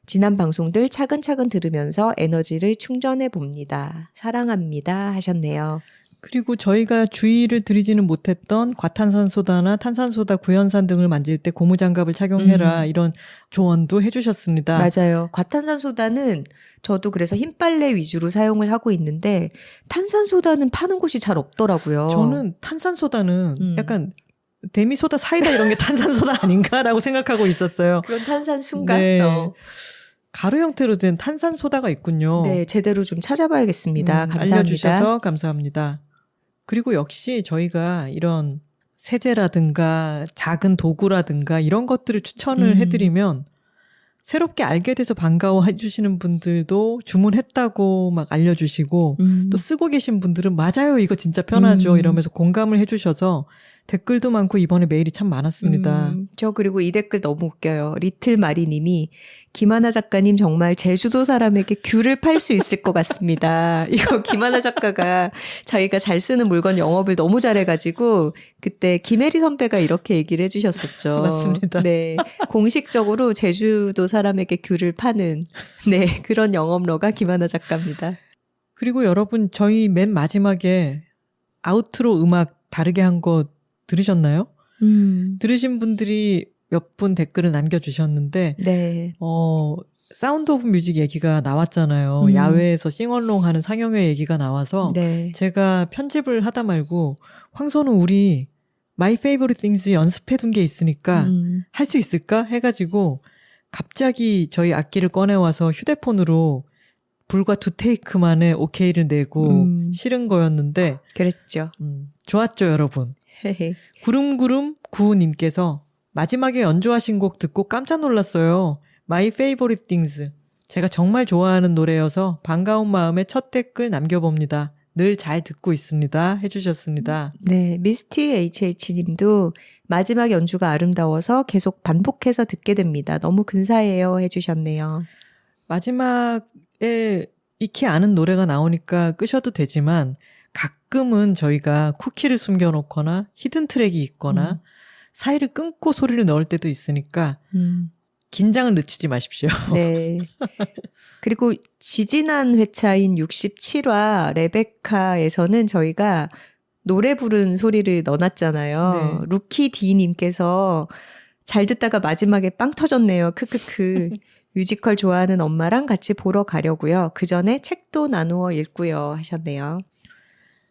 지난 방송들 차근차근 들으면서 에너지를 충전해 봅니다. 사랑합니다 하셨네요. 그리고 저희가 주의를 드리지는 못했던 과탄산소다나 탄산소다 구연산 등을 만질 때 고무장갑을 착용해라 이런 조언도 해주셨습니다. 맞아요. 과탄산소다는 저도 그래서 흰빨래 위주로 사용을 하고 있는데 탄산소다는 파는 곳이 잘 없더라고요. 저는 탄산소다는 약간 데미소다 사이다 이런 게 탄산소다 아닌가라고 생각하고 있었어요. 그런 탄산순간. 네. 가루 형태로 된 탄산소다가 있군요. 네, 제대로 좀 찾아봐야겠습니다. 감사합니다. 알려주셔서 감사합니다. 그리고 역시 저희가 이런 세제라든가 작은 도구라든가 이런 것들을 추천을 해드리면 새롭게 알게 돼서 반가워해 주시는 분들도 주문했다고 막 알려주시고 또 쓰고 계신 분들은 맞아요, 이거 진짜 편하죠 이러면서 공감을 해주셔서 댓글도 많고 이번에 메일이 참 많았습니다. 저 그리고 이 댓글 너무 웃겨요. 리틀마리님이 김하나 작가님 정말 제주도 사람에게 귤을 팔 수 있을 것 같습니다. 이거 김하나 작가가 자기가 잘 쓰는 물건 영업을 너무 잘해가지고 그때 김혜리 선배가 이렇게 얘기를 해주셨었죠. 맞습니다. 네, 공식적으로 제주도 사람에게 귤을 파는 네 그런 영업러가 김하나 작가입니다. 그리고 여러분 저희 맨 마지막에 아우트로 음악 다르게 한 거 들으셨나요? 들으신 분들이 몇 분 댓글을 남겨주셨는데 네. 사운드 오브 뮤직 얘기가 나왔잖아요. 야외에서 싱얼롱 하는 상영회 얘기가 나와서 네. 제가 편집을 하다 말고 황선우 우리 My Favorite Things 연습해둔 게 있으니까 할 수 있을까? 해가지고 갑자기 저희 악기를 꺼내와서 휴대폰으로 불과 2테이크 만에 오케이를 내고 실은 거였는데 그랬죠. 좋았죠 여러분. 구름구름 구우님께서 마지막에 연주하신 곡 듣고 깜짝 놀랐어요. My Favorite Things. 제가 정말 좋아하는 노래여서 반가운 마음에 첫 댓글 남겨봅니다. 늘 잘 듣고 있습니다. 해주셨습니다. 네, 미스티 HH님도 마지막 연주가 아름다워서 계속 반복해서 듣게 됩니다. 너무 근사해요 해주셨네요. 마지막에 익히 아는 노래가 나오니까 끄셔도 되지만 가끔은 저희가 쿠키를 숨겨놓거나 히든 트랙이 있거나 사이를 끊고 소리를 넣을 때도 있으니까 긴장을 늦추지 마십시오. 네. 그리고 지지난 회차인 67화 레베카에서는 저희가 노래 부른 소리를 넣어놨잖아요. 네. 루키 D님께서 잘 듣다가 마지막에 빵 터졌네요. 크크크. 뮤지컬 좋아하는 엄마랑 같이 보러 가려고요. 그 전에 책도 나누어 읽고요 하셨네요.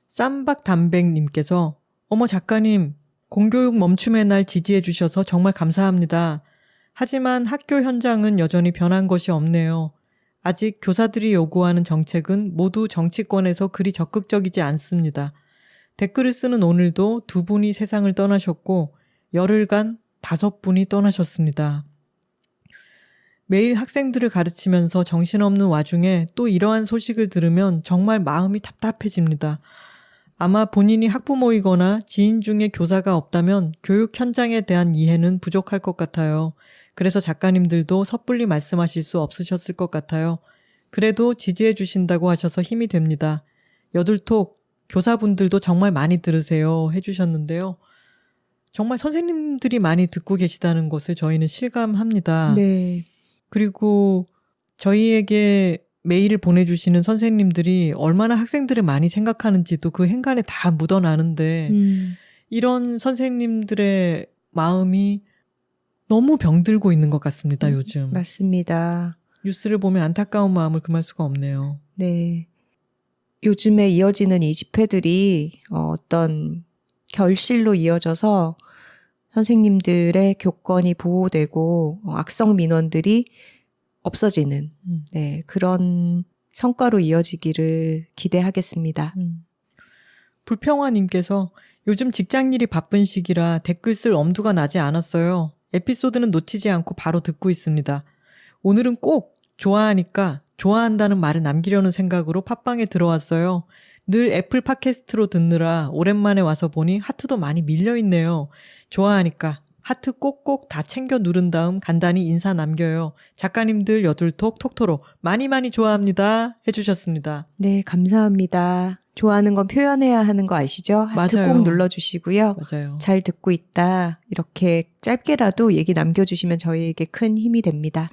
쌈박담백님께서 어머 작가님 공교육 멈춤의 날 지지해 주셔서 정말 감사합니다. 하지만 학교 현장은 여전히 변한 것이 없네요. 아직 교사들이 요구하는 정책은 모두 정치권에서 그리 적극적이지 않습니다. 댓글을 쓰는 오늘도 2분이 세상을 떠나셨고 열흘간 5분이 떠나셨습니다. 매일 학생들을 가르치면서 정신없는 와중에 또 이러한 소식을 들으면 정말 마음이 답답해집니다. 아마 본인이 학부모이거나 지인 중에 교사가 없다면 교육 현장에 대한 이해는 부족할 것 같아요. 그래서 작가님들도 섣불리 말씀하실 수 없으셨을 것 같아요. 그래도 지지해 주신다고 하셔서 힘이 됩니다. 여둘톡 교사분들도 정말 많이 들으세요 해주셨는데요. 정말 선생님들이 많이 듣고 계시다는 것을 저희는 실감합니다. 네. 그리고 저희에게 메일을 보내주시는 선생님들이 얼마나 학생들을 많이 생각하는지도 그 행간에 다 묻어나는데 이런 선생님들의 마음이 너무 병들고 있는 것 같습니다. 요즘. 맞습니다. 뉴스를 보면 안타까운 마음을 금할 수가 없네요. 네. 요즘에 이어지는 이 집회들이 어떤 결실로 이어져서 선생님들의 교권이 보호되고 악성 민원들이 없어지는 네, 그런 성과로 이어지기를 기대하겠습니다. 불평화님께서 요즘 직장일이 바쁜 시기라 댓글 쓸 엄두가 나지 않았어요. 에피소드는 놓치지 않고 바로 듣고 있습니다. 오늘은 꼭 좋아하니까 좋아한다는 말을 남기려는 생각으로 팟빵에 들어왔어요. 늘 애플 팟캐스트로 듣느라 오랜만에 와서 보니 하트도 많이 밀려있네요. 좋아하니까 하트 꼭꼭 다 챙겨 누른 다음 간단히 인사 남겨요. 작가님들 여둘톡 톡토로 많이 좋아합니다 해주셨습니다. 네, 감사합니다. 좋아하는 건 표현해야 하는 거 아시죠? 하트 맞아요. 꼭 눌러주시고요. 맞아요. 잘 듣고 있다. 이렇게 짧게라도 얘기 남겨주시면 저희에게 큰 힘이 됩니다.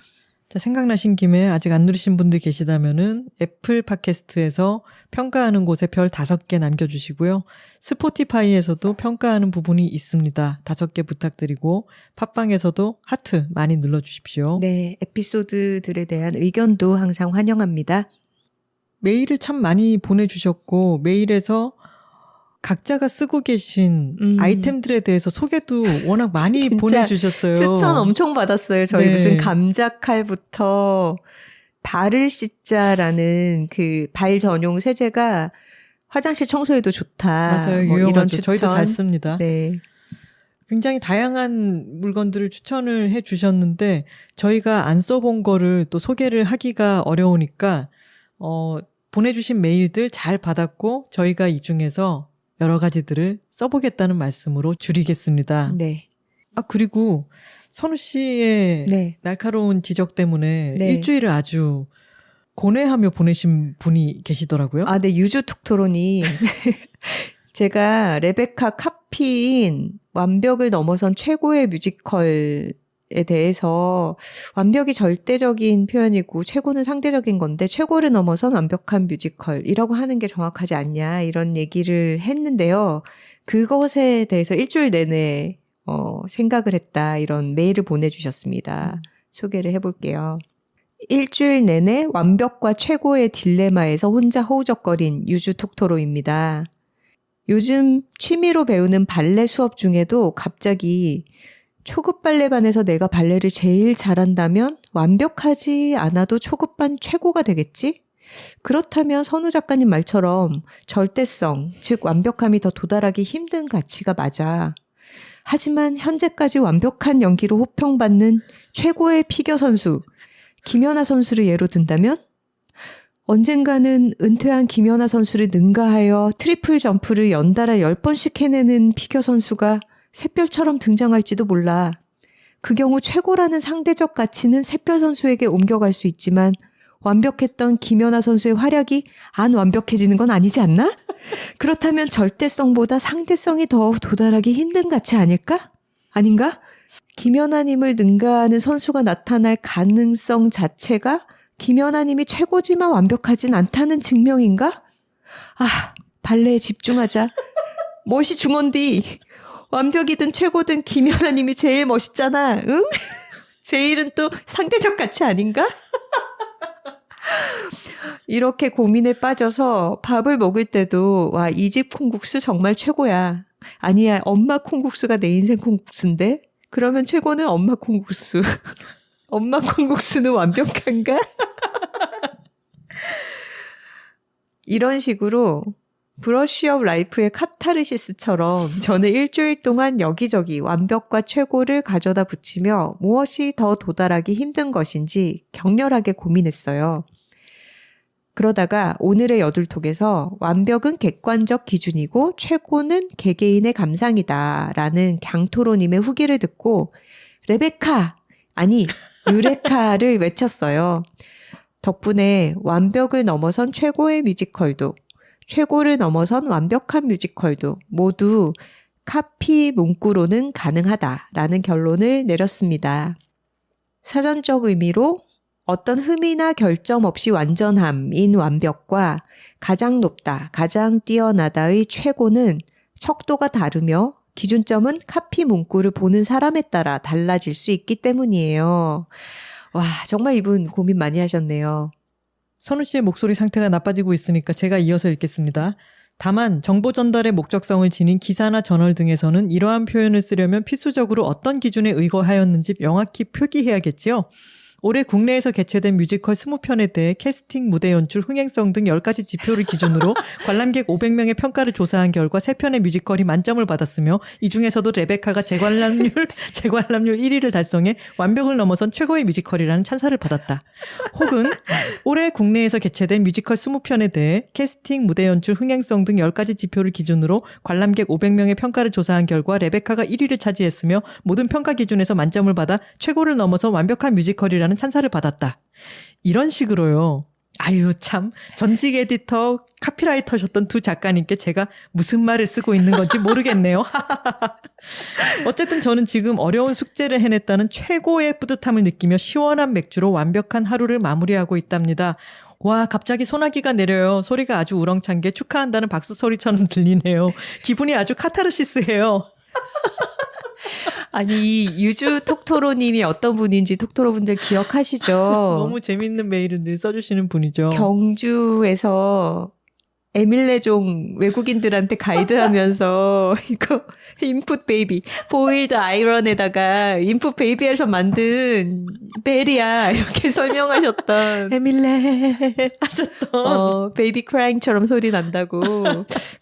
자, 생각나신 김에 아직 안 누르신 분들 계시다면은 애플 팟캐스트에서 평가하는 곳에 별 5개 남겨주시고요. 스포티파이에서도 평가하는 부분이 있습니다. 5개 부탁드리고 팟빵에서도 하트 많이 눌러주십시오. 네, 에피소드들에 대한 의견도 항상 환영합니다. 메일을 참 많이 보내주셨고 메일에서 각자가 쓰고 계신 아이템들에 대해서 소개도 워낙 많이 보내주셨어요. 추천 엄청 받았어요. 저희 네. 무슨 감자칼부터 발을 씻자라는 그 발 전용 세제가 화장실 청소에도 좋다. 맞아요. 뭐 유용하죠. 이런 추천. 저희도 잘 씁니다. 네. 굉장히 다양한 물건들을 추천을 해 주셨는데 저희가 안 써본 거를 또 소개를 하기가 어려우니까 보내주신 메일들 잘 받았고 저희가 이 중에서 여러 가지들을 써보겠다는 말씀으로 줄이겠습니다. 네. 그리고 선우 씨의 네. 날카로운 지적 때문에 네. 일주일을 아주 고뇌하며 보내신 분이 계시더라고요. 네. 유주 톡토론이 제가 레베카 카피인 완벽을 넘어선 최고의 뮤지컬에 대해서 완벽이 절대적인 표현이고 최고는 상대적인 건데 최고를 넘어선 완벽한 뮤지컬이라고 하는 게 정확하지 않냐 이런 얘기를 했는데요. 그것에 대해서 일주일 내내 생각을 했다 이런 메일을 보내주셨습니다. 소개를 해볼게요. 일주일 내내 완벽과 최고의 딜레마에서 혼자 허우적거린 유주 톡토로입니다. 요즘 취미로 배우는 발레 수업 중에도 갑자기 초급 발레반에서 내가 발레를 제일 잘한다면 완벽하지 않아도 초급반 최고가 되겠지? 그렇다면 선우 작가님 말처럼 절대성, 즉 완벽함이 더 도달하기 힘든 가치가 맞아. 하지만 현재까지 완벽한 연기로 호평받는 최고의 피겨 선수, 김연아 선수를 예로 든다면 언젠가는 은퇴한 김연아 선수를 능가하여 트리플 점프를 연달아 10번씩 해내는 피겨 선수가 샛별처럼 등장할지도 몰라. 그 경우 최고라는 상대적 가치는 샛별 선수에게 옮겨갈 수 있지만 완벽했던 김연아 선수의 활약이 안 완벽해지는 건 아니지 않나? 그렇다면 절대성보다 상대성이 더 도달하기 힘든 가치 아닐까? 아닌가? 김연아님을 능가하는 선수가 나타날 가능성 자체가 김연아님이 최고지만 완벽하진 않다는 증명인가? 발레에 집중하자. 멋이 중헌디. 완벽이든 최고든 김연아님이 제일 멋있잖아. 응? 제일은 또 상대적 가치 아닌가? 이렇게 고민에 빠져서 밥을 먹을 때도 이 집 콩국수 정말 최고야. 아니야, 엄마 콩국수가 내 인생 콩국수인데? 그러면 최고는 엄마 콩국수. 엄마 콩국수는 완벽한가? 이런 식으로 브러쉬업 라이프의 카타르시스처럼 저는 일주일 동안 여기저기 완벽과 최고를 가져다 붙이며 무엇이 더 도달하기 힘든 것인지 격렬하게 고민했어요. 그러다가 오늘의 여둘톡에서 완벽은 객관적 기준이고 최고는 개개인의 감상이다 라는 강토로님의 후기를 듣고 레베카, 아니 유레카를 외쳤어요. 덕분에 완벽을 넘어선 최고의 뮤지컬도 최고를 넘어선 완벽한 뮤지컬도 모두 카피 문구로는 가능하다라는 결론을 내렸습니다. 사전적 의미로 어떤 흠이나 결점 없이 완전함인 완벽과 가장 높다, 가장 뛰어나다의 최고는 척도가 다르며 기준점은 카피 문구를 보는 사람에 따라 달라질 수 있기 때문이에요. 와, 정말 이분 고민 많이 하셨네요. 선우 씨의 목소리 상태가 나빠지고 있으니까 제가 이어서 읽겠습니다. 다만 정보 전달의 목적성을 지닌 기사나 저널 등에서는 이러한 표현을 쓰려면 필수적으로 어떤 기준에 의거하였는지 명확히 표기해야겠지요. 올해 국내에서 개최된 뮤지컬 20편에 대해 캐스팅, 무대 연출, 흥행성 등 10가지 지표를 기준으로 관람객 500명의 평가를 조사한 결과 3편의 뮤지컬이 만점을 받았으며 이 중에서도 레베카가 재관람률 1위를 달성해 완벽을 넘어선 최고의 뮤지컬이라는 찬사를 받았다. 혹은 올해 국내에서 개최된 뮤지컬 20편에 대해 캐스팅, 무대 연출, 흥행성 등 10가지 지표를 기준으로 관람객 500명의 평가를 조사한 결과 레베카가 1위를 차지했으며 모든 평가 기준에서 만점을 받아 최고를 넘어선 완벽한 뮤지컬이라는 찬사를 받았다. 이런 식으로요. 아유 참 전직 에디터 카피라이터셨던 두 작가님께 제가 무슨 말을 쓰고 있는 건지 모르겠네요. 어쨌든 저는 지금 어려운 숙제를 해냈다는 최고의 뿌듯함을 느끼며 시원한 맥주로 완벽한 하루를 마무리하고 있답니다. 와 갑자기 소나기가 내려요. 소리가 아주 우렁찬 게 축하한다는 박수 소리처럼 들리네요. 기분이 아주 카타르시스해요. 아니 유주 톡토로님이 어떤 분인지 톡토로분들 기억하시죠? 너무 재밌는 메일을 늘 써주시는 분이죠. 경주에서 에밀레종 외국인들한테 가이드하면서 이거 인풋 베이비 보일드 아이런에다가 인풋 베이비에서 만든 벨이야 이렇게 설명하셨던 에밀레 하셨던 베이비 크라잉처럼 소리 난다고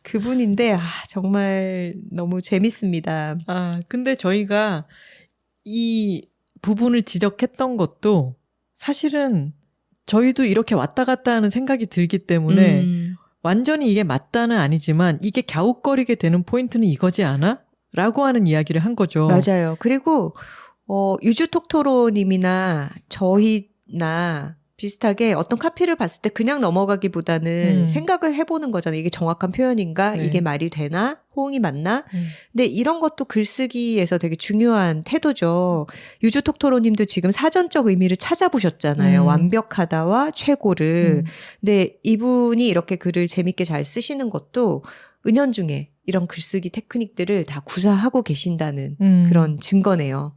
그분인데 정말 너무 재밌습니다. 근데 저희가 이 부분을 지적했던 것도 사실은 저희도 이렇게 왔다 갔다 하는 생각이 들기 때문에 완전히 이게 맞다는 아니지만 이게 갸웃거리게 되는 포인트는 이거지 않아? 라고 하는 이야기를 한 거죠. 맞아요. 그리고 유주톡토로님이나 저희나 비슷하게 어떤 카피를 봤을 때 그냥 넘어가기보다는 생각을 해보는 거잖아요. 이게 정확한 표현인가? 네. 이게 말이 되나? 호응이 맞나? 근데 이런 것도 글쓰기에서 되게 중요한 태도죠. 유주톡토로님도 지금 사전적 의미를 찾아보셨잖아요. 완벽하다와 최고를. 근데 이분이 이렇게 글을 재밌게 잘 쓰시는 것도 은연중에 이런 글쓰기 테크닉들을 다 구사하고 계신다는 그런 증거네요.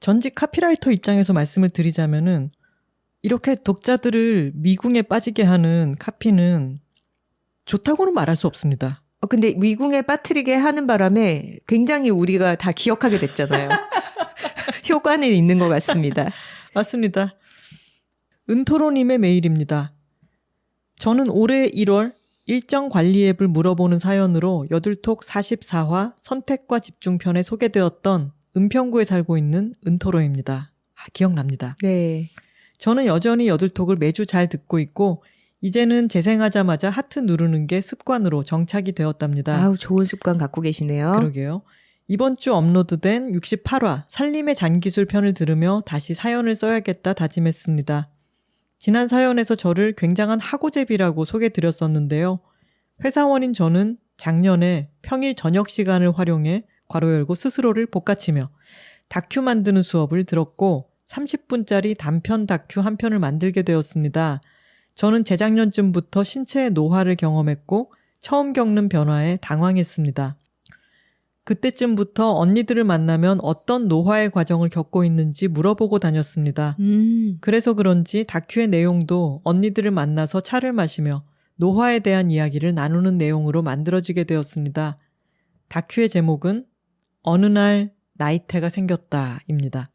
전직 카피라이터 입장에서 말씀을 드리자면은 이렇게 독자들을 미궁에 빠지게 하는 카피는 좋다고는 말할 수 없습니다. 근데 미궁에 빠뜨리게 하는 바람에 굉장히 우리가 다 기억하게 됐잖아요. 효과는 있는 것 같습니다. 맞습니다. 은토로님의 메일입니다. 저는 올해 1월 일정 관리 앱을 물어보는 사연으로 여둘톡 44화 선택과 집중편에 소개되었던 은평구에 살고 있는 은토로입니다. 기억납니다. 네. 저는 여전히 여둘톡을 매주 잘 듣고 있고 이제는 재생하자마자 하트 누르는 게 습관으로 정착이 되었답니다. 좋은 습관 갖고 계시네요. 그러게요. 이번 주 업로드된 68화 살림의 잔기술 편을 들으며 다시 사연을 써야겠다 다짐했습니다. 지난 사연에서 저를 굉장한 하고제비라고 소개드렸었는데요. 회사원인 저는 작년에 평일 저녁 시간을 활용해 괄호 열고 스스로를 볶아치며 다큐 만드는 수업을 들었고 30분짜리 단편 다큐 한 편을 만들게 되었습니다. 저는 재작년쯤부터 신체의 노화를 경험했고 처음 겪는 변화에 당황했습니다. 그때쯤부터 언니들을 만나면 어떤 노화의 과정을 겪고 있는지 물어보고 다녔습니다. 그래서 그런지 다큐의 내용도 언니들을 만나서 차를 마시며 노화에 대한 이야기를 나누는 내용으로 만들어지게 되었습니다. 다큐의 제목은 어느 날 나이테가 생겼다입니다.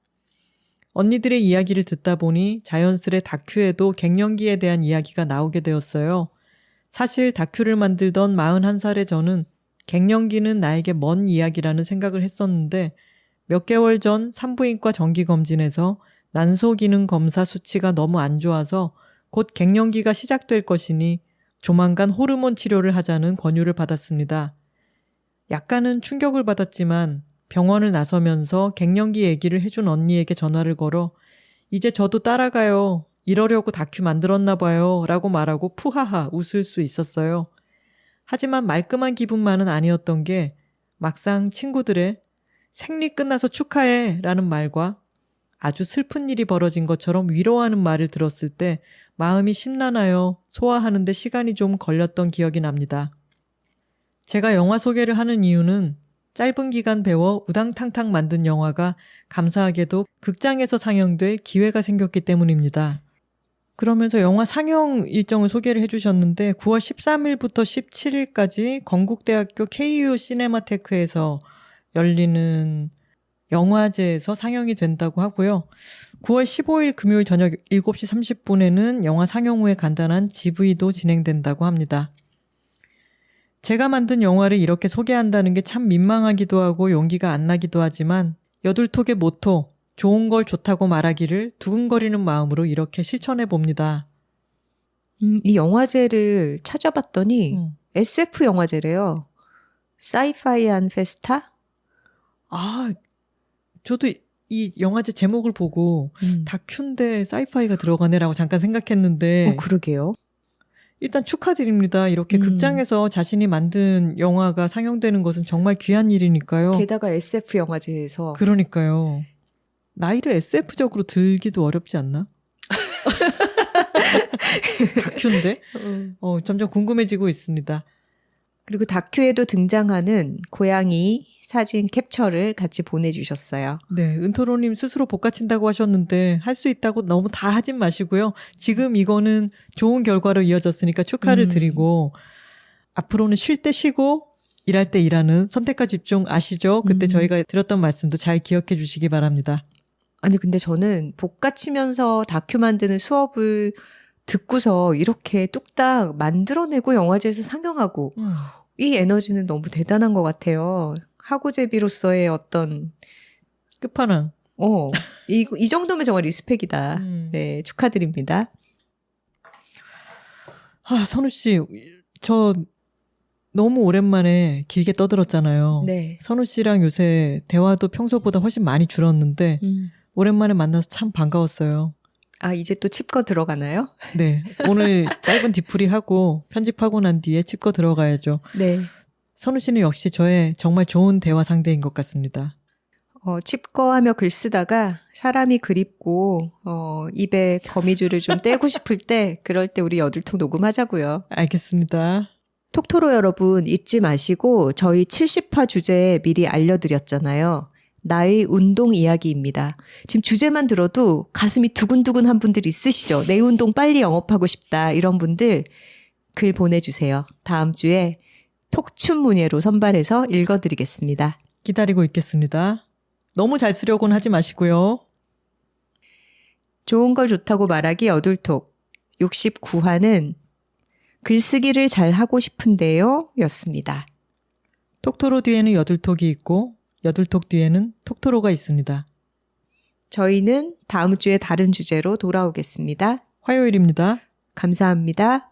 언니들의 이야기를 듣다 보니 자연스레 다큐에도 갱년기에 대한 이야기가 나오게 되었어요. 사실 다큐를 만들던 41살의 저는 갱년기는 나에게 먼 이야기라는 생각을 했었는데 몇 개월 전 산부인과 정기검진에서 난소기능 검사 수치가 너무 안 좋아서 곧 갱년기가 시작될 것이니 조만간 호르몬 치료를 하자는 권유를 받았습니다. 약간은 충격을 받았지만 병원을 나서면서 갱년기 얘기를 해준 언니에게 전화를 걸어 이제 저도 따라가요. 이러려고 다큐 만들었나 봐요. 라고 말하고 푸하하 웃을 수 있었어요. 하지만 말끔한 기분만은 아니었던 게 막상 친구들의 생리 끝나서 축하해 라는 말과 아주 슬픈 일이 벌어진 것처럼 위로하는 말을 들었을 때 마음이 심란하여 소화하는데 시간이 좀 걸렸던 기억이 납니다. 제가 영화 소개를 하는 이유는 짧은 기간 배워 우당탕탕 만든 영화가 감사하게도 극장에서 상영될 기회가 생겼기 때문입니다. 그러면서 영화 상영 일정을 소개를 해주셨는데 9월 13일부터 17일까지 건국대학교 KU 시네마테크에서 열리는 영화제에서 상영이 된다고 하고요. 9월 15일 금요일 저녁 7시 30분에는 영화 상영 후에 간단한 GV도 진행된다고 합니다. 제가 만든 영화를 이렇게 소개한다는 게 참 민망하기도 하고 용기가 안 나기도 하지만 여둘톡의 모토 좋은 걸 좋다고 말하기를 두근거리는 마음으로 이렇게 실천해 봅니다. 이 영화제를 찾아봤더니 SF 영화제래요. 사이파이한 페스타? 저도 이 영화제 제목을 보고 다큐인데 사이파이가 들어가네라고 잠깐 생각했는데 그러게요. 일단 축하드립니다. 이렇게 극장에서 자신이 만든 영화가 상영되는 것은 정말 귀한 일이니까요. 게다가 SF 영화제에서. 그러니까요. 나이를 SF적으로 들기도 어렵지 않나? 다큐인데? 점점 궁금해지고 있습니다. 그리고 다큐에도 등장하는 고양이 사진 캡처를 같이 보내주셨어요. 네, 은토로님 스스로 복가친다고 하셨는데 할 수 있다고 너무 다 하진 마시고요. 지금 이거는 좋은 결과로 이어졌으니까 축하를 드리고 앞으로는 쉴 때 쉬고 일할 때 일하는 선택과 집중 아시죠? 그때 저희가 드렸던 말씀도 잘 기억해 주시기 바랍니다. 아니 근데 저는 복가치면서 다큐 만드는 수업을 듣고서 이렇게 뚝딱 만들어내고 영화제에서 상영하고 이 에너지는 너무 대단한 것 같아요. 학우제비로서의 어떤 끝판왕. 이 정도면 정말 리스펙이다. 네, 축하드립니다. 선우 씨, 저 너무 오랜만에 길게 떠들었잖아요. 네. 선우 씨랑 요새 대화도 평소보다 훨씬 많이 줄었는데 오랜만에 만나서 참 반가웠어요. 아, 이제 또 칩거 들어가나요? 네. 오늘 짧은 뒤풀이 하고 편집하고 난 뒤에 칩거 들어가야죠. 네. 선우 씨는 역시 저의 정말 좋은 대화 상대인 것 같습니다. 칩거하며 글 쓰다가 사람이 그립고 입에 거미줄을 좀 떼고 싶을 때 그럴 때 우리 여둘통 녹음하자고요. 알겠습니다. 톡토로 여러분 잊지 마시고 저희 70화 주제 미리 알려드렸잖아요. 나의 운동 이야기입니다. 지금 주제만 들어도 가슴이 두근두근한 분들 있으시죠? 내 운동 빨리 영업하고 싶다 이런 분들 글 보내주세요. 다음 주에 톡춘 문예로 선발해서 읽어드리겠습니다. 기다리고 있겠습니다. 너무 잘 쓰려고는 하지 마시고요. 좋은 걸 좋다고 말하기 여둘톡 69화는 글쓰기를 잘 하고 싶은데요 였습니다. 톡토로 뒤에는 여둘톡이 있고 여둘톡 뒤에는 톡토로가 있습니다. 저희는 다음 주에 다른 주제로 돌아오겠습니다. 화요일입니다. 감사합니다.